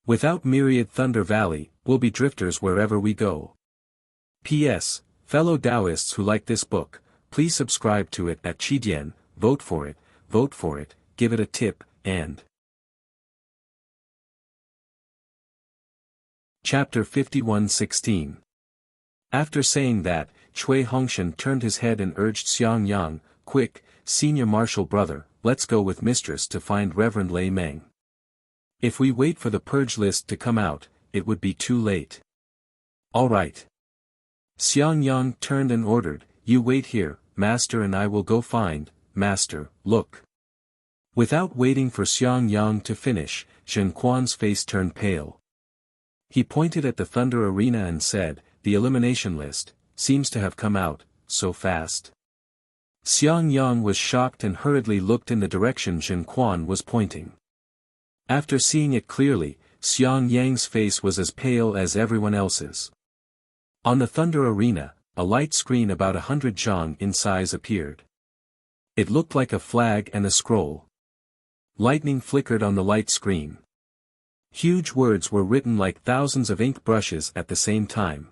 Without Myriad Thunder Valley, we'll be drifters wherever we go. P.S. Fellow Taoists who like this book, please subscribe to it at Qidian, vote for it, give it a tip, and... Chapter 51:16. After saying that, Cui Hongshan turned his head and urged Xiang Yang, quick, Senior Marshal Brother, let's go with Mistress to find Reverend Lei Meng. If we wait for the purge list to come out, it would be too late. All right. Xiang Yang turned and ordered, you wait here, master, and I will go find, master, look. Without waiting for Xiang Yang to finish, Zhen Quan's face turned pale. He pointed at the Thunder Arena and said, the elimination list seems to have come out so fast. Xiang Yang was shocked and hurriedly looked in the direction Zhen Quan was pointing. After seeing it clearly, Xiang Yang's face was as pale as everyone else's. On the Thunder Arena, a light screen about 100 zhang in size appeared. It looked like a flag and a scroll. Lightning flickered on the light screen. Huge words were written like thousands of ink brushes at the same time.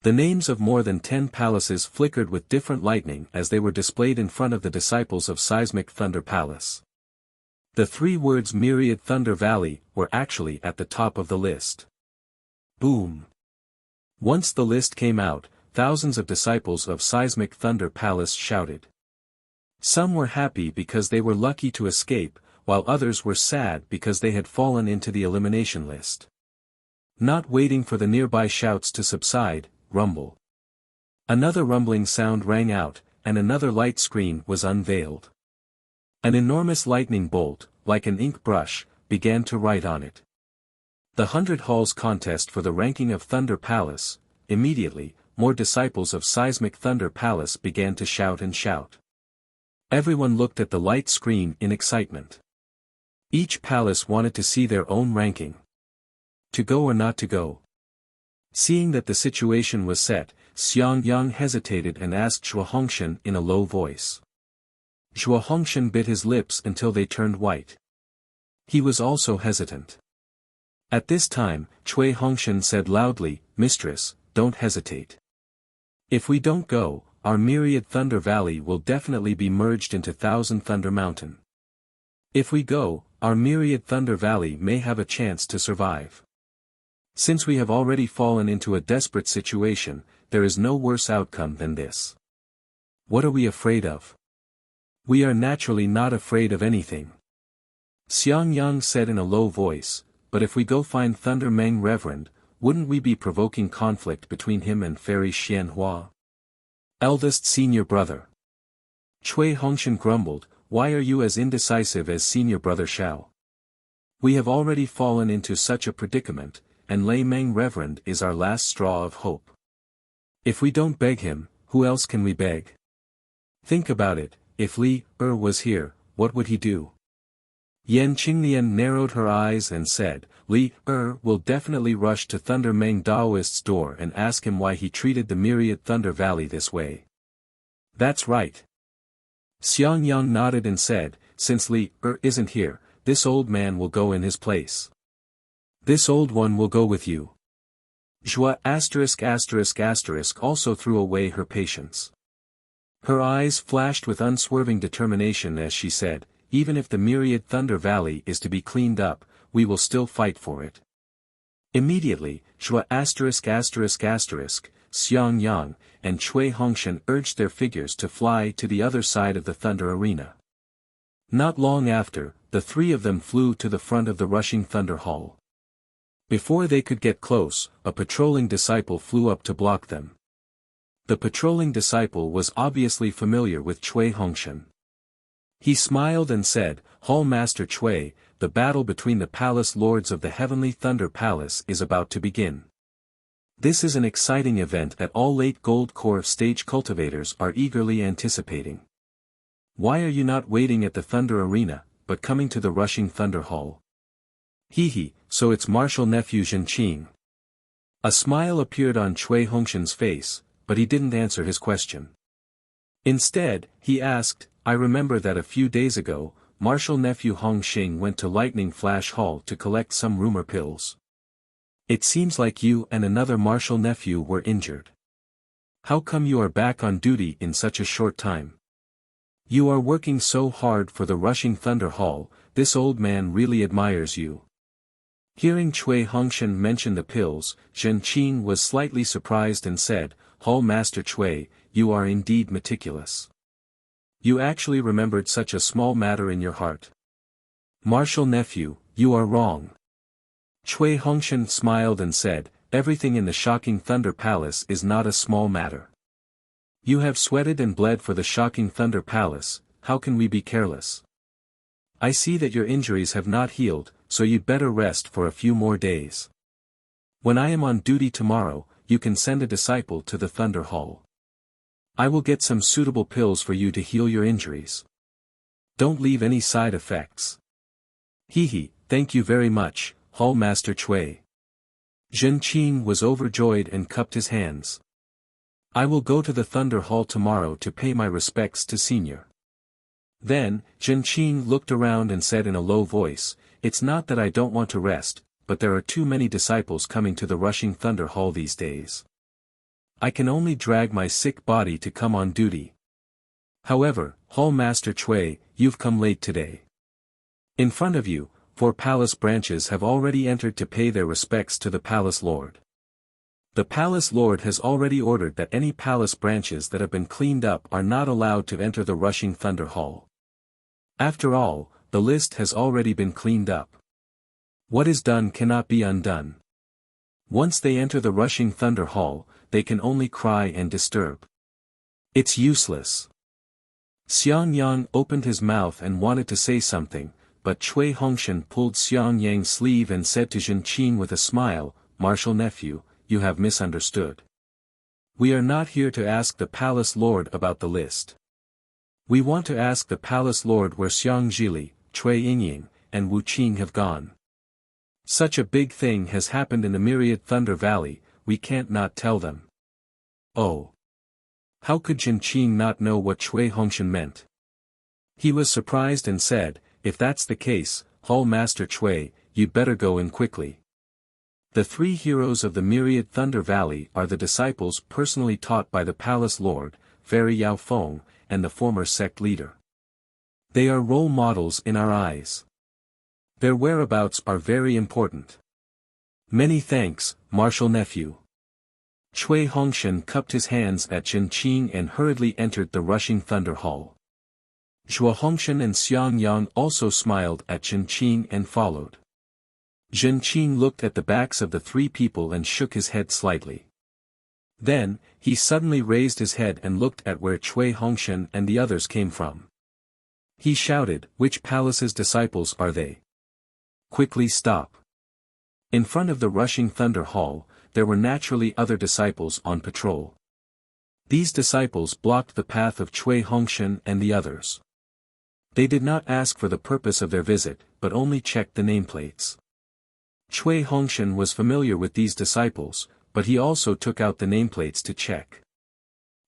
The names of more than 10 palaces flickered with different lightning as they were displayed in front of the disciples of Seismic Thunder Palace. The 3 words Myriad Thunder Valley were actually at the top of the list. Boom! Once the list came out, thousands of disciples of Seismic Thunder Palace shouted. Some were happy because they were lucky to escape, while others were sad because they had fallen into the elimination list. Not waiting for the nearby shouts to subside, rumble. Another rumbling sound rang out, and another light screen was unveiled. An enormous lightning bolt, like an ink brush, began to write on it. The 100 Halls contest for the ranking of Thunder Palace. Immediately, more disciples of Seismic Thunder Palace began to shout and shout. Everyone looked at the light screen in excitement. Each palace wanted to see their own ranking. To go or not to go? Seeing that the situation was set, Xiang Yang hesitated and asked Zhuo Hongshan in a low voice. Zhuo Hongshan bit his lips until they turned white. He was also hesitant. At this time, Cui Hongshan said loudly, Mistress, don't hesitate. If we don't go, our Myriad Thunder Valley will definitely be merged into Thousand Thunder Mountain. If we go, our Myriad Thunder Valley may have a chance to survive. Since we have already fallen into a desperate situation, there is no worse outcome than this. What are we afraid of? We are naturally not afraid of anything. Xiang Yang said in a low voice, but if we go find Thunder Meng Reverend, wouldn't we be provoking conflict between him and Fairy Xianhua? Eldest senior brother. Cui Hongshan grumbled, why are you as indecisive as senior brother Shao? We have already fallen into such a predicament, and Lei Meng Reverend is our last straw of hope. If we don't beg him, who else can we beg? Think about it, if Li was here, what would he do? Yan Qingnian narrowed her eyes and said, Li will definitely rush to Thunder Meng Daoist's door and ask him why he treated the Myriad Thunder Valley this way. That's right. Xiang Yang nodded and said, since Li isn't here, this old man will go in his place. This old one will go with you. Zhua **** also threw away her patience. Her eyes flashed with unswerving determination as she said, even if the Myriad Thunder Valley is to be cleaned up, we will still fight for it. Immediately, Zhua ****, Xiang Yang, and Cui Hongshan urged their figures to fly to the other side of the Thunder Arena. Not long after, the 3 of them flew to the front of the rushing Thunder Hall. Before they could get close, a patrolling disciple flew up to block them. The patrolling disciple was obviously familiar with Cui Hongshan. He smiled and said, Hall Master Cui, the battle between the palace lords of the Heavenly Thunder Palace is about to begin. This is an exciting event that all late Gold Core stage cultivators are eagerly anticipating. Why are you not waiting at the Thunder Arena, but coming to the rushing Thunder Hall? Hee, so it's Martial Nephew Zhenqing. A smile appeared on Cui Hongshan's face, but he didn't answer his question. Instead, he asked, I remember that a few days ago, Martial Nephew Hongxing went to Lightning Flash Hall to collect some rumor pills. It seems like you and another Martial Nephew were injured. How come you are back on duty in such a short time? You are working so hard for the rushing Thunder Hall, this old man really admires you. Hearing Cui Hongshan mention the pills, Zhenqing was slightly surprised and said, Hall Master Cui, you are indeed meticulous. You actually remembered such a small matter in your heart. Martial Nephew, You are wrong. Cui Hongshan smiled and said, everything in the shocking Thunder Palace is not a small matter. You have sweated and bled for the shocking Thunder Palace, how can we be careless? I see that your injuries have not healed, so you'd better rest for a few more days. When I am on duty tomorrow, you can send a disciple to the Thunder Hall. I will get some suitable pills for you to heal your injuries. Don't leave any side effects. Hehe, thank you very much, Hall Master Cui. Zhen Qing was overjoyed and cupped his hands. I will go to the Thunder Hall tomorrow to pay my respects to Senior. Then, Zhen Qing looked around and said in a low voice, it's not that I don't want to rest, but there are too many disciples coming to the rushing Thunder Hall these days. I can only drag my sick body to come on duty. However, Hall Master Cui, you've come late today. In front of you, 4 palace branches have already entered to pay their respects to the Palace Lord. The Palace Lord has already ordered that any palace branches that have been cleaned up are not allowed to enter the rushing Thunder Hall. After all, the list has already been cleaned up. What is done cannot be undone. Once they enter the rushing Thunder Hall, they can only cry and disturb. It's useless. Xiang Yang opened his mouth and wanted to say something, but Cui Hongshan pulled Xiang Yang's sleeve and said to Zhen Qing with a smile, Martial nephew, you have misunderstood. We are not here to ask the Palace Lord about the list. We want to ask the Palace Lord where Xiang Zhili, Cui Yingying, and Wu Qing have gone. Such a big thing has happened in the myriad Thunder Valley, we can't not tell them. Oh! How could Zhen Qing not know what Cui Hongshan meant? He was surprised and said, if that's the case, Hall Master Cui, you'd better go in quickly. The 3 heroes of the myriad Thunder Valley are the disciples personally taught by the Palace Lord, Fairy Yao Feng, and the former sect leader. They are role models in our eyes. Their whereabouts are very important. Many thanks, Martial nephew. Cui Hongshan cupped his hands at Zhen Qing and hurriedly entered the rushing Thunder Hall. Zhua Hongshan and Xiang Yang also smiled at Zhen Qing and followed. Zhen Qing looked at the backs of the 3 people and shook his head slightly. Then, he suddenly raised his head and looked at where Cui Hongshan and the others came from. He shouted, which palace's disciples are they? Quickly stop. In front of the rushing Thunder Hall, there were naturally other disciples on patrol. These disciples blocked the path of Cui Hongshan and the others. They did not ask for the purpose of their visit, but only checked the nameplates. Cui Hongshan was familiar with these disciples, but he also took out the nameplates to check.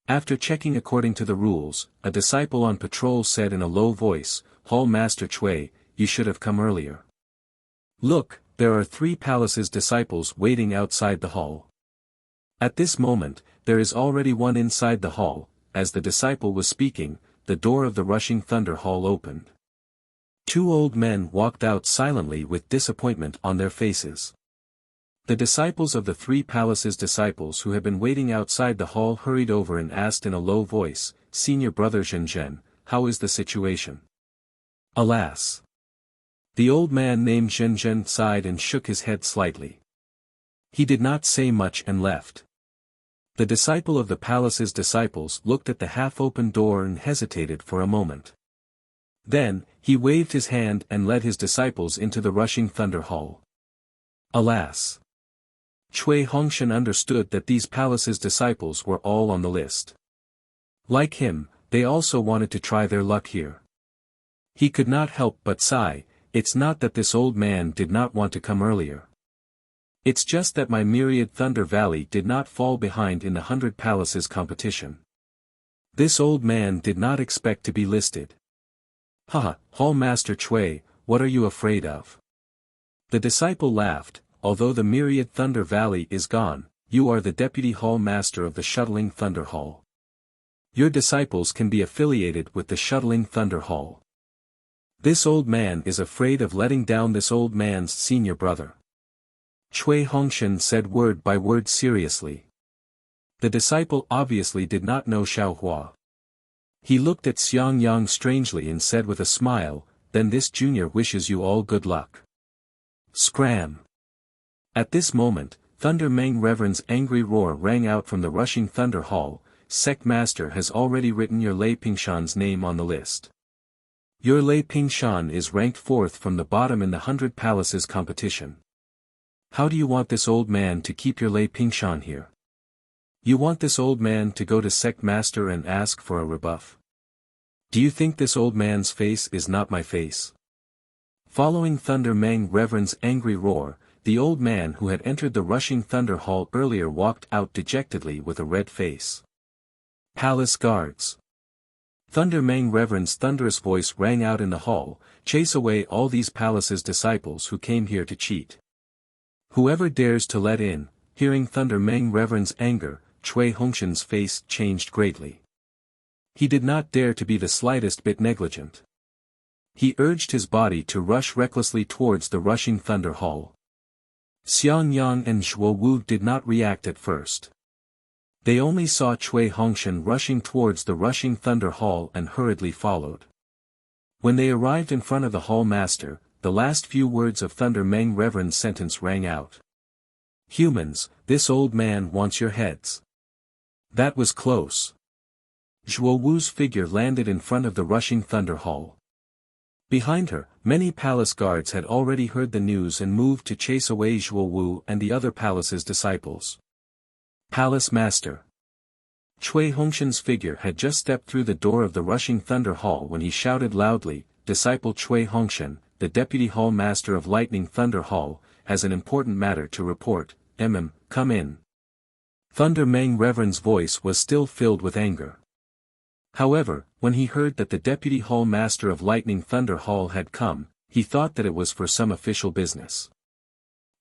After checking according to the rules, a disciple on patrol said in a low voice, Hall Master Cui, you should have come earlier. Look, there are 3 palaces disciples waiting outside the hall. At this moment, there is already one inside the hall. As the disciple was speaking, the door of the rushing Thunder Hall opened. 2 old men walked out silently with disappointment on their faces. The disciples of the 3 palaces disciples who had been waiting outside the hall hurried over and asked in a low voice, Senior Brother Zhen, how is the situation? Alas! The old man named Zhen sighed and shook his head slightly. He did not say much and left. The disciple of the palace's disciples looked at the half-open door and hesitated for a moment. Then, he waved his hand and led his disciples into the rushing Thunder Hall. Alas! Cui Hongshan understood that these palace's disciples were all on the list. Like him, they also wanted to try their luck here. He could not help but sigh, it's not that this old man did not want to come earlier. It's just that my myriad Thunder Valley did not fall behind in the 100 Palaces competition. This old man did not expect to be listed. Haha, Hall Master Cui, what are you afraid of? The disciple laughed, although the myriad Thunder Valley is gone, you are the Deputy Hall Master of the Shuttling Thunder Hall. Your disciples can be affiliated with the Shuttling Thunder Hall. This old man is afraid of letting down this old man's senior brother. Cui Hongshan said word by word seriously. The disciple obviously did not know Xiaohua. He looked at Xiang Yang strangely and said with a smile, then this junior wishes you all good luck. Scram! At this moment, Thunder Meng Reverend's angry roar rang out from the rushing Thunder Hall. Sect Master has already written your Lei Pingshan's name on the list. Your Lei Pingshan is ranked 4th from the bottom in the 100 Palaces competition. How do you want this old man to keep your Lei Pingshan here? You want this old man to go to Sect Master and ask for a rebuff? Do you think this old man's face is not my face? Following Thunder Meng Reverend's angry roar, the old man who had entered the rushing Thunder Hall earlier walked out dejectedly with a red face. Palace guards! Thunder Meng Reverend's thunderous voice rang out in the hall, chase away all these palace's disciples who came here to cheat. Whoever dares to let in. Hearing Thunder Meng Reverend's anger, Cui Hongshan's face changed greatly. He did not dare to be the slightest bit negligent. He urged his body to rush recklessly towards the rushing Thunder Hall. Xiang Yang and Zhuo Wu did not react at first. They only saw Cui Hongshan rushing towards the rushing Thunder Hall and hurriedly followed. When they arrived in front of the Hall Master, the last few words of Thunder Meng Reverend's sentence rang out. Humans, this old man wants your heads. That was close. Zhuo Wu's figure landed in front of the rushing Thunder Hall. Behind her, many palace guards had already heard the news and moved to chase away Zhuo Wu and the other palace's disciples. Palace Master. Cui Hongshan's figure had just stepped through the door of the rushing Thunder Hall when he shouted loudly, Disciple Cui Hongshan, the Deputy Hall Master of Lightning Thunder Hall, has an important matter to report. Come in. Thunder Meng Reverend's voice was still filled with anger. However, when he heard that the Deputy Hall Master of Lightning Thunder Hall had come, he thought that it was for some official business.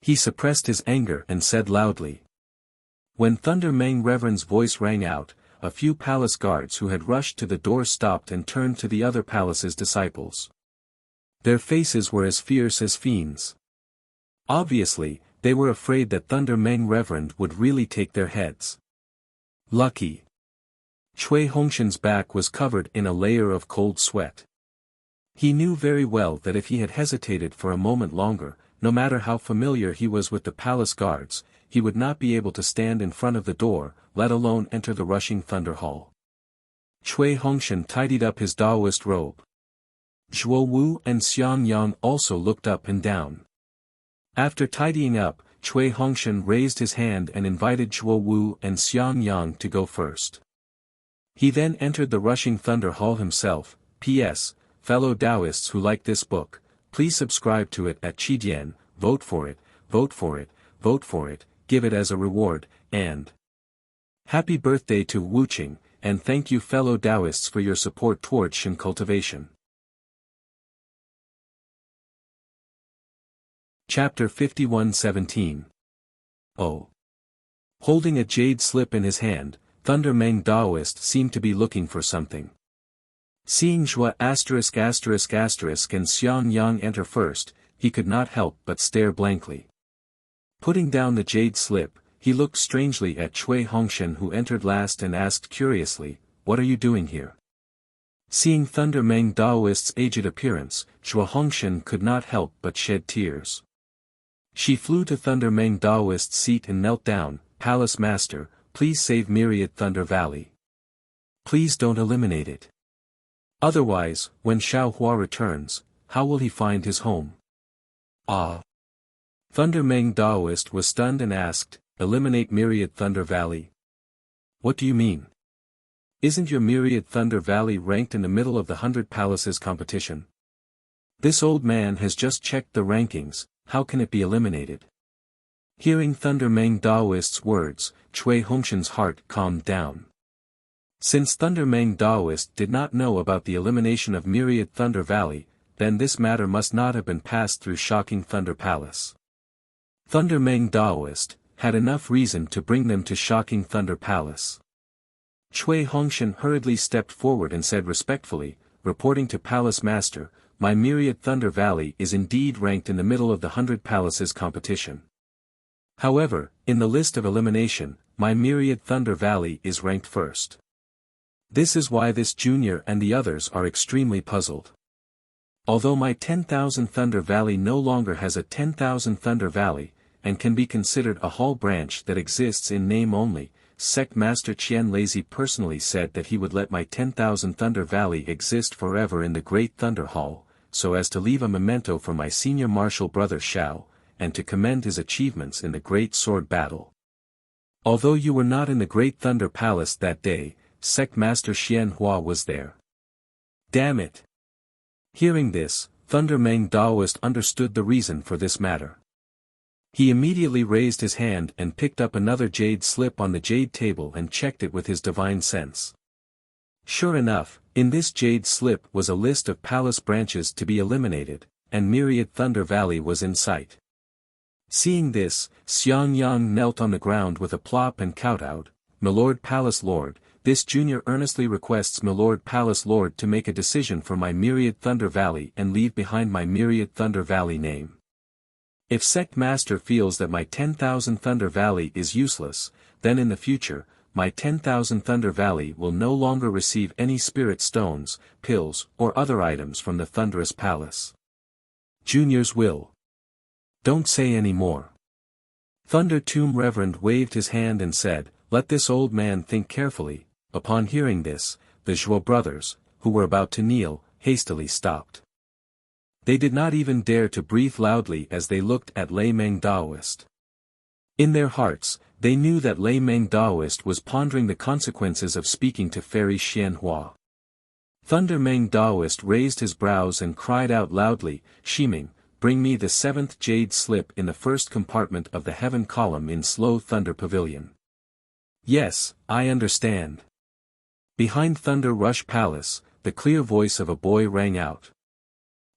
He suppressed his anger and said loudly. When Thunder Meng Reverend's voice rang out, a few palace guards who had rushed to the door stopped and turned to the other palace's disciples. Their faces were as fierce as fiends. Obviously, they were afraid that Thunder Meng Reverend would really take their heads. Lucky. Cui Hongshan's back was covered in a layer of cold sweat. He knew very well that if he had hesitated for a moment longer, no matter how familiar he was with the palace guards, he would not be able to stand in front of the door, let alone enter the rushing Thunder Hall. Cui Hongshan tidied up his Daoist robe. Zhuo Wu and Xiang Yang also looked up and down. After tidying up, Cui Hongshan raised his hand and invited Zhuo Wu and Xiang Yang to go first. He then entered the rushing Thunder Hall himself. P.S. Fellow Taoists who like this book, please subscribe to it at Qidian, vote for it, vote for it, vote for it, give it as a reward, and happy birthday to Wuqing, and thank you fellow Taoists for your support towards Shin Cultivation. Chapter 51:17. Oh. Holding a jade slip in his hand, Thunder Meng Daoist seemed to be looking for something. Seeing Zhua **** and Xiang Yang enter first, he could not help but stare blankly. Putting down the jade slip, he looked strangely at Cui Hongshan who entered last and asked curiously, "What are you doing here?" Seeing Thunder Meng Daoist's aged appearance, Zhuo Hongshan could not help but shed tears. She flew to Thunder Meng Daoist's seat and knelt down. "Palace Master, please save Myriad Thunder Valley. Please don't eliminate it. Otherwise, when Xiao Hua returns, how will he find his home?" Ah! Thunder Meng Daoist was stunned and asked, "Eliminate Myriad Thunder Valley? What do you mean? Isn't your Myriad Thunder Valley ranked in the middle of the 100 Palaces competition? This old man has just checked the rankings, how can it be eliminated?" Hearing Thunder Meng Daoist's words, Cui Hongshan's heart calmed down. Since Thunder Meng Daoist did not know about the elimination of Myriad Thunder Valley, then this matter must not have been passed through Shocking Thunder Palace. Thunder Meng Daoist had enough reason to bring them to Shocking Thunder Palace. Cui Hongshan hurriedly stepped forward and said respectfully, reporting to Palace Master, "My Myriad Thunder Valley is indeed ranked in the middle of the 100 Palaces competition. However, in the list of elimination, my Myriad Thunder Valley is ranked first. This is why this junior and the others are extremely puzzled. Although my 10,000 Thunder Valley no longer has a 10,000 Thunder Valley, and can be considered a hall branch that exists in name only, Sect Master Qian Lazy personally said that he would let my 10,000 Thunder Valley exist forever in the Great Thunder Hall, so as to leave a memento for my senior martial brother Shao, and to commend his achievements in the Great Sword Battle. Although you were not in the Great Thunder Palace that day, Sect Master Xian Hua was there. Damn it! Hearing this, Thunder Meng Daoist understood the reason for this matter. He immediately raised his hand and picked up another jade slip on the jade table and checked it with his divine sense. Sure enough, in this jade slip was a list of palace branches to be eliminated, and Myriad Thunder Valley was in sight. Seeing this, Xiang Yang knelt on the ground with a plop and kowtowed. "Milord Palace Lord, this junior earnestly requests Milord Palace Lord to make a decision for my Myriad Thunder Valley and leave behind my Myriad Thunder Valley name. If Sect Master feels that my 10,000 Thunder Valley is useless, then in the future, my 10,000 Thunder Valley will no longer receive any spirit stones, pills, or other items from the Thunderous Palace. Junior's will. Don't say any more." Thunder Tomb Reverend waved his hand and said, "Let this old man think carefully." Upon hearing this, the Zhuo brothers, who were about to kneel, hastily stopped. They did not even dare to breathe loudly as they looked at Lei Meng Daoist. In their hearts, they knew that Lei Meng Daoist was pondering the consequences of speaking to Fairy Xian Hua. Thunder Meng Daoist raised his brows and cried out loudly, "Shiming, bring me the 7th jade slip in the first compartment of the heaven column in Slow Thunder Pavilion." "Yes, I understand." Behind Thunder Rush Palace, the clear voice of a boy rang out.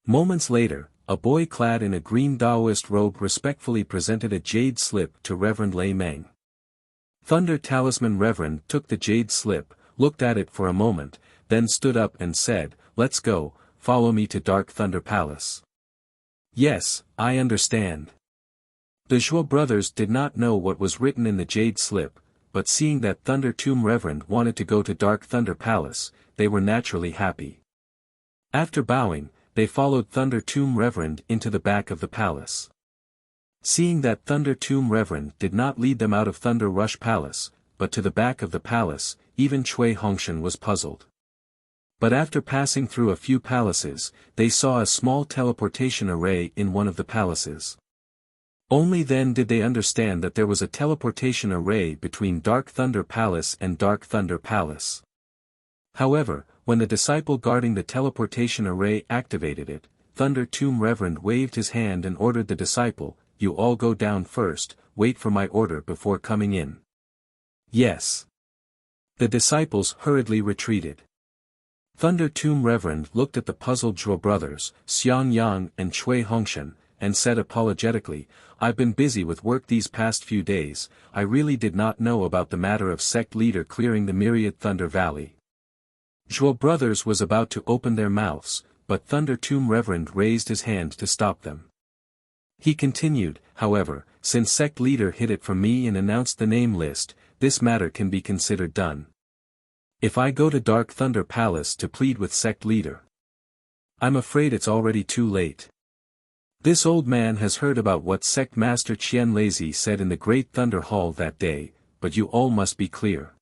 Moments later, a boy clad in a green Daoist robe respectfully presented a jade slip to Reverend Lei Meng. Thunder Talisman Reverend took the jade slip, looked at it for a moment, then stood up and said, "Let's go, follow me to Dark Thunder Palace." "Yes, I understand." The Zhuo brothers did not know what was written in the jade slip, but seeing that Thunder Tomb Reverend wanted to go to Dark Thunder Palace, they were naturally happy. After bowing, they followed Thunder Tomb Reverend into the back of the palace. Seeing that Thunder Tomb Reverend did not lead them out of Thunder Rush Palace, but to the back of the palace, even Cui Hongshan was puzzled. But after passing through a few palaces, they saw a small teleportation array in one of the palaces. Only then did they understand that there was a teleportation array between Dark Thunder Palace and Dark Thunder Palace. However, when the disciple guarding the teleportation array activated it, Thunder Tomb Reverend waved his hand and ordered the disciple, "You all go down first, wait for my order before coming in." "Yes." The disciples hurriedly retreated. Thunder Tomb Reverend looked at the puzzled Zhuo brothers, Xiang Yang and Cui Hongshan, and said apologetically, "I've been busy with work these past few days, I really did not know about the matter of sect leader clearing the Myriad Thunder Valley." Zhuo brothers was about to open their mouths, but Thunder Tomb Reverend raised his hand to stop them. He continued, "However, since sect leader hid it from me and announced the name list, this matter can be considered done. If I go to Dark Thunder Palace to plead with sect leader, I'm afraid it's already too late. This old man has heard about what Sect Master Qian Lazy said in the Great Thunder Hall that day, but you all must be clear.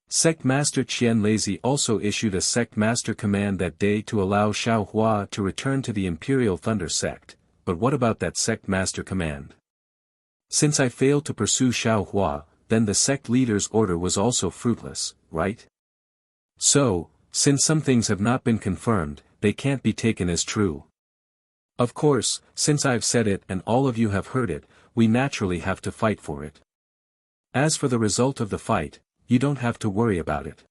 Sect Master Qian Lazy also issued a Sect Master command that day to allow Xiao Hua to return to the Imperial Thunder Sect, but what about that Sect Master command? Since I failed to pursue Xiao Hua, then the sect leader's order was also fruitless, right? So, since some things have not been confirmed, they can't be taken as true. Of course, since I've said it and all of you have heard it, we naturally have to fight for it. As for the result of the fight, you don't have to worry about it.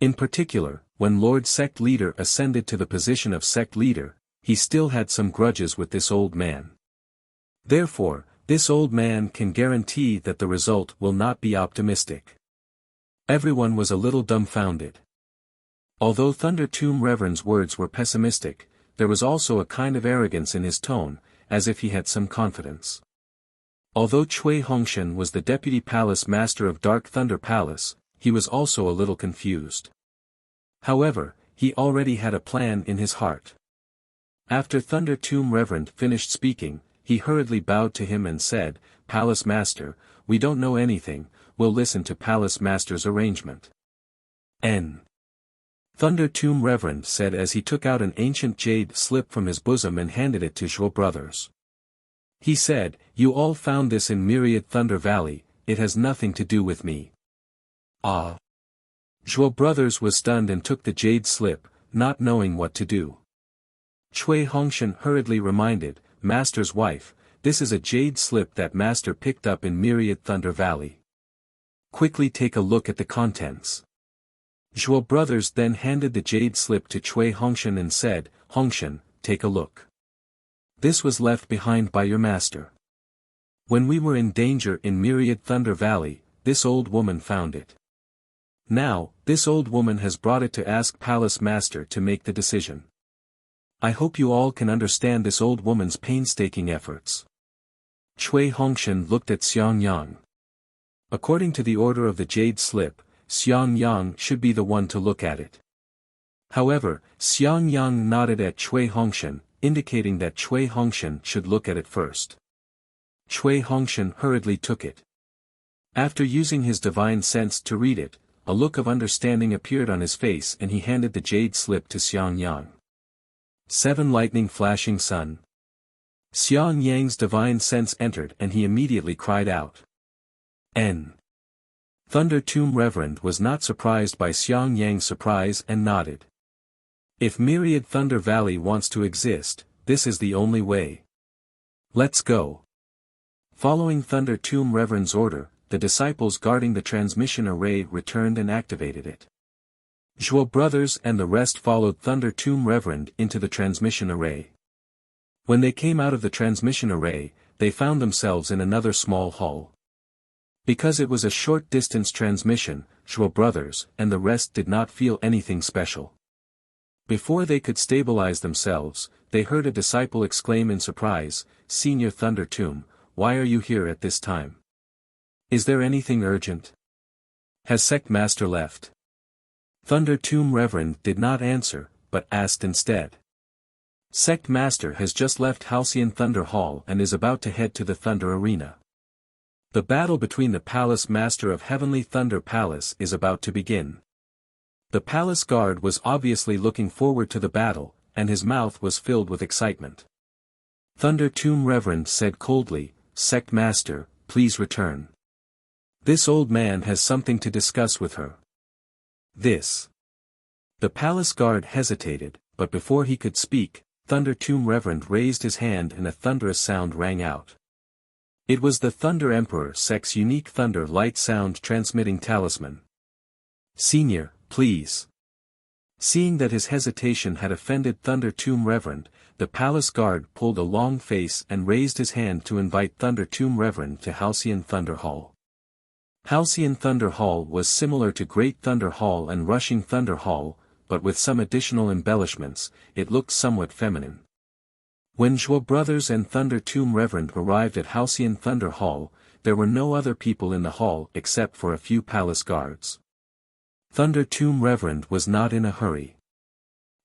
In particular, when Lord Sect Leader ascended to the position of Sect Leader, he still had some grudges with this old man. Therefore, this old man can guarantee that the result will not be optimistic." Everyone was a little dumbfounded. Although Thunder Tomb Reverend's words were pessimistic, there was also a kind of arrogance in his tone, as if he had some confidence. Although Cui Hongshan was the Deputy Palace Master of Dark Thunder Palace, he was also a little confused. However, he already had a plan in his heart. After Thunder Tomb Reverend finished speaking, he hurriedly bowed to him and said, "Palace Master, we don't know anything, we'll listen to Palace Master's arrangement." N. Thunder Tomb Reverend said as he took out an ancient jade slip from his bosom and handed it to Zhuo brothers. He said, "You all found this in Myriad Thunder Valley, it has nothing to do with me." Ah! Zhuo brothers was stunned and took the jade slip, not knowing what to do. Cui Hongshan hurriedly reminded, "Master's wife, this is a jade slip that Master picked up in Myriad Thunder Valley. Quickly take a look at the contents." Zhuo brothers then handed the jade slip to Cui Hongshan and said, "Hongshan, take a look. This was left behind by your master. When we were in danger in Myriad Thunder Valley, this old woman found it. Now, this old woman has brought it to ask Palace Master to make the decision. I hope you all can understand this old woman's painstaking efforts." Cui Hongshan looked at Xiang Yang. According to the order of the jade slip, Xiang Yang should be the one to look at it. However, Xiang Yang nodded at Cui Hongshan, indicating that Cui Hongshan should look at it first. Cui Hongshan hurriedly took it. After using his divine sense to read it, a look of understanding appeared on his face and he handed the jade slip to Xiang Yang. 7 lightning flashing sun. Xiang Yang's divine sense entered and he immediately cried out. N. Thunder Tomb Reverend was not surprised by Xiang Yang's surprise and nodded. If Myriad Thunder Valley wants to exist, this is the only way. Let's go. Following Thunder Tomb Reverend's order, the disciples guarding the transmission array returned and activated it. Zhuo brothers and the rest followed Thunder Tomb Reverend into the transmission array. When they came out of the transmission array, they found themselves in another small hall. Because it was a short-distance transmission, Zhuo brothers and the rest did not feel anything special. Before they could stabilize themselves, they heard a disciple exclaim in surprise, "Senior Thunder Tomb, why are you here at this time? Is there anything urgent? Has Sect Master left?" Thunder Tomb Reverend did not answer, but asked instead. "Sect Master has just left Halcyon Thunder Hall and is about to head to the Thunder Arena. The battle between the Palace Master of Heavenly Thunder Palace is about to begin." The palace guard was obviously looking forward to the battle, and his mouth was filled with excitement. Thunder Tomb Reverend said coldly, "Sect Master, please return. This old man has something to discuss with her." This. The palace guard hesitated, but before he could speak, Thunder Tomb Reverend raised his hand and a thunderous sound rang out. It was the Thunder Emperor Sect's unique thunder light sound transmitting talisman. "Senior, please." Seeing that his hesitation had offended Thunder Tomb Reverend, the palace guard pulled a long face and raised his hand to invite Thunder Tomb Reverend to Halcyon Thunder Hall. Halcyon Thunder Hall was similar to Great Thunder Hall and Rushing Thunder Hall, but with some additional embellishments, it looked somewhat feminine. When Zhuo brothers and Thunder Tomb Reverend arrived at Halcyon Thunder Hall, there were no other people in the hall except for a few palace guards. Thunder Tomb Reverend was not in a hurry.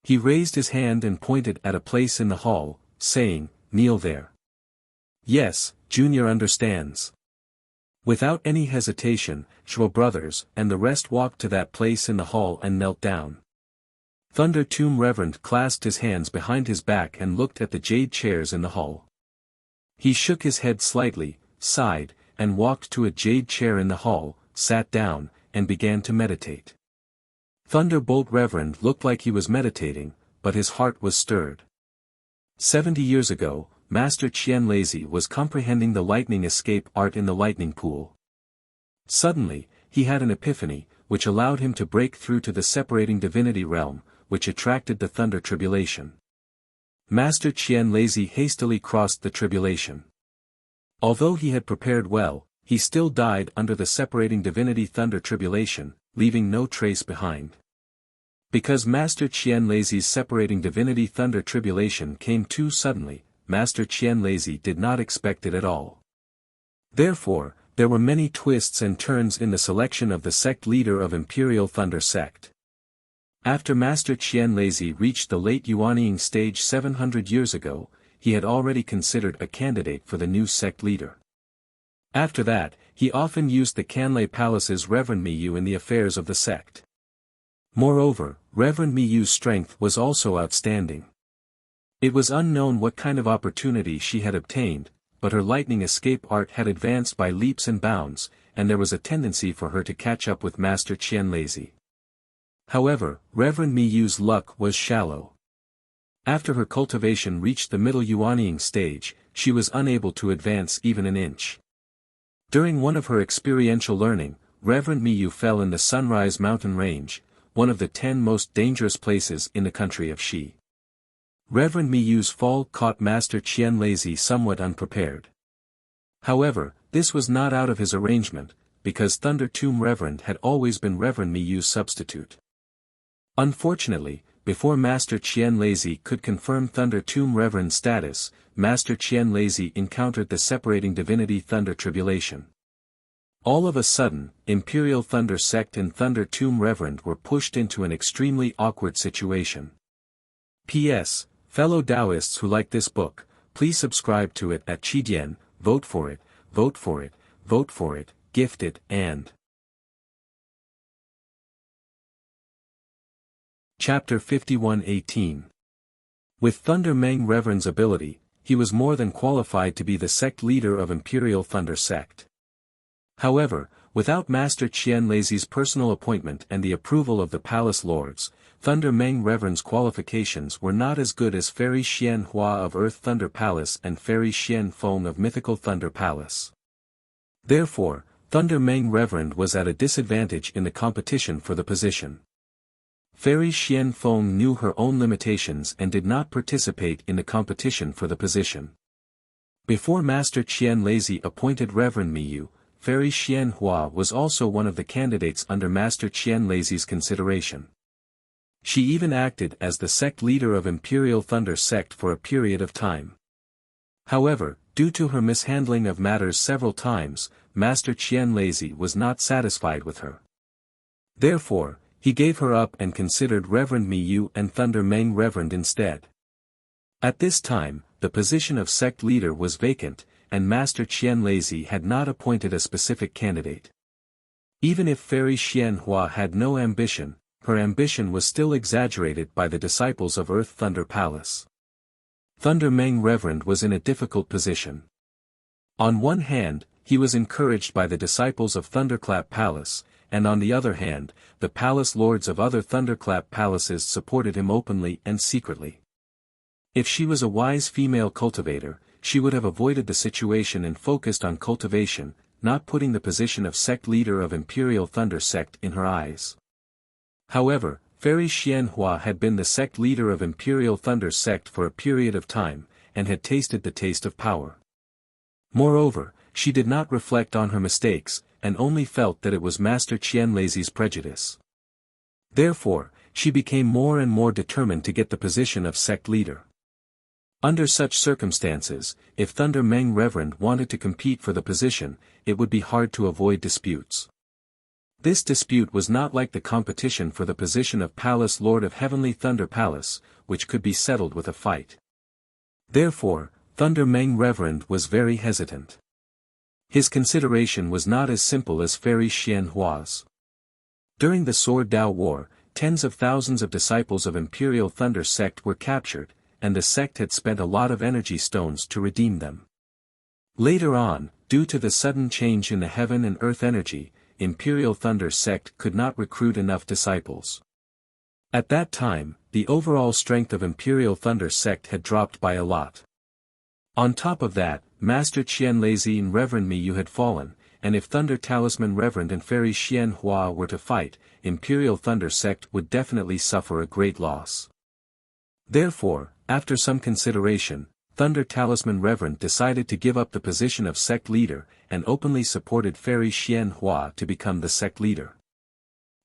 He raised his hand and pointed at a place in the hall, saying, "Kneel there." "Yes, Junior understands." Without any hesitation, Zhuo brothers and the rest walked to that place in the hall and knelt down. Thunder Tomb Reverend clasped his hands behind his back and looked at the jade chairs in the hall. He shook his head slightly, sighed, and walked to a jade chair in the hall, sat down, and began to meditate. Thunderbolt Reverend looked like he was meditating, but his heart was stirred. 70 years ago, Master Qian Lazy was comprehending the lightning escape art in the lightning pool. Suddenly, he had an epiphany, which allowed him to break through to the separating divinity realm, which attracted the thunder tribulation. Master Qian Lazy hastily crossed the tribulation. Although he had prepared well, he still died under the separating divinity thunder tribulation, leaving no trace behind. Because Master Qian Lazy's separating divinity thunder tribulation came too suddenly, Master Qian Lazy did not expect it at all. Therefore, there were many twists and turns in the selection of the sect leader of Imperial Thunder Sect. After Master Qianlezi reached the late Yuanying stage 700 years ago, he had already considered a candidate for the new sect leader. After that, he often used the Canlei Palace's Reverend Miyu in the affairs of the sect. Moreover, Reverend Miyu's strength was also outstanding. It was unknown what kind of opportunity she had obtained, but her lightning escape art had advanced by leaps and bounds, and there was a tendency for her to catch up with Master Qianlezi. However, Reverend Miyu's luck was shallow. After her cultivation reached the middle Yuanying stage, she was unable to advance even an inch. During one of her experiential learning, Reverend Miyu fell in the Sunrise Mountain Range, one of the 10 most dangerous places in the country of Shi. Reverend Miyu's fall caught Master Qianlezi somewhat unprepared. However, this was not out of his arrangement, because Thunder Tomb Reverend had always been Reverend Miyu's substitute. Unfortunately, before Master Qianlezi could confirm Thunder Tomb Reverend's status, Master Qianlezi encountered the separating divinity Thunder Tribulation. All of a sudden, Imperial Thunder Sect and Thunder Tomb Reverend were pushed into an extremely awkward situation. P.S. Fellow Taoists who like this book, please subscribe to it at Qidian, vote for it, vote for it, vote for it, gift it, and... Chapter 51:18. With Thunder Meng Reverend's ability, he was more than qualified to be the sect leader of Imperial Thunder Sect. However, without Master Qianlezi's personal appointment and the approval of the Palace Lords, Thunder Meng Reverend's qualifications were not as good as Fairy Xian Hua of Earth Thunder Palace and Fairy Xian Feng of Mythical Thunder Palace. Therefore, Thunder Meng Reverend was at a disadvantage in the competition for the position. Fairy Xian Feng knew her own limitations and did not participate in the competition for the position. Before Master Qianlezi appointed Reverend Miyu, Fairy Xian Hua was also one of the candidates under Master Qianlezi's consideration. She even acted as the sect leader of Imperial Thunder Sect for a period of time. However, due to her mishandling of matters several times, Master Qianlezi was not satisfied with her. Therefore, he gave her up and considered Reverend Miyu and Thunder Meng Reverend instead. At this time, the position of sect leader was vacant, and Master Qianlezi had not appointed a specific candidate. Even if Fairy Xian Hua had no ambition, her ambition was still exaggerated by the disciples of Earth Thunder Palace. Thunder Meng Reverend was in a difficult position. On one hand, he was encouraged by the disciples of Thunderclap Palace, and on the other hand, the palace lords of other Thunderclap palaces supported him openly and secretly. If she was a wise female cultivator, she would have avoided the situation and focused on cultivation, not putting the position of sect leader of Imperial Thunder Sect in her eyes. However, Fairy Xian Hua had been the sect leader of Imperial Thunder Sect for a period of time, and had tasted the taste of power. Moreover, she did not reflect on her mistakes, and only felt that it was Master Qianlezi's prejudice. Therefore, she became more and more determined to get the position of sect leader. Under such circumstances, if Thunder Meng Reverend wanted to compete for the position, it would be hard to avoid disputes. This dispute was not like the competition for the position of Palace Lord of Heavenly Thunder Palace, which could be settled with a fight. Therefore, Thunder Meng Reverend was very hesitant. His consideration was not as simple as Fairy Xian Hua's. During the Sword Dao War, tens of thousands of disciples of Imperial Thunder Sect were captured, and the sect had spent a lot of energy stones to redeem them. Later on, due to the sudden change in the heaven and earth energy, Imperial Thunder Sect could not recruit enough disciples. At that time, the overall strength of Imperial Thunder Sect had dropped by a lot. On top of that, Master Qianlezi and Reverend Miyu had fallen, and if Thunder Talisman Reverend and Fairy Xian Hua were to fight, Imperial Thunder Sect would definitely suffer a great loss. Therefore, after some consideration, Thunder Talisman Reverend decided to give up the position of sect leader, and openly supported Fairy Xian Hua to become the sect leader.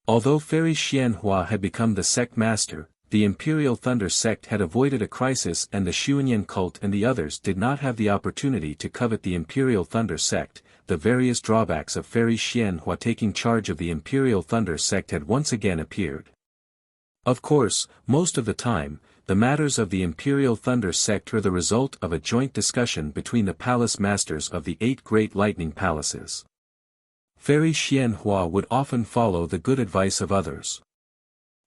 Although Fairy Xian Hua had become the sect master, the Imperial Thunder Sect had avoided a crisis and the Xuanyan cult and the others did not have the opportunity to covet the Imperial Thunder Sect. The various drawbacks of Fairy Xian Hua taking charge of the Imperial Thunder Sect had once again appeared. Of course, most of the time, the matters of the Imperial Thunder sect are the result of a joint discussion between the palace masters of the 8 great lightning palaces. Fairy Xianhua would often follow the good advice of others.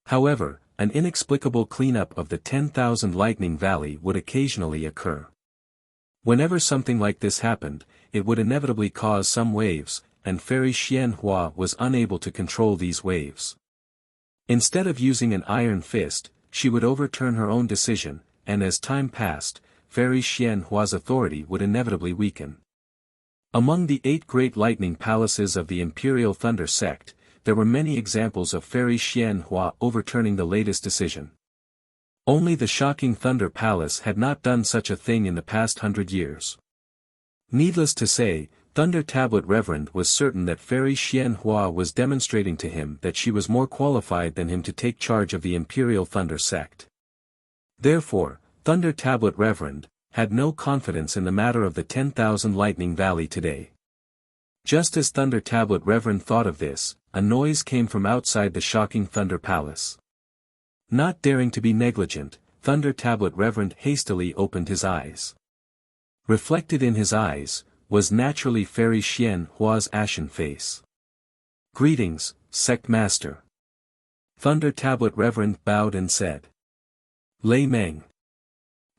However, an inexplicable cleanup of the 10,000 Lightning Valley would occasionally occur. Whenever something like this happened, it would inevitably cause some waves, and Fairy Xianhua was unable to control these waves. Instead of using an iron fist, she would overturn her own decision, and as time passed, Fairy Xianhua's authority would inevitably weaken. Among the 8 great lightning palaces of the Imperial Thunder sect, there were many examples of Fairy Xianhua overturning the latest decision. Only the shocking Thunder Palace had not done such a thing in the past 100 years. Needless to say, Thunder Tablet Reverend was certain that Fairy Xianhua was demonstrating to him that she was more qualified than him to take charge of the Imperial Thunder sect. Therefore, Thunder Tablet Reverend had no confidence in the matter of the 10,000 Lightning Valley today. Just as Thunder Tablet Reverend thought of this, a noise came from outside the shocking Thunder Palace. Not daring to be negligent, Thunder Tablet Reverend hastily opened his eyes. Reflected in his eyes, was naturally Fairy Xianhua's ashen face. "Greetings, Sect Master." Thunder Tablet Reverend bowed and said. "Lei Meng."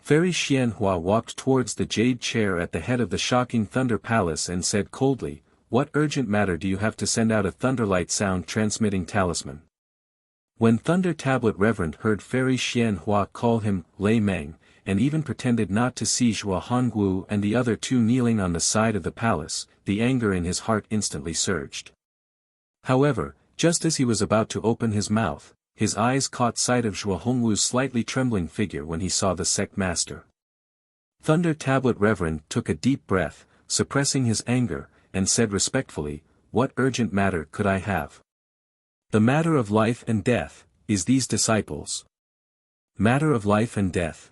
Fairy Xianhua walked towards the jade chair at the head of the shocking Thunder Palace and said coldly, "What urgent matter do you have to send out a Thunderlight sound transmitting talisman?" When Thunder Tablet Reverend heard Fairy Xianhua call him Lei Meng, and even pretended not to see Zhuo Hongwu and the other 2 kneeling on the side of the palace, the anger in his heart instantly surged. However, just as he was about to open his mouth, his eyes caught sight of Zhuo Hongwu's slightly trembling figure when he saw the sect master. Thunder Tablet Reverend took a deep breath, suppressing his anger, and said respectfully, "What urgent matter could I have?" "The matter of life and death, is these disciples." "Matter of life and death."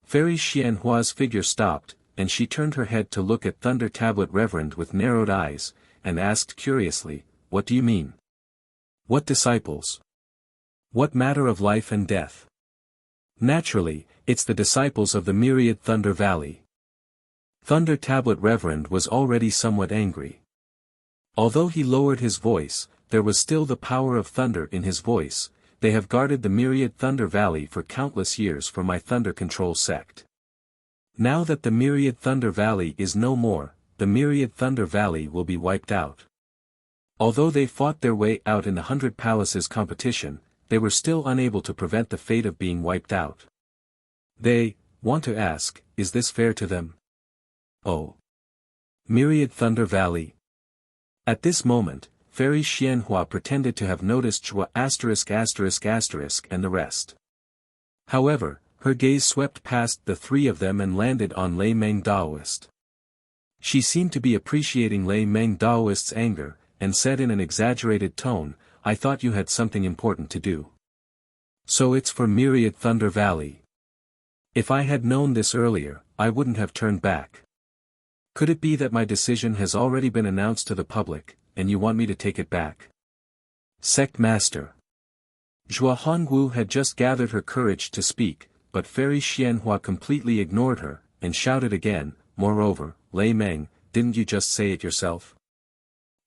Fairy Xianhua's figure stopped, and she turned her head to look at Thunder Tablet Reverend with narrowed eyes, and asked curiously, "What do you mean? What disciples? What matter of life and death?" "Naturally, it's the disciples of the Myriad Thunder Valley." Thunder Tablet Reverend was already somewhat angry. Although he lowered his voice, there was still the power of thunder in his voice. "They have guarded the Myriad Thunder Valley for countless years for my Thunder Control sect. Now that the Myriad Thunder Valley is no more, the Myriad Thunder Valley will be wiped out." Although they fought their way out in the 100 Palaces competition, they were still unable to prevent the fate of being wiped out. They want to ask, is this fair to them? Oh. Myriad Thunder Valley. At this moment, Fairy Xianhua pretended to have noticed Zhuo **** and the rest. However, her gaze swept past the 3 of them and landed on Lei Meng Daoist. She seemed to be appreciating Lei Meng Daoist's anger, and said in an exaggerated tone, "I thought you had something important to do. So it's for Myriad Thunder Valley. If I had known this earlier, I wouldn't have turned back. Could it be that my decision has already been announced to the public, and you want me to take it back?" "Sect Master." Zhuo Hongwu had just gathered her courage to speak, but Fairy Xianhua completely ignored her, and shouted again, "Moreover, Lei Meng, didn't you just say it yourself?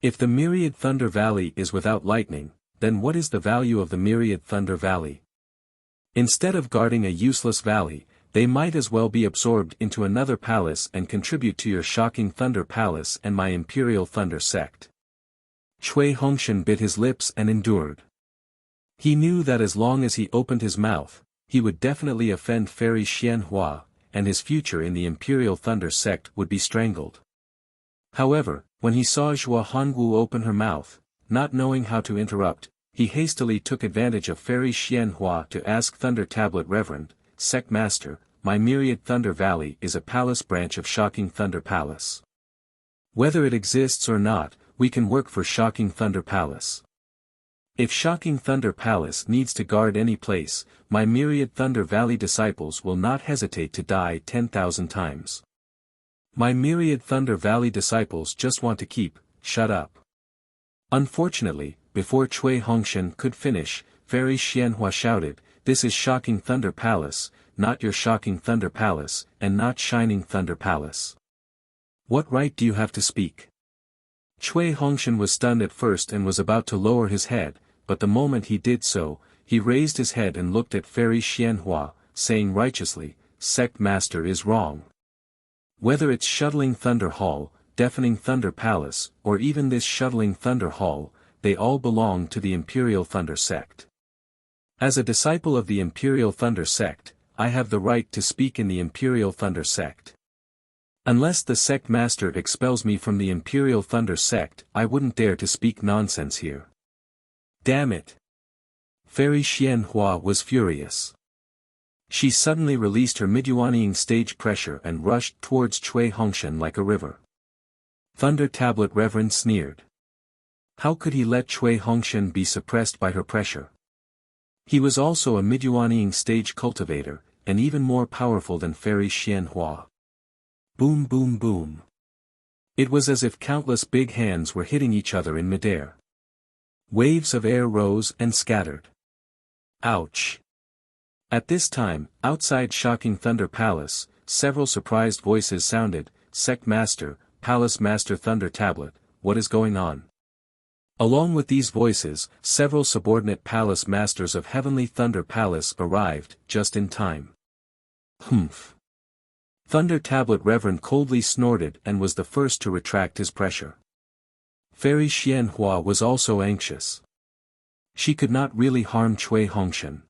If the Myriad Thunder Valley is without lightning, then what is the value of the Myriad Thunder Valley? Instead of guarding a useless valley, they might as well be absorbed into another palace and contribute to your shocking Thunder Palace and my Imperial Thunder sect." Cui Hongshan bit his lips and endured. He knew that as long as he opened his mouth, he would definitely offend Fairy Xianhua, and his future in the Imperial Thunder sect would be strangled. However, when he saw Zhuo Hongwu open her mouth, not knowing how to interrupt, he hastily took advantage of Fairy Xianhua to ask Thunder Tablet Reverend, "Sect Master, my Myriad Thunder Valley is a palace branch of Shocking Thunder Palace. Whether it exists or not, we can work for Shocking Thunder Palace. If Shocking Thunder Palace needs to guard any place, my Myriad Thunder Valley disciples will not hesitate to die 10,000 times. My Myriad Thunder Valley disciples just want to shut up." Unfortunately, before Cui Hongshan could finish, Fairy Xianhua shouted, "This is Shocking Thunder Palace, not your Shocking Thunder Palace, and not Shining Thunder Palace. What right do you have to speak?" Cui Hongshan was stunned at first and was about to lower his head, but the moment he did so, he raised his head and looked at Fairy Xianhua, saying righteously, "Sect Master is wrong. Whether it's Shuttling Thunder Hall, Deafening Thunder Palace, or even this Shuttling Thunder Hall, they all belong to the Imperial Thunder Sect. As a disciple of the Imperial Thunder Sect, I have the right to speak in the Imperial Thunder Sect. Unless the Sect Master expels me from the Imperial Thunder Sect, I wouldn't dare to speak nonsense here." "Damn it!" Fairy Xianhua was furious. She suddenly released her Midyuanying stage pressure and rushed towards Cui Hongshan like a river. Thunder Tablet Reverend sneered. How could he let Cui Hongshan be suppressed by her pressure? He was also a Midyuanying stage cultivator, and even more powerful than Fairy Xianhua. Boom boom boom. It was as if countless big hands were hitting each other in midair. Waves of air rose and scattered. Ouch! At this time, outside Shocking Thunder Palace, several surprised voices sounded, "Sect Master, Palace Master Thunder Tablet, what is going on?" Along with these voices, several subordinate Palace Masters of Heavenly Thunder Palace arrived, just in time. Humph! Thunder Tablet Reverend coldly snorted and was the first to retract his pressure. Fairy Xianhua was also anxious. She could not really harm Cui Hongshan.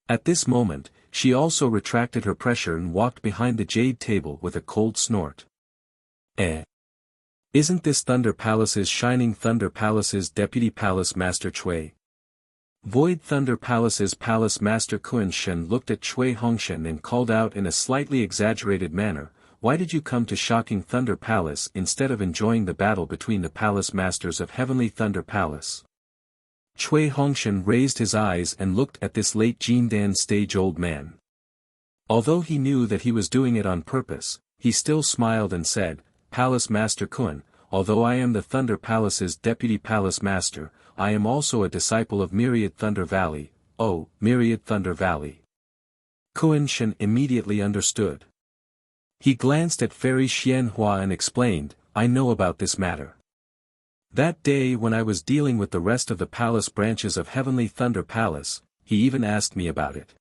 At this moment, she also retracted her pressure and walked behind the jade table with a cold snort. Isn't this Thunder Palace's Shining Thunder Palace's Deputy Palace Master Cui? Void Thunder Palace's Palace Master Kun Shen looked at Cui Hongshan and called out in a slightly exaggerated manner, "Why did you come to Shocking Thunder Palace instead of enjoying the battle between the Palace Masters of Heavenly Thunder Palace?" Cui Hongshan raised his eyes and looked at this late Jindan stage old man. Although he knew that he was doing it on purpose, he still smiled and said, "Palace Master Kun, although I am the Thunder Palace's Deputy Palace Master, I am also a disciple of Myriad Thunder Valley." "Oh, Myriad Thunder Valley." Kun Shen immediately understood. He glanced at Fairy Xianhua and explained, "I know about this matter. That day when I was dealing with the rest of the palace branches of Heavenly Thunder Palace, he even asked me about it.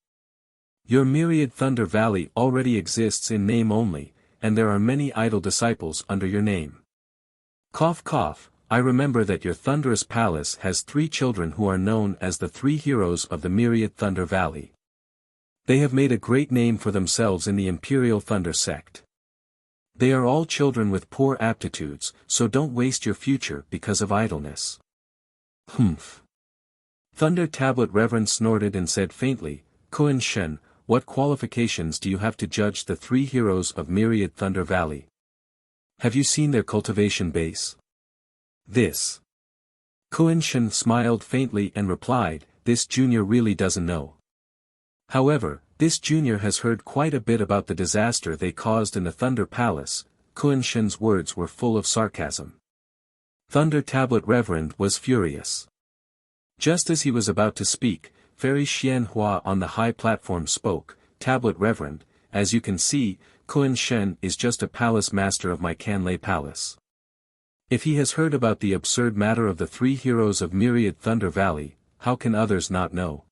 Your Myriad Thunder Valley already exists in name only, and there are many idle disciples under your name. Cough cough, I remember that your Thunderous Palace has 3 children who are known as the 3 heroes of the Myriad Thunder Valley. They have made a great name for themselves in the Imperial Thunder Sect. They are all children with poor aptitudes, so don't waste your future because of idleness." Humph. Thunder Tablet Reverend snorted and said faintly, "Kun Shen, what qualifications do you have to judge the 3 heroes of Myriad Thunder Valley? Have you seen their cultivation base?" "This." Kun Shen smiled faintly and replied, "This junior really doesn't know. However, this junior has heard quite a bit about the disaster they caused in the Thunder Palace." Kun Shen's words were full of sarcasm. Thunder Tablet Reverend was furious. Just as he was about to speak, Fairy Xianhua on the high platform spoke, "Tablet Reverend, as you can see, Kun Shen is just a palace master of my Canlei Palace. If he has heard about the absurd matter of the 3 heroes of Myriad Thunder Valley, how can others not know?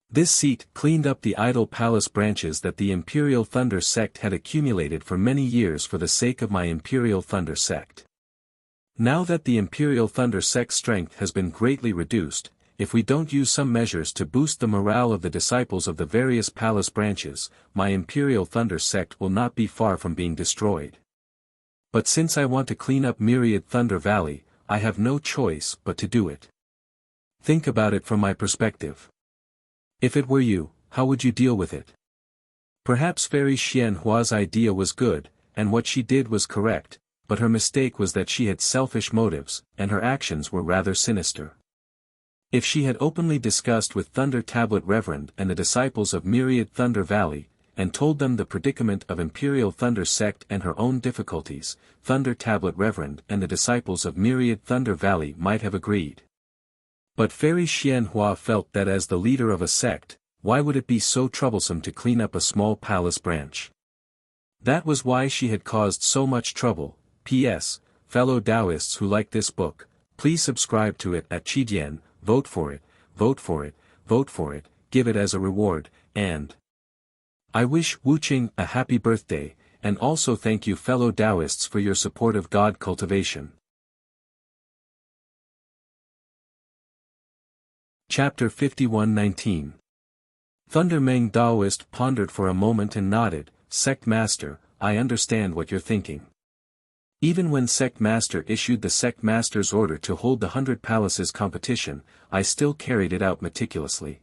This seat cleaned up the idle palace branches that the Imperial Thunder Sect had accumulated for many years for the sake of my Imperial Thunder Sect. Now that the Imperial Thunder Sect's strength has been greatly reduced, if we don't use some measures to boost the morale of the disciples of the various palace branches, my Imperial Thunder Sect will not be far from being destroyed. But since I want to clean up Myriad Thunder Valley, I have no choice but to do it. Think about it from my perspective. If it were you, how would you deal with it?" Perhaps Fairy Xianhua's idea was good, and what she did was correct, but her mistake was that she had selfish motives, and her actions were rather sinister. If she had openly discussed with Thunder Tablet Reverend and the disciples of Myriad Thunder Valley, and told them the predicament of Imperial Thunder Sect and her own difficulties, Thunder Tablet Reverend and the disciples of Myriad Thunder Valley might have agreed. But Fairy Xianhua felt that as the leader of a sect, why would it be so troublesome to clean up a small palace branch? That was why she had caused so much trouble. P.S. Fellow Taoists who like this book, please subscribe to it at Qidian, vote for it, vote for it, vote for it, give it as a reward, and I wish Wuqing a happy birthday, and also thank you fellow Taoists for your support of God cultivation. Chapter 51:19. Thundermang Taoist pondered for a moment and nodded. Sect Master, I understand what you're thinking. Even when Sect Master issued the Sect Master's order to hold the 100 Palaces competition, I still carried it out meticulously.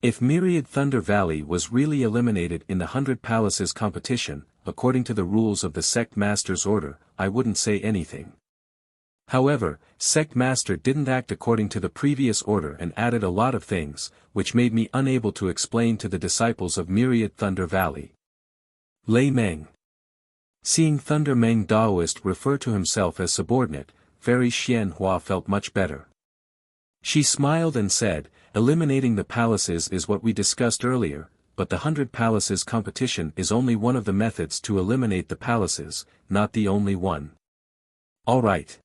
If Myriad Thunder Valley was really eliminated in the 100 Palaces competition, according to the rules of the Sect Master's order, I wouldn't say anything. However, Sect Master didn't act according to the previous order and added a lot of things, which made me unable to explain to the disciples of Myriad Thunder Valley. Lei Meng. Seeing Thundermang Taoist refer to himself as subordinate, Fairy Xianhua felt much better. She smiled and said, eliminating the palaces is what we discussed earlier, but the 100 Palaces competition is only one of the methods to eliminate the palaces, not the only one. Alright.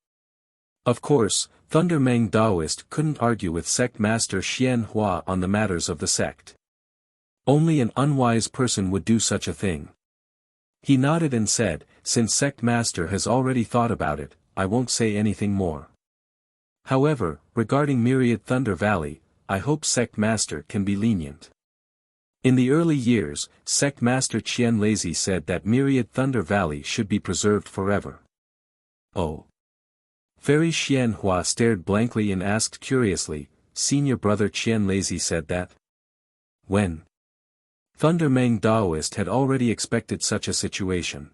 Of course, Thundermang Taoist couldn't argue with Sect Master Xianhua on the matters of the sect. Only an unwise person would do such a thing. He nodded and said, since Sect Master has already thought about it, I won't say anything more. However, regarding Myriad Thunder Valley, I hope Sect Master can be lenient. In the early years, Sect Master Qian Lazy said that Myriad Thunder Valley should be preserved forever. Oh. Fairy Xianhua stared blankly and asked curiously, Senior Brother Qian Lazy said that? When? Thundermang Taoist had already expected such a situation.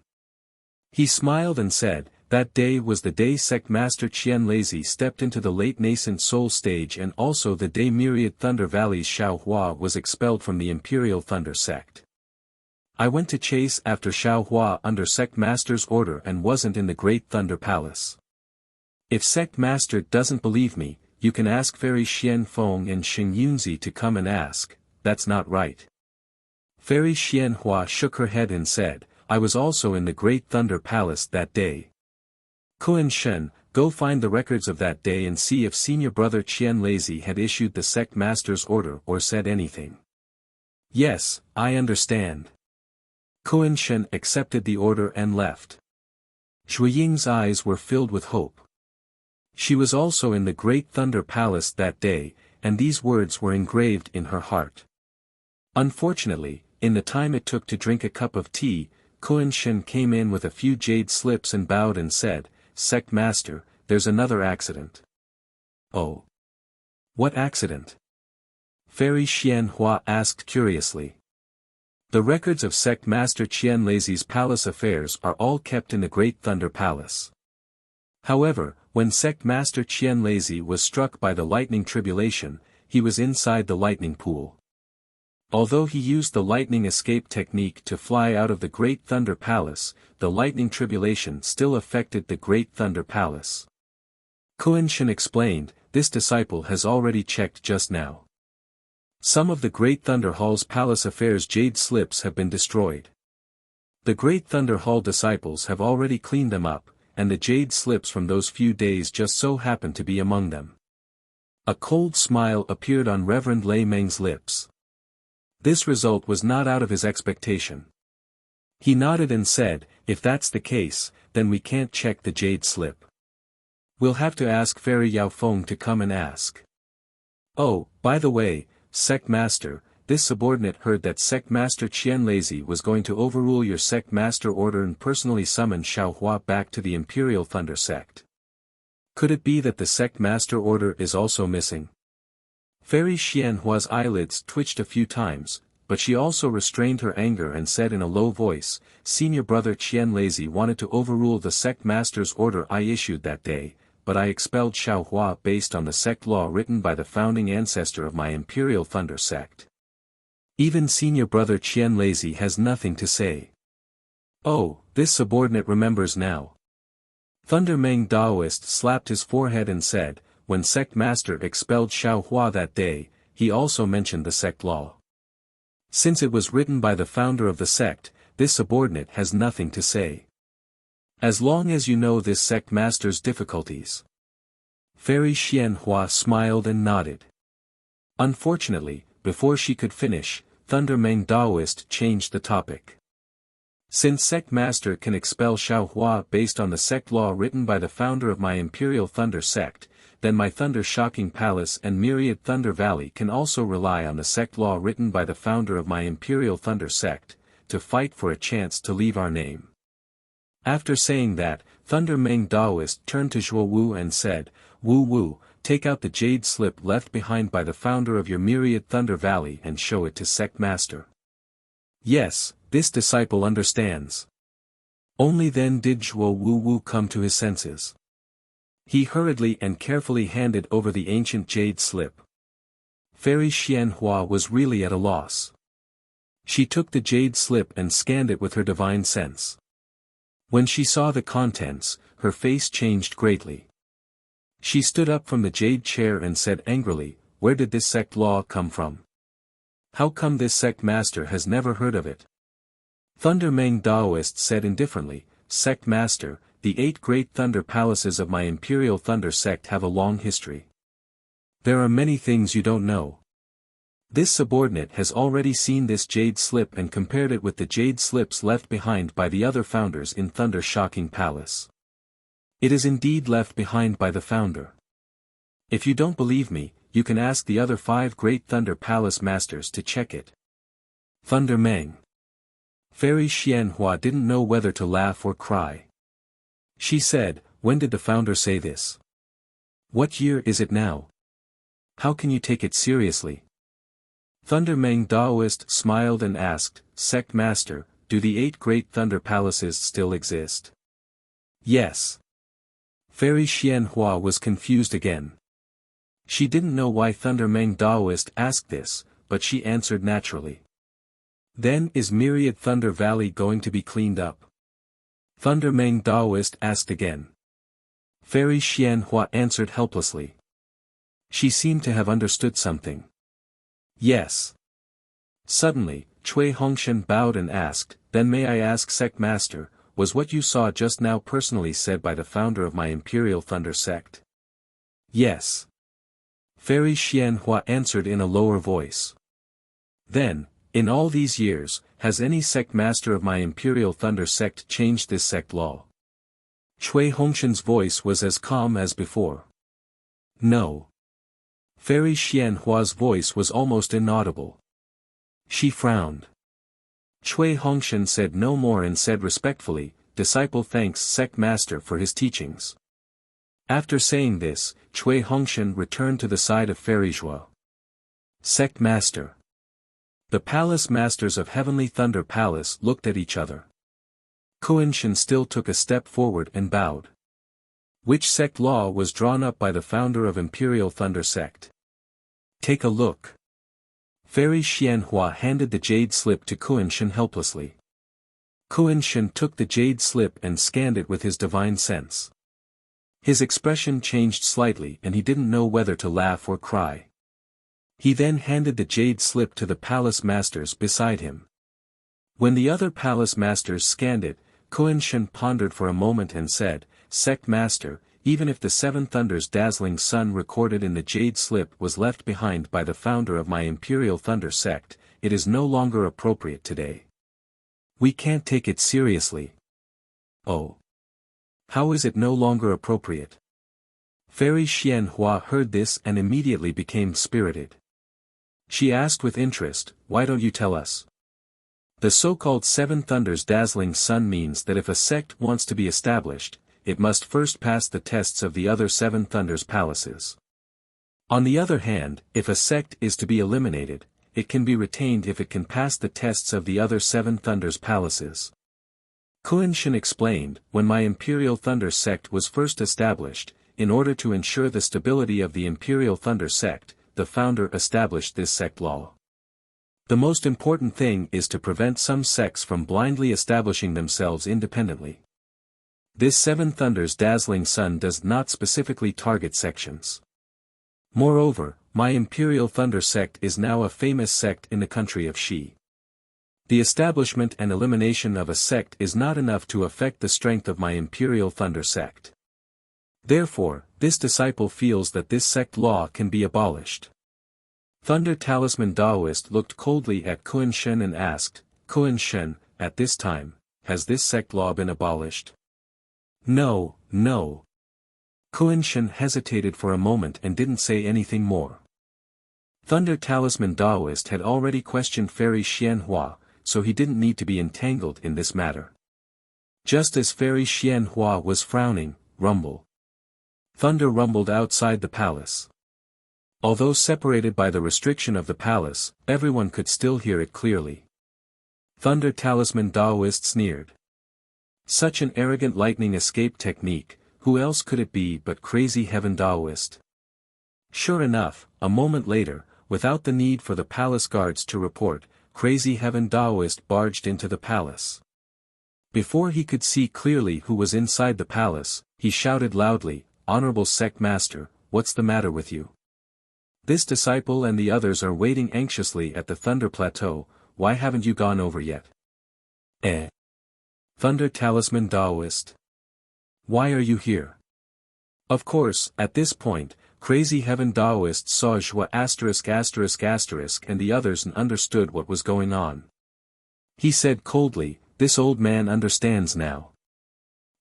He smiled and said, that day was the day Sect Master Qian Lazy stepped into the late nascent soul stage and also the day Myriad Thunder Valley's Xiao Hua was expelled from the Imperial Thunder sect. I went to chase after Xiao Hua under Sect Master's order and wasn't in the Great Thunder Palace. If Sect Master doesn't believe me, you can ask Fairy Xian Feng and Xing Yunzi to come and ask, that's not right. Fairy Xianhua shook her head and said, I was also in the Great Thunder Palace that day. Kuan Shen, go find the records of that day and see if Senior Brother Qian Lazy had issued the Sect Master's order or said anything. Yes, I understand. Kuan Shen accepted the order and left. Zhuiying's eyes were filled with hope. She was also in the Great Thunder Palace that day, and these words were engraved in her heart. Unfortunately, in the time it took to drink a cup of tea, Kuan Shen came in with a few jade slips and bowed and said, Sect Master, there's another accident. Oh. What accident? Fairy Xianhua asked curiously. The records of Sect Master Qian Lazy's palace affairs are all kept in the Great Thunder Palace. However, when Sect Master Qian Lazy was struck by the lightning tribulation, he was inside the lightning pool. Although he used the lightning escape technique to fly out of the Great Thunder Palace, the lightning tribulation still affected the Great Thunder Palace. Kuan Shen explained, this disciple has already checked just now. Some of the Great Thunder Hall's palace affairs jade slips have been destroyed. The Great Thunder Hall disciples have already cleaned them up, and the jade slips from those few days just so happen to be among them. A cold smile appeared on Reverend Lei Meng's lips. This result was not out of his expectation. He nodded and said, if that's the case, then we can't check the jade slip. We'll have to ask Fairy Yao Feng to come and ask. Oh, by the way, Sect Master, this subordinate heard that Sect Master Qian Lazy was going to overrule your Sect Master order and personally summon Xiao Hua back to the Imperial Thunder sect. Could it be that the Sect Master order is also missing? Fairy Xianhua's eyelids twitched a few times, but she also restrained her anger and said in a low voice, Senior Brother Qian Lazy wanted to overrule the Sect Master's order I issued that day, but I expelled Xiao Hua based on the sect law written by the founding ancestor of my Imperial Thunder sect. Even Senior Brother Qian Lazy has nothing to say. Oh, this subordinate remembers now. Thundermang Taoist slapped his forehead and said, when sect master expelled Xiao Hua that day, he also mentioned the sect law. Since it was written by the founder of the sect, this subordinate has nothing to say. As long as you know this sect master's difficulties. Fairy Xianhua smiled and nodded. Unfortunately, before she could finish, Thunder Meng Daoist changed the topic. Since sect master can expel Xiao Hua based on the sect law written by the founder of my Imperial Thunder sect, then my Thunder Shocking Palace and Myriad Thunder Valley can also rely on the sect law written by the founder of my Imperial Thunder sect, to fight for a chance to leave our name. After saying that, Thunder Meng Daoist turned to Zhuo Wu and said, Wu Wu, take out the jade slip left behind by the founder of your Myriad Thunder Valley and show it to sect master. Yes, this disciple understands. Only then did Zhuo Wu Wu come to his senses. He hurriedly and carefully handed over the ancient jade slip. Fairy Xianhua was really at a loss. She took the jade slip and scanned it with her divine sense. When she saw the contents, her face changed greatly. She stood up from the jade chair and said angrily, where did this sect law come from? How come this sect master has never heard of it? Thunder Meng Daoist said indifferently, Sect master, the 8 great thunder palaces of my Imperial Thunder sect have a long history. There are many things you don't know. This subordinate has already seen this jade slip and compared it with the jade slips left behind by the other founders in Thunder Shocking Palace. It is indeed left behind by the founder. If you don't believe me, you can ask the other 5 great Thunder Palace masters to check it. Thunder Meng. Fairy Xianhua didn't know whether to laugh or cry. She said, when did the founder say this? What year is it now? How can you take it seriously? Thunder Meng Daoist smiled and asked, Sect master, do the 8 great thunder palaces still exist? Yes. Fairy Xianhua was confused again. She didn't know why Thunder Meng Daoist asked this, but she answered naturally. Then is Myriad Thunder Valley going to be cleaned up? Thunder Meng Daoist asked again. Fairy Xianhua answered helplessly. She seemed to have understood something. Yes. Suddenly, Cui Hongshan bowed and asked, then may I ask sect master, was what you saw just now personally said by the founder of my Imperial Thunder sect? Yes. Fairy Xianhua answered in a lower voice. Then, in all these years, has any sect master of my Imperial Thunder sect changed this sect law? Cui Hongshan's voice was as calm as before. No. Fairy Xianhua's voice was almost inaudible. She frowned. Cui Hongshan said no more and said respectfully, disciple thanks sect master for his teachings. After saying this, Cui Hongshan returned to the side of Fairy Zhuo. Sect master. The palace masters of Heavenly Thunder Palace looked at each other. Kuan-Shan still took a step forward and bowed. Which sect law was drawn up by the founder of Imperial Thunder sect? Take a look. Fairy Xianhua handed the jade slip to Kuan-Shan helplessly. Kuan-Shan took the jade slip and scanned it with his divine sense. His expression changed slightly and he didn't know whether to laugh or cry. He then handed the jade slip to the palace masters beside him. When the other palace masters scanned it, Kuan-Shan pondered for a moment and said, Sect master, even if the 7 thunders dazzling sun recorded in the jade slip was left behind by the founder of my Imperial Thunder sect, it is no longer appropriate today. We can't take it seriously. Oh. How is it no longer appropriate? Fairy Xianhua heard this and immediately became spirited. She asked with interest, why don't you tell us? The so-called 7 thunders dazzling sun means that if a sect wants to be established, it must first pass the tests of the other 7 thunders palaces. On the other hand, if a sect is to be eliminated, it can be retained if it can pass the tests of the other 7 thunders palaces. Kuan-Shan explained, when my Imperial Thunder sect was first established, in order to ensure the stability of the Imperial Thunder sect, the founder established this sect law. The most important thing is to prevent some sects from blindly establishing themselves independently. This 7 thunders dazzling sun does not specifically target sections. Moreover, my Imperial Thunder sect is now a famous sect in the country of Shi. The establishment and elimination of a sect is not enough to affect the strength of my Imperial Thunder sect. Therefore, this disciple feels that this sect law can be abolished. Thunder Talisman Daoist looked coldly at Kun Shen and asked, Kun Shen, at this time, has this sect law been abolished? No, no. Kun Shen hesitated for a moment and didn't say anything more. Thunder Talisman Daoist had already questioned Fairy Xianhua, so he didn't need to be entangled in this matter. Just as Fairy Xianhua was frowning, rumble. Thunder rumbled outside the palace. Although separated by the restriction of the palace, everyone could still hear it clearly. Thunder Talisman Daoist sneered. Such an arrogant lightning escape technique, who else could it be but Crazy Heaven Daoist? Sure enough, a moment later, without the need for the palace guards to report, Crazy Heaven Daoist barged into the palace. Before he could see clearly who was inside the palace, he shouted loudly, Honorable Sect Master, what's the matter with you? This disciple and the others are waiting anxiously at the Thunder Plateau, why haven't you gone over yet? Thunder Talisman Daoist. Why are you here? Of course, at this point, Crazy Heaven Daoist saw Zhua and the others and understood what was going on. He said coldly, this old man understands now.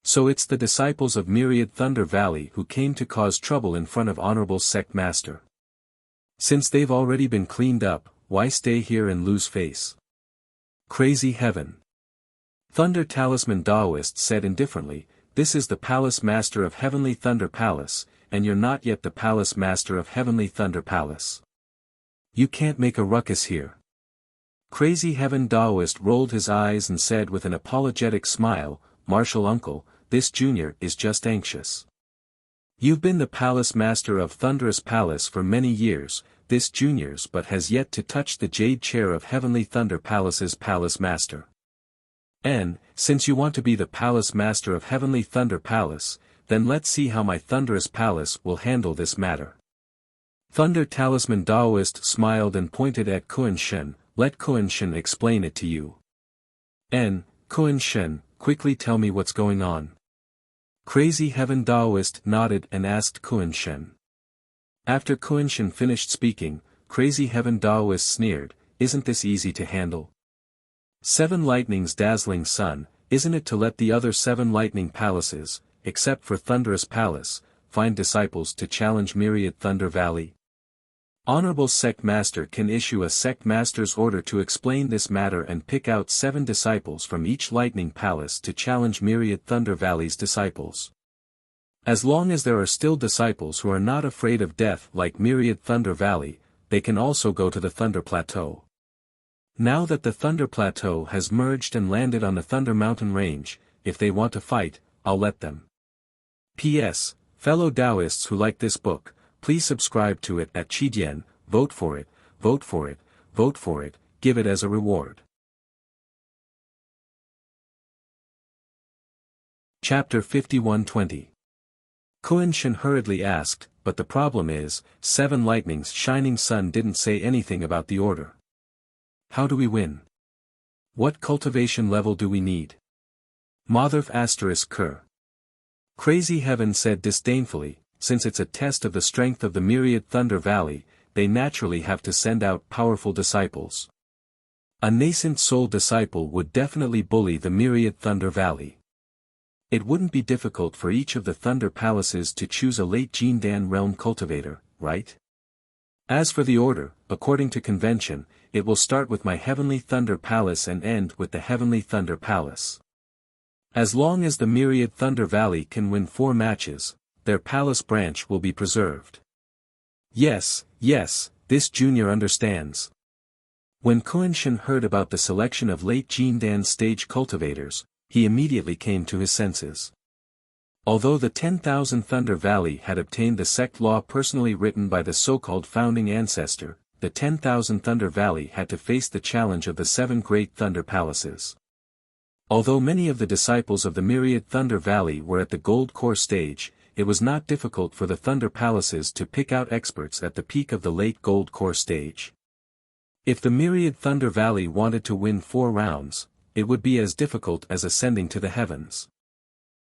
So it's the disciples of Myriad Thunder Valley who came to cause trouble in front of Honorable Sect Master. Since they've already been cleaned up, why stay here and lose face? Crazy Heaven. Thunder Talisman Daoist said indifferently, this is the Palace Master of Heavenly Thunder Palace, and you're not yet the Palace Master of Heavenly Thunder Palace. You can't make a ruckus here. Crazy Heaven Daoist rolled his eyes and said with an apologetic smile, Martial Uncle, this junior is just anxious. You've been the Palace Master of Thunderous Palace for many years, this junior's but has yet to touch the jade chair of Heavenly Thunder Palace's Palace Master. And, since you want to be the Palace Master of Heavenly Thunder Palace, then let's see how my Thunderous Palace will handle this matter. Thunder Talisman Daoist smiled and pointed at Kun Shen, let Kun Shen explain it to you. Kun Shen, quickly tell me what's going on. Crazy Heaven Daoist nodded and asked Kun Shen. After Kun Shen finished speaking, Crazy Heaven Daoist sneered, isn't this easy to handle? 7 lightnings dazzling sun, isn't it to let the other 7 lightning palaces, except for Thunderous Palace, find disciples to challenge Myriad Thunder Valley? Honorable Sect Master can issue a Sect Master's order to explain this matter and pick out 7 disciples from each lightning palace to challenge Myriad Thunder Valley's disciples. As long as there are still disciples who are not afraid of death like Myriad Thunder Valley, they can also go to the Thunder Plateau. Now that the Thunder Plateau has merged and landed on the Thunder Mountain Range, if they want to fight, I'll let them. P.S. Fellow Taoists who like this book, please subscribe to it at Qidian, vote for it, vote for it, vote for it, give it as a reward. Chapter 51:20. Kun Shen hurriedly asked, but the problem is, 7 lightnings shining sun didn't say anything about the order. How do we win? What cultivation level do we need? Motherf *Ker. Crazy Heaven said disdainfully, since it's a test of the strength of the Myriad Thunder Valley, they naturally have to send out powerful disciples. A nascent soul disciple would definitely bully the Myriad Thunder Valley. It wouldn't be difficult for each of the Thunder Palaces to choose a late Jindan realm cultivator, right? As for the order, according to convention, it will start with my Heavenly Thunder Palace and end with the Heavenly Thunder Palace. As long as the Myriad Thunder Valley can win 4 matches, their palace branch will be preserved. Yes, this junior understands. When Kun Shen heard about the selection of late Jindan stage cultivators, he immediately came to his senses. Although the 10,000 Thunder Valley had obtained the sect law personally written by the so-called founding ancestor, the 10,000 Thunder Valley had to face the challenge of the 7 great Thunder Palaces. Although many of the disciples of the Myriad Thunder Valley were at the Gold Core stage, it was not difficult for the Thunder Palaces to pick out experts at the peak of the late Gold Core stage. If the myriad Thunder Valley wanted to win 4 rounds, it would be as difficult as ascending to the heavens.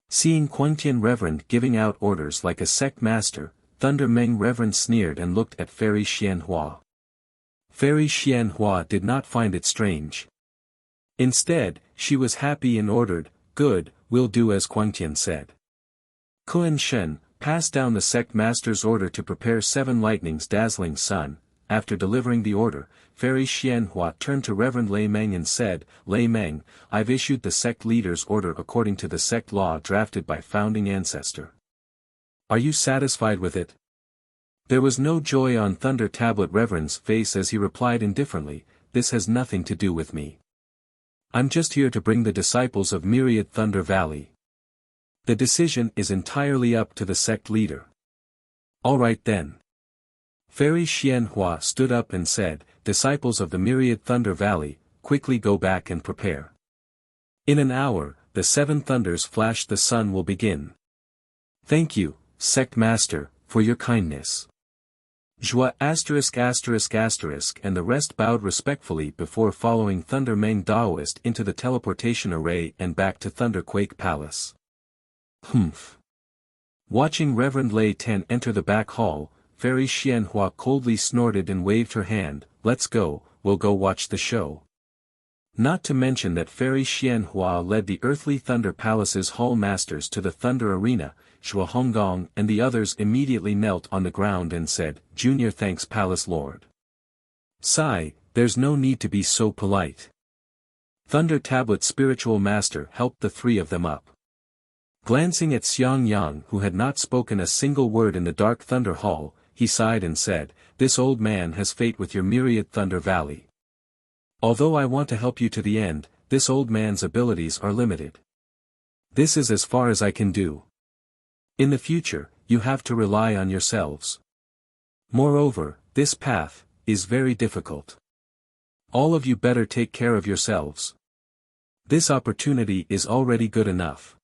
Seeing Quantian Reverend giving out orders like a sect master, Thunder Meng Reverend sneered and looked at Fairy Xianhua. Fairy Xianhua did not find it strange. Instead, she was happy and ordered, "Good, we'll do as Quantian said." Kuan Shen passed down the sect master's order to prepare 7 lightnings dazzling sun. After delivering the order, Fairy Xianhua turned to Reverend Lei Meng and said, "Lei Meng, I've issued the sect leader's order according to the sect law drafted by founding ancestor. Are you satisfied with it?" There was no joy on Thunder Tablet Reverend's face as he replied indifferently, "This has nothing to do with me. I'm just here to bring the disciples of Myriad Thunder Valley. The decision is entirely up to the sect leader." "All right then." Fairy Xianhua stood up and said, "Disciples of the Myriad Thunder Valley, quickly go back and prepare. In an hour, the 7 thunders flash the sun will begin." "Thank you, Sect Master, for your kindness." Zhua **** and the rest bowed respectfully before following Thunder Meng Daoist into the teleportation array and back to Thunderquake Palace. Humph. Watching Reverend Lei Ten enter the back hall, Fairy Xianhua coldly snorted and waved her hand, "Let's go, we'll go watch the show." Not to mention that Fairy Xianhua led the Earthly Thunder Palace's hall masters to the Thunder Arena. Zhua Honggong and the others immediately knelt on the ground and said, "Junior thanks Palace Lord." "Sigh, there's no need to be so polite." Thunder Tablet Spiritual Master helped the 3 of them up. Glancing at Xiang Yang who had not spoken a single word in the Dark Thunder Hall, he sighed and said, "This old man has fate with your Myriad Thunder Valley. Although I want to help you to the end, this old man's abilities are limited. This is as far as I can do. In the future, you have to rely on yourselves. Moreover, this path is very difficult. All of you better take care of yourselves. This opportunity is already good enough."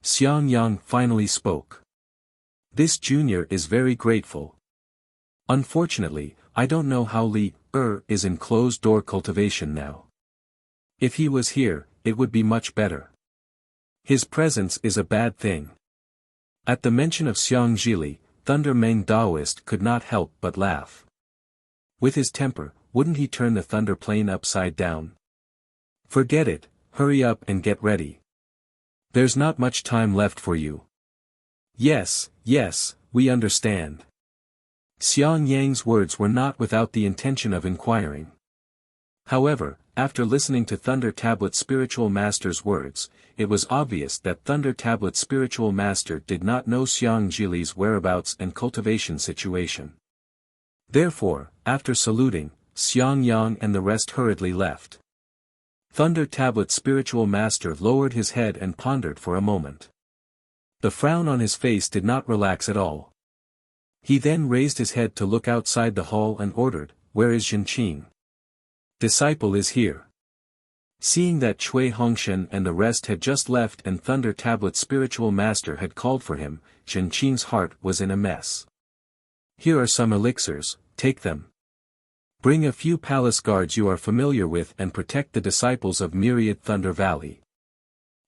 Xiang Yang finally spoke. "This junior is very grateful. Unfortunately, I don't know how Li is in closed-door cultivation now. If he was here, it would be much better. His presence is a bad thing." At the mention of Xiang Zhili, Thunder Meng Daoist could not help but laugh. With his temper, wouldn't he turn the Thunder Plane upside down? "Forget it, hurry up and get ready. There's not much time left for you." Yes, we understand." Xiang Yang's words were not without the intention of inquiring. However, after listening to Thunder Tablet Spiritual Master's words, it was obvious that Thunder Tablet Spiritual Master did not know Xiang Zhili's whereabouts and cultivation situation. Therefore, after saluting, Xiang Yang and the rest hurriedly left. Thunder Tablet Spiritual Master lowered his head and pondered for a moment. The frown on his face did not relax at all. He then raised his head to look outside the hall and ordered, "Where is Zhenqing? Disciple is here." Seeing that Cui Hongshen and the rest had just left and Thunder Tablet Spiritual Master had called for him, Zhenqing's heart was in a mess. "Here are some elixirs, take them. Bring a few palace guards you are familiar with and protect the disciples of Myriad Thunder Valley.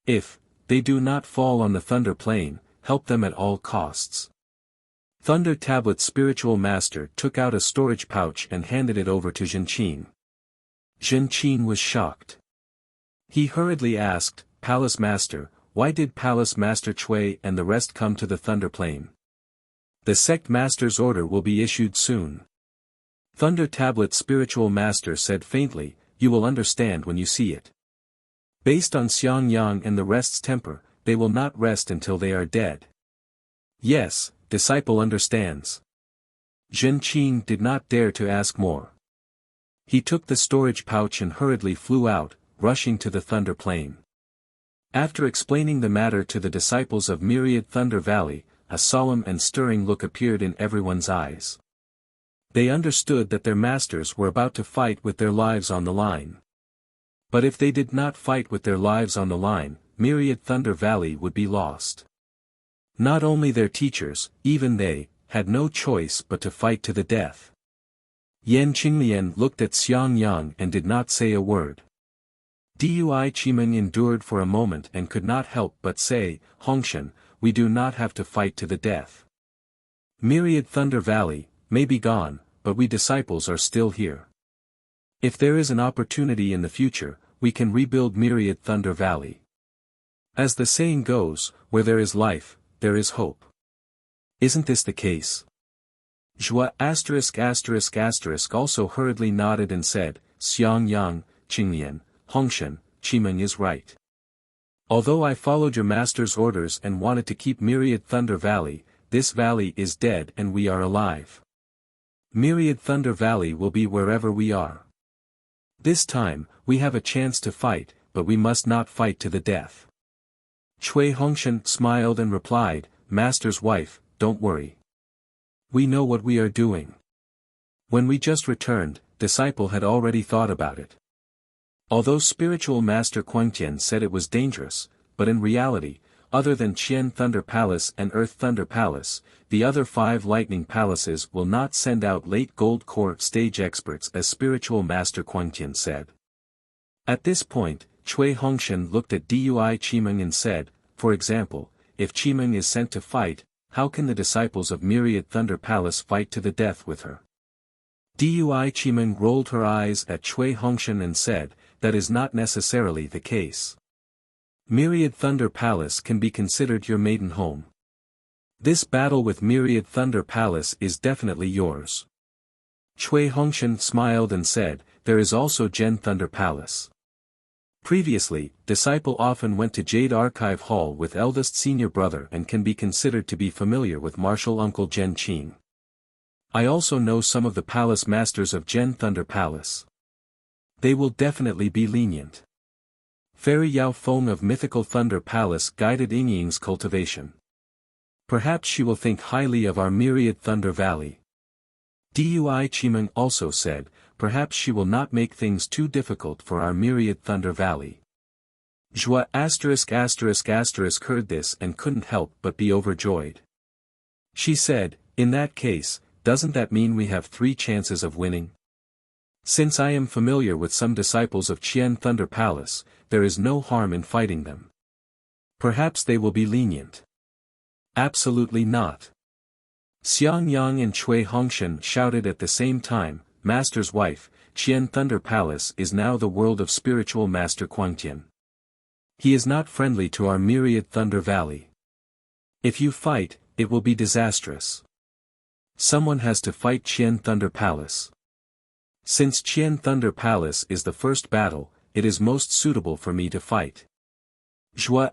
If they do not fall on the Thunder Plane, help them at all costs." Thunder Tablet Spiritual Master took out a storage pouch and handed it over to Zhenqing. Zhenqing was shocked. He hurriedly asked, "Palace Master, why did Palace Master Cui and the rest come to the Thunder Plane?" "The Sect Master's order will be issued soon." Thunder Tablet Spiritual Master said faintly, "You will understand when you see it. Based on Xiang Yang and the rest's temper, they will not rest until they are dead." "Yes, disciple understands." Zhenqing did not dare to ask more. He took the storage pouch and hurriedly flew out, rushing to the Thunder Plane. After explaining the matter to the disciples of Myriad Thunder Valley, a solemn and stirring look appeared in everyone's eyes. They understood that their masters were about to fight with their lives on the line. But if they did not fight with their lives on the line, Myriad Thunder Valley would be lost. Not only their teachers, even they, had no choice but to fight to the death. Yan Qinglian looked at Xiang Yang and did not say a word. Dui Qimeng endured for a moment and could not help but say, Hongshan, we do not have to fight to the death. Myriad Thunder Valley may be gone, but we disciples are still here. If there is an opportunity in the future, we can rebuild Myriad Thunder Valley. As the saying goes, where there is life, there is hope. Isn't this the case? Zhua also hurriedly nodded and said, Xiang Yang, Qinglian, Hongshan, Qimeng is right. Although I followed your master's orders and wanted to keep Myriad Thunder Valley, this valley is dead and we are alive. Myriad Thunder Valley will be wherever we are. This time, we have a chance to fight, but we must not fight to the death. Cui Hongshan smiled and replied, Master's wife, don't worry. We know what we are doing. When we just returned, disciple had already thought about it. Although spiritual master Quangtian said it was dangerous, but in reality, other than Qian Thunder Palace and Earth Thunder Palace, the other 5 lightning palaces will not send out late gold core stage experts as spiritual master Quangtian said. At this point, Cui Hongshan looked at Dui Qimeng and said, for example, if Qimeng is sent to fight, how can the disciples of Myriad Thunder Palace fight to the death with her? Dui Qimeng rolled her eyes at Cui Hongshan and said, that is not necessarily the case. Myriad Thunder Palace can be considered your maiden home. This battle with Myriad Thunder Palace is definitely yours. Cui Hongshan smiled and said, there is also Gen Thunder Palace. Previously, disciple often went to Jade Archive Hall with eldest senior brother and can be considered to be familiar with martial uncle Gen Qing. I also know some of the palace masters of Gen Thunder Palace. They will definitely be lenient. Fairy Yao Feng of Mythical Thunder Palace guided Yingying's cultivation. Perhaps she will think highly of our Myriad Thunder Valley. Dui Qimeng also said, perhaps she will not make things too difficult for our Myriad Thunder Valley. Zhua heard this and couldn't help but be overjoyed. She said, in that case, doesn't that mean we have 3 chances of winning? Since I am familiar with some disciples of Qian Thunder Palace, there is no harm in fighting them. Perhaps they will be lenient. Absolutely not. Xiang Yang and Cui Hongshan shouted at the same time, Master's wife, Qian Thunder Palace is now the world of spiritual master Quangtian. He is not friendly to our Myriad Thunder Valley. If you fight, it will be disastrous. Someone has to fight Qian Thunder Palace. Since Qian Thunder Palace is the first battle, it is most suitable for me to fight. Zhua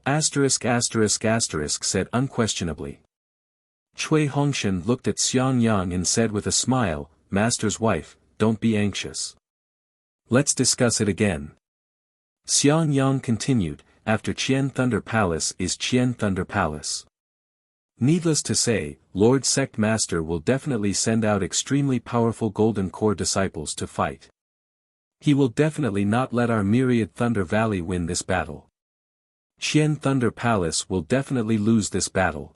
said unquestionably. Cui Hongshan looked at Xiang Yang and said with a smile, Master's wife, don't be anxious. Let's discuss it again. Xiang Yang continued, after Qian Thunder Palace is Qian Thunder Palace. Needless to say, Lord Sect Master will definitely send out extremely powerful Golden Core disciples to fight. He will definitely not let our Myriad Thunder Valley win this battle. Qian Thunder Palace will definitely lose this battle.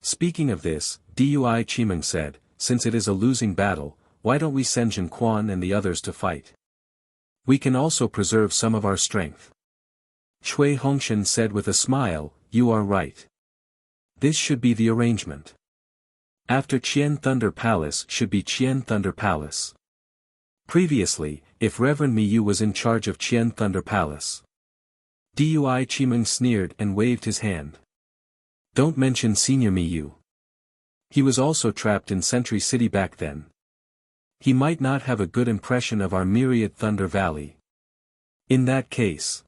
Speaking of this, Dui Qimeng said, since it is a losing battle, why don't we send Zhen Quan and the others to fight? We can also preserve some of our strength. Cui Hongshan said with a smile, you are right. This should be the arrangement. After Qian Thunder Palace should be Qian Thunder Palace. Previously, if Reverend Miyu was in charge of Qian Thunder Palace. Dui Qimeng sneered and waved his hand. Don't mention Senior Miyu. He was also trapped in Sentry City back then. He might not have a good impression of our Myriad Thunder Valley. In that case.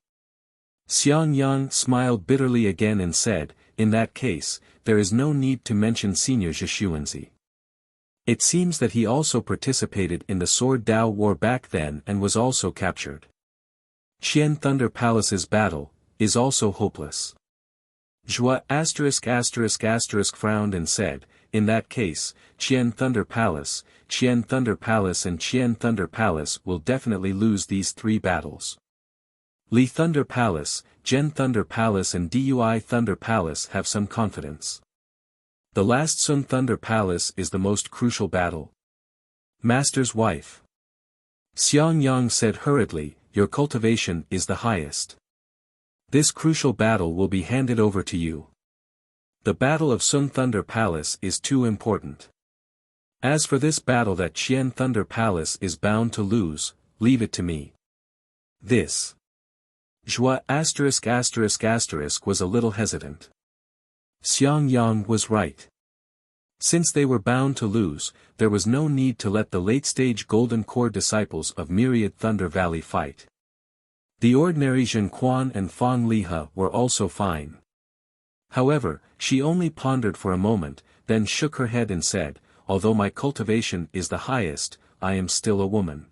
Xiang Yang smiled bitterly again and said, in that case, there is no need to mention Senior Zhishuanzi. It seems that he also participated in the Sword Dao War back then and was also captured. Qian Thunder Palace's battle is also hopeless. Zhua frowned and said, in that case, Qian Thunder Palace and Qian Thunder Palace will definitely lose these 3 battles. Li Thunder Palace, Gen Thunder Palace and Dui Thunder Palace have some confidence. The last Sun Thunder Palace is the most crucial battle. Master's wife. Xiang Yang said hurriedly, your cultivation is the highest. This crucial battle will be handed over to you. The battle of Sun Thunder Palace is too important. As for this battle that Qian Thunder Palace is bound to lose, leave it to me. This. Zhua **** was a little hesitant. Xiang Yang was right. Since they were bound to lose, there was no need to let the late-stage Golden Core disciples of Myriad Thunder Valley fight. The ordinary Zhen Quan and Fang Lihe were also fine. However, she only pondered for a moment, then shook her head and said, although my cultivation is the highest, I am still a woman.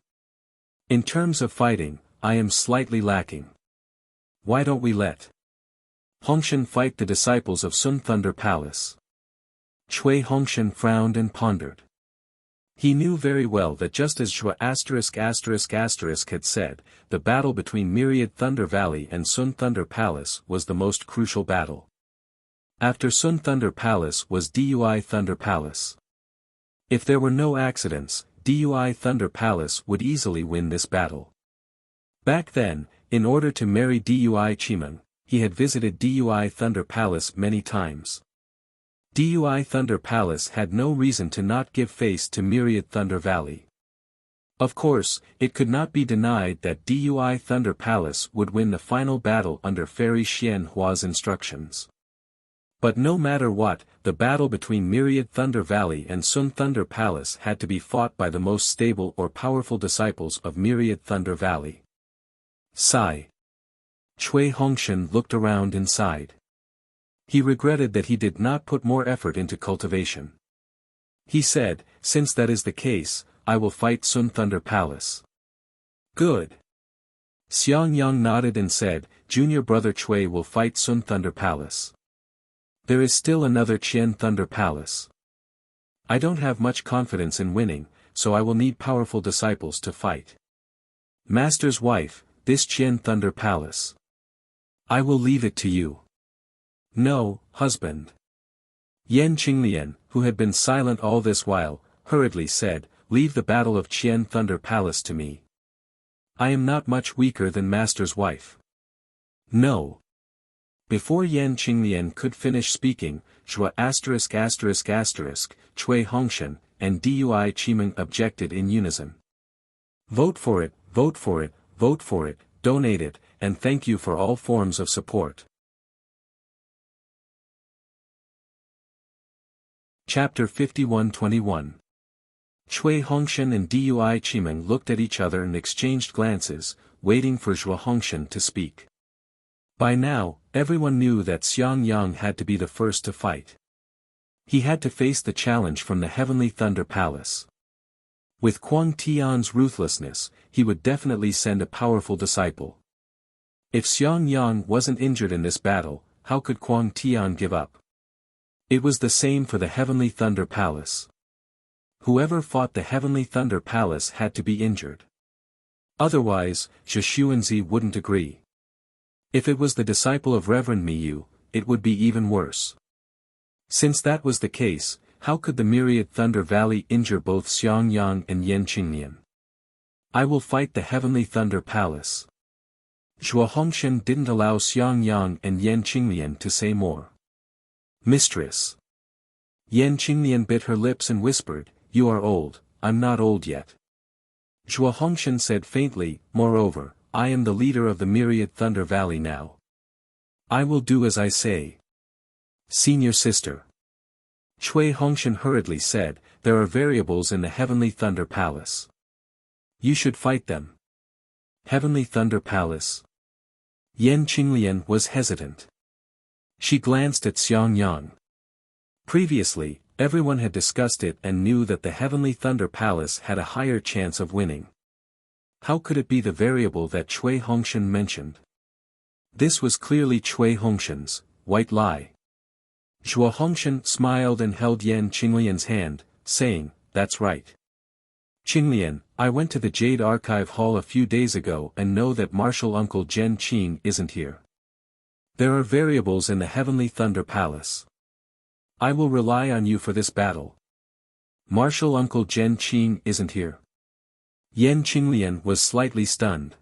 In terms of fighting, I am slightly lacking. Why don't we let Hongshan fight the disciples of Sun Thunder Palace? Cui Hongshan frowned and pondered. He knew very well that just as Zhua **** had said, the battle between Myriad Thunder Valley and Sun Thunder Palace was the most crucial battle. After Sun Thunder Palace was Dui Thunder Palace. If there were no accidents, Dui Thunder Palace would easily win this battle. Back then, in order to marry Dui Chimeng, he had visited Dui Thunder Palace many times. Dui Thunder Palace had no reason to not give face to Myriad Thunder Valley. Of course, it could not be denied that Dui Thunder Palace would win the final battle under Fairy Xian Hua's instructions. But no matter what, the battle between Myriad Thunder Valley and Sun Thunder Palace had to be fought by the most stable or powerful disciples of Myriad Thunder Valley. Sigh. Cui Hongshan looked around and sighed. He regretted that he did not put more effort into cultivation. He said, since that is the case, I will fight Sun Thunder Palace. Good. Xiang Yang nodded and said, junior brother Cui will fight Sun Thunder Palace. There is still another Qian Thunder Palace. I don't have much confidence in winning, so I will need powerful disciples to fight. Master's wife, this Qian Thunder Palace. I will leave it to you. No, husband. Yan Qinglian, who had been silent all this while, hurriedly said, leave the battle of Qian Thunder Palace to me. I am not much weaker than Master's wife. No. Before Yan Qinglian could finish speaking, Zhua ****, Cui Hongshan, and Dui Chimeng objected in unison. Vote for it, vote for it, vote for it, donate it, and thank you for all forms of support. Chapter 51-21. Cui Hongshan and Dui Chimeng looked at each other and exchanged glances, waiting for Zhua Hongshan to speak. By now, everyone knew that Xiang Yang had to be the first to fight. He had to face the challenge from the Heavenly Thunder Palace. With Kuang Tian's ruthlessness, he would definitely send a powerful disciple. If Xiang Yang wasn't injured in this battle, how could Kuang Tian give up? It was the same for the Heavenly Thunder Palace. Whoever fought the Heavenly Thunder Palace had to be injured. Otherwise, Zhe Xuanzi wouldn't agree. If it was the disciple of Reverend Miyu, it would be even worse. Since that was the case, how could the Myriad Thunder Valley injure both Xiang Yang and Yan Qinglian? I will fight the Heavenly Thunder Palace. Zhua Hongshan didn't allow Xiang Yang and Yan Qinglian to say more. Mistress. Yan Qinglian bit her lips and whispered, you are old, I'm not old yet. Zhua Hongshan said faintly, moreover, I am the leader of the Myriad Thunder Valley now. I will do as I say. Senior sister. Cui Hongshan hurriedly said, there are variables in the Heavenly Thunder Palace. You should fight them. Heavenly Thunder Palace. Yan Qinglian was hesitant. She glanced at Xiang Yang. Previously, everyone had discussed it and knew that the Heavenly Thunder Palace had a higher chance of winning. How could it be the variable that Cui Hongshan mentioned? This was clearly Cui Hongshan's white lie. Zhua Hongshan smiled and held Yan Qinglian's hand, saying, that's right. Qinglian, I went to the Jade Archive Hall a few days ago and know that Martial Uncle Zhen Qing isn't here. There are variables in the Heavenly Thunder Palace. I will rely on you for this battle. Martial Uncle Zhen Qing isn't here. Yan Qinglian was slightly stunned.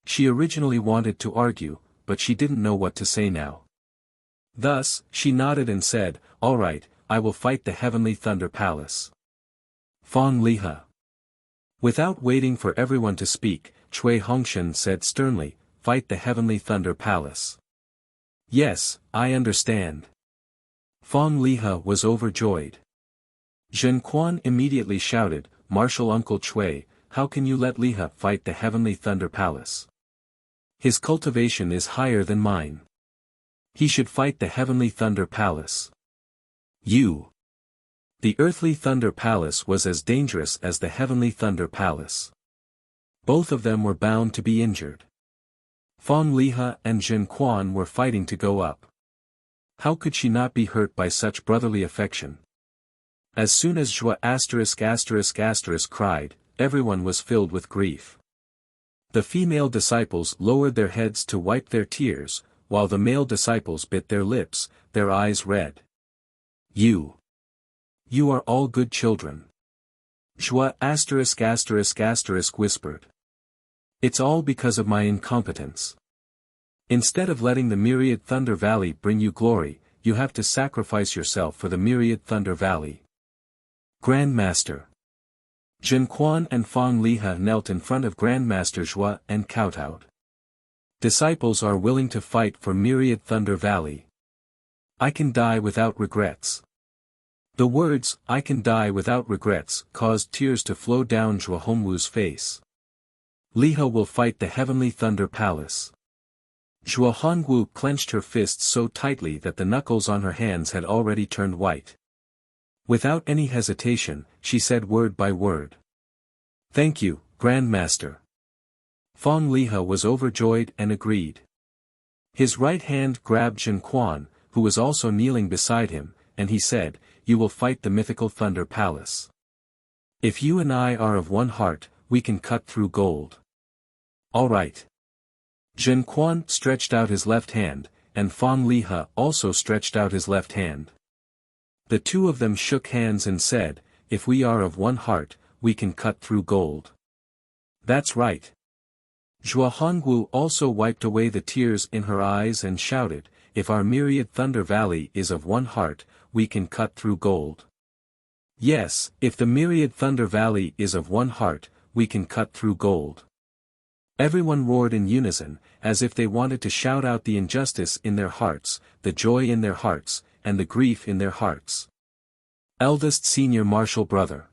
She originally wanted to argue, but she didn't know what to say now. Thus, she nodded and said, "All right, I will fight the Heavenly Thunder Palace." Fong Lihe. Without waiting for everyone to speak, Cui Hongshan said sternly, "Fight the Heavenly Thunder Palace." "Yes, I understand." Fong Lihe was overjoyed. Zhen Quan immediately shouted, "Martial Uncle Cui, how can you let Lihe fight the Heavenly Thunder Palace? His cultivation is higher than mine. He should fight the Heavenly Thunder Palace." You. The Earthly Thunder Palace was as dangerous as the Heavenly Thunder Palace. Both of them were bound to be injured. Fong Lihe and Zhen Quan were fighting to go up. How could she not be hurt by such brotherly affection? As soon as Zhua **** cried, everyone was filled with grief. The female disciples lowered their heads to wipe their tears, while the male disciples bit their lips, their eyes red. You are all good children. Zhua **** whispered. It's all because of my incompetence. Instead of letting the Myriad Thunder Valley bring you glory, you have to sacrifice yourself for the Myriad Thunder Valley. Grandmaster. Zhen Quan and Fong Lihe knelt in front of Grandmaster Zhua and kowtowed. Disciples are willing to fight for Myriad Thunder Valley. I can die without regrets. The words, "I can die without regrets," caused tears to flow down Zhua Hongwu's face. Lihe will fight the Heavenly Thunder Palace. Zhua Hongwu clenched her fists so tightly that the knuckles on her hands had already turned white. Without any hesitation, she said word by word. "Thank you, Grandmaster." Fong Lihe was overjoyed and agreed. His right hand grabbed Zhen Quan, who was also kneeling beside him, and he said, "You will fight the mythical Thunder Palace. If you and I are of one heart, we can cut through gold." "All right." Zhen Quan stretched out his left hand, and Fong Lihe also stretched out his left hand. The two of them shook hands and said, "If we are of one heart, we can cut through gold." "That's right." Zhua Hongwu also wiped away the tears in her eyes and shouted, "If our Myriad Thunder Valley is of one heart, we can cut through gold." "Yes, if the Myriad Thunder Valley is of one heart, we can cut through gold." Everyone roared in unison, as if they wanted to shout out the injustice in their hearts, the joy in their hearts, and the grief in their hearts. Eldest senior martial brother.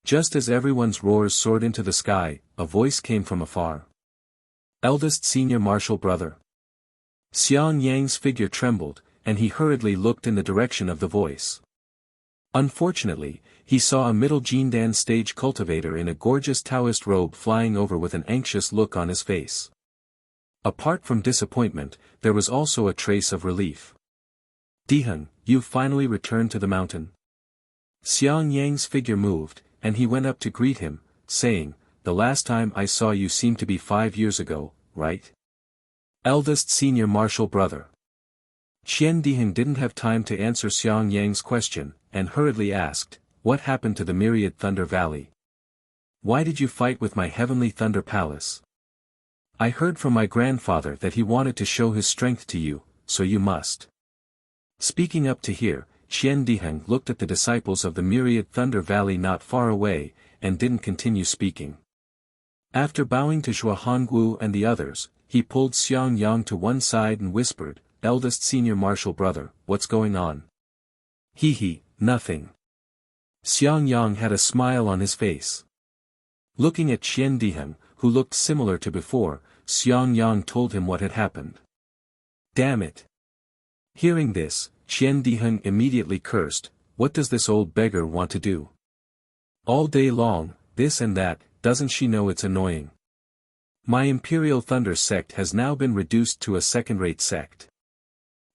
Just as everyone's roars soared into the sky, a voice came from afar. Eldest senior martial brother. Xiang Yang's figure trembled, and he hurriedly looked in the direction of the voice. Unfortunately, he saw a middle Jindan stage cultivator in a gorgeous Taoist robe flying over with an anxious look on his face. Apart from disappointment, there was also a trace of relief. "Diheng, you've finally returned to the mountain." Xiang Yang's figure moved, and he went up to greet him, saying, "The last time I saw you seemed to be 5 years ago, right?" Eldest senior martial brother. Qian Diheng didn't have time to answer Xiang Yang's question, and hurriedly asked, "What happened to the Myriad Thunder Valley? Why did you fight with my Heavenly Thunder Palace? I heard from my grandfather that he wanted to show his strength to you, so you must." Speaking up to hear, Qian Diheng looked at the disciples of the Myriad Thunder Valley not far away, and didn't continue speaking. After bowing to Zhua Hongwu and the others, he pulled Xiang Yang to one side and whispered, "Eldest senior martial brother, what's going on?" "He, nothing." Xiang Yang had a smile on his face. Looking at Qian Diheng, who looked similar to before, Xiang Yang told him what had happened. "Damn it." Hearing this, Qian Diheng immediately cursed, "What does this old beggar want to do? All day long, this and that, doesn't she know it's annoying? My Imperial Thunder sect has now been reduced to a second-rate sect.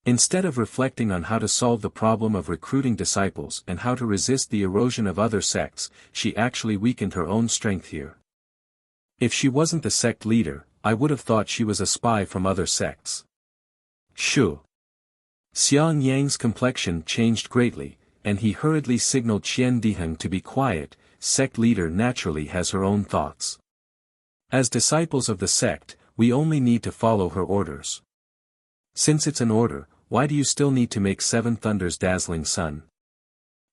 Instead of reflecting on how to solve the problem of recruiting disciples and how to resist the erosion of other sects, she actually weakened her own strength here. If she wasn't the sect leader, I would have thought she was a spy from other sects. Shoo. Xiang Yang's complexion changed greatly, and he hurriedly signaled Qian Diheng to be quiet. Sect leader naturally has her own thoughts. As disciples of the sect, we only need to follow her orders. Since it's an order, why do you still need to make 7 thunders dazzling sun?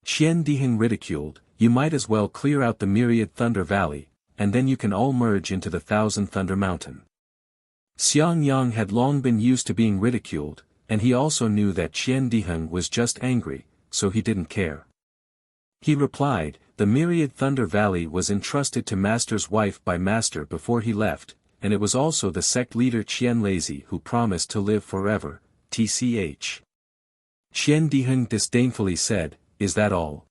Qian Diheng ridiculed, you might as well clear out the myriad thunder valley, and then you can all merge into the 1,000 thunder mountain. Xiang Yang had long been used to being ridiculed, and he also knew that Qian Diheng was just angry, so he didn't care. He replied, the myriad thunder valley was entrusted to Master's wife by Master before he left, and it was also the sect leader Qian Lazy who promised to live forever, tch. Qian Diheng disdainfully said, is that all?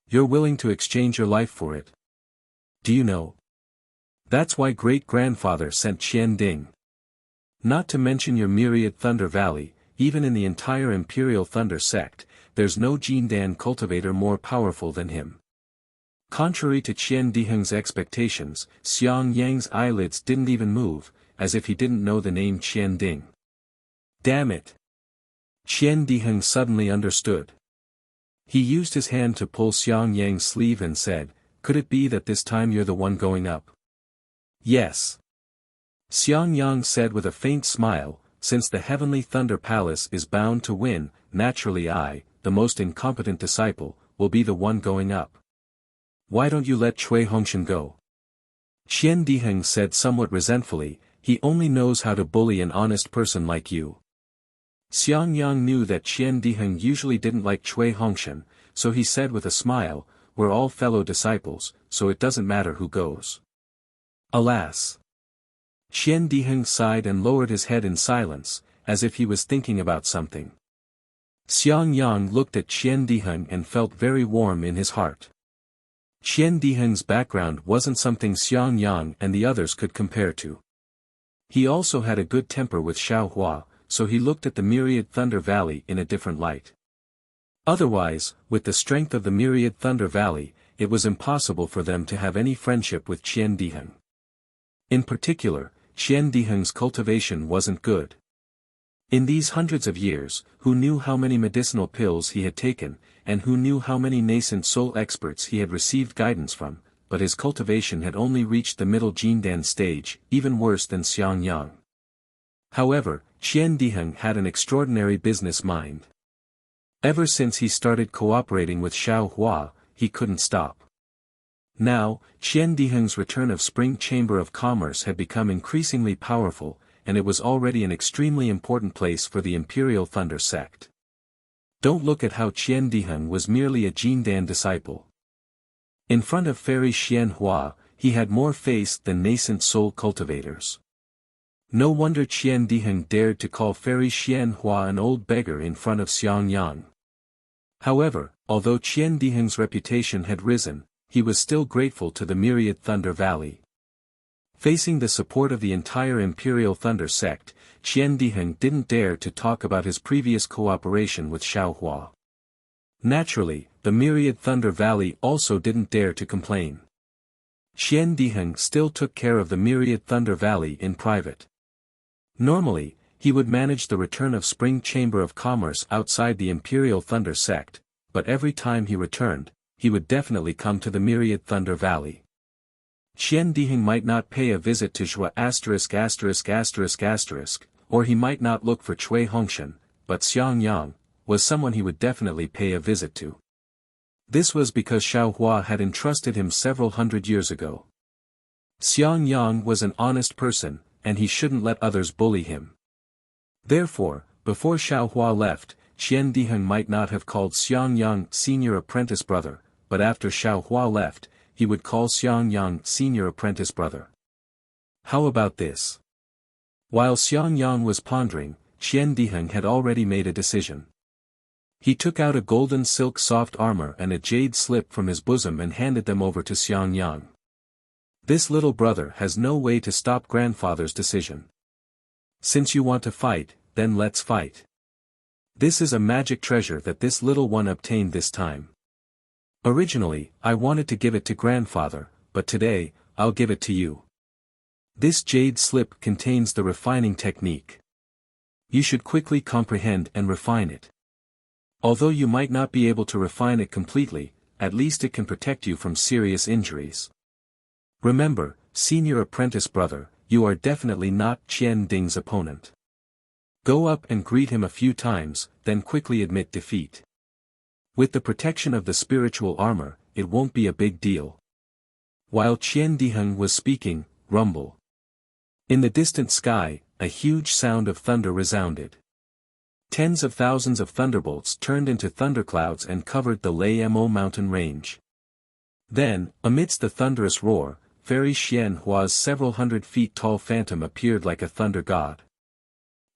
You're willing to exchange your life for it? Do you know? That's why great-grandfather sent Qian Ding. Not to mention your myriad thunder valley, even in the entire Imperial Thunder sect, there's no Jindan cultivator more powerful than him. Contrary to Qian Diheng's expectations, Xiang Yang's eyelids didn't even move, as if he didn't know the name Qian Ding. Damn it! Qian Diheng suddenly understood. He used his hand to pull Xiang Yang's sleeve and said, could it be that this time you're the one going up? Yes. Xiang Yang said with a faint smile, since the Heavenly Thunder Palace is bound to win, naturally I, the most incompetent disciple, will be the one going up. Why don't you let Cui Hongshan go? Qian Diheng said somewhat resentfully, he only knows how to bully an honest person like you. Xiang Yang knew that Qian Diheng usually didn't like Cui Hongshan, so he said with a smile, we're all fellow disciples, so it doesn't matter who goes. Alas! Qian Diheng sighed and lowered his head in silence, as if he was thinking about something. Xiang Yang looked at Qian Diheng and felt very warm in his heart. Qian Diheng's background wasn't something Xiang Yang and the others could compare to. He also had a good temper with Xiaohua, so he looked at the myriad Thunder Valley in a different light. Otherwise, with the strength of the myriad Thunder Valley, it was impossible for them to have any friendship with Qian Diheng. In particular, Qian Diheng's cultivation wasn't good. In these hundreds of years, who knew how many medicinal pills he had taken, and who knew how many nascent soul experts he had received guidance from, but his cultivation had only reached the middle Jindan stage, even worse than Xiang Yang. However, Qian Diheng had an extraordinary business mind. Ever since he started cooperating with Xiaohua, he couldn't stop. Now, Qian Diheng's return of Spring Chamber of Commerce had become increasingly powerful, and it was already an extremely important place for the Imperial Thunder sect. Don't look at how Qian Diheng was merely a Jindan disciple. In front of Fairy Xianhua, he had more face than nascent soul cultivators. No wonder Qian Diheng dared to call Fairy Xianhua an old beggar in front of Xiang Yang. However, although Qian Diheng's reputation had risen, he was still grateful to the myriad Thunder Valley. Facing the support of the entire Imperial Thunder sect, Qian Diheng didn't dare to talk about his previous cooperation with Xiaohua. Naturally, the myriad Thunder Valley also didn't dare to complain. Qian Diheng still took care of the myriad Thunder Valley in private. Normally, he would manage the return of Spring Chamber of Commerce outside the Imperial Thunder sect, but every time he returned, he would definitely come to the myriad Thunder Valley. Qian Diheng might not pay a visit to Zhua ******, or he might not look for Cui Hongshan, but Xiang Yang was someone he would definitely pay a visit to. This was because Xiaohua had entrusted him several hundred years ago. Xiang Yang was an honest person, and he shouldn't let others bully him. Therefore, before Xiaohua left, Qian Diheng might not have called Xiang Yang senior apprentice brother, but after Xiaohua left, he would call Xiang Yang senior apprentice brother. How about this? While Xiang Yang was pondering, Qian Diheng had already made a decision. He took out a golden silk soft armor and a jade slip from his bosom and handed them over to Xiang Yang. This little brother has no way to stop grandfather's decision. Since you want to fight, then let's fight. This is a magic treasure that this little one obtained this time. Originally, I wanted to give it to grandfather, but today, I'll give it to you. This jade slip contains the refining technique. You should quickly comprehend and refine it. Although you might not be able to refine it completely, at least it can protect you from serious injuries. Remember, senior apprentice brother, you are definitely not Qian Ding's opponent. Go up and greet him a few times, then quickly admit defeat. With the protection of the spiritual armor, it won't be a big deal. While Qian Diheng was speaking, rumble. In the distant sky, a huge sound of thunder resounded. Tens of thousands of thunderbolts turned into thunderclouds and covered the Mo mountain range. Then, amidst the thunderous roar, Fairy Xian Hua's several hundred feet tall phantom appeared like a thunder god.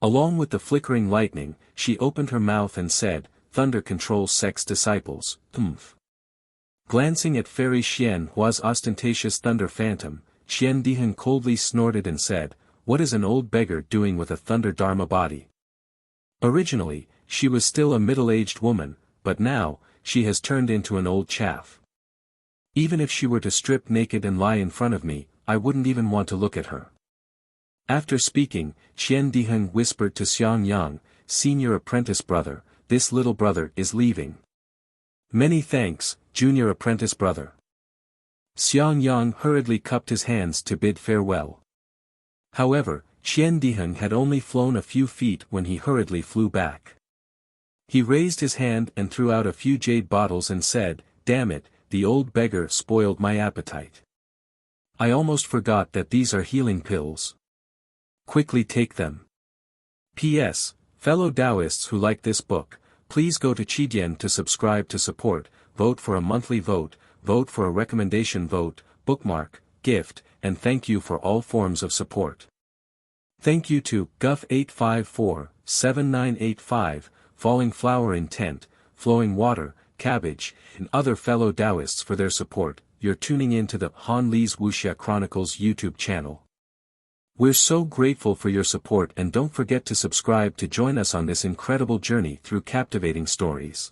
Along with the flickering lightning, she opened her mouth and said, "Thunder controls sex disciples, Humph." Glancing at Fairy Xian Hua's ostentatious thunder phantom, Qian Diheng coldly snorted and said, "What is an old beggar doing with a thunder dharma body?" Originally, she was still a middle-aged woman, but now, she has turned into an old chaff. Even if she were to strip naked and lie in front of me, I wouldn't even want to look at her. After speaking, Qian Diheng whispered to Xiang Yang, "Senior apprentice brother, this little brother is leaving." "Many thanks, junior apprentice brother." Xiang Yang hurriedly cupped his hands to bid farewell. However, Qian Diheng had only flown a few feet when he hurriedly flew back. He raised his hand and threw out a few jade bottles and said, "Damn it, the old beggar spoiled my appetite. I almost forgot that these are healing pills. Quickly take them. P.S. Fellow Taoists who like this book, please go to Qidian to subscribe to support, vote for a monthly vote, vote for a recommendation vote, bookmark, gift, and thank you for all forms of support. Thank you to Guff854-7985, Falling Flower Intent, Flowing Water, Cabbage, and other fellow Taoists for their support. You're tuning in to the Han Li's Wuxia Chronicles YouTube channel. We're so grateful for your support, and don't forget to subscribe to join us on this incredible journey through captivating stories.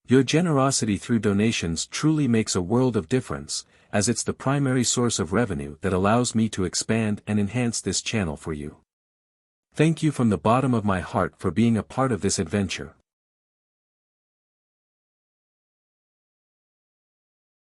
Your generosity through donations truly makes a world of difference, as it's the primary source of revenue that allows me to expand and enhance this channel for you. Thank you from the bottom of my heart for being a part of this adventure.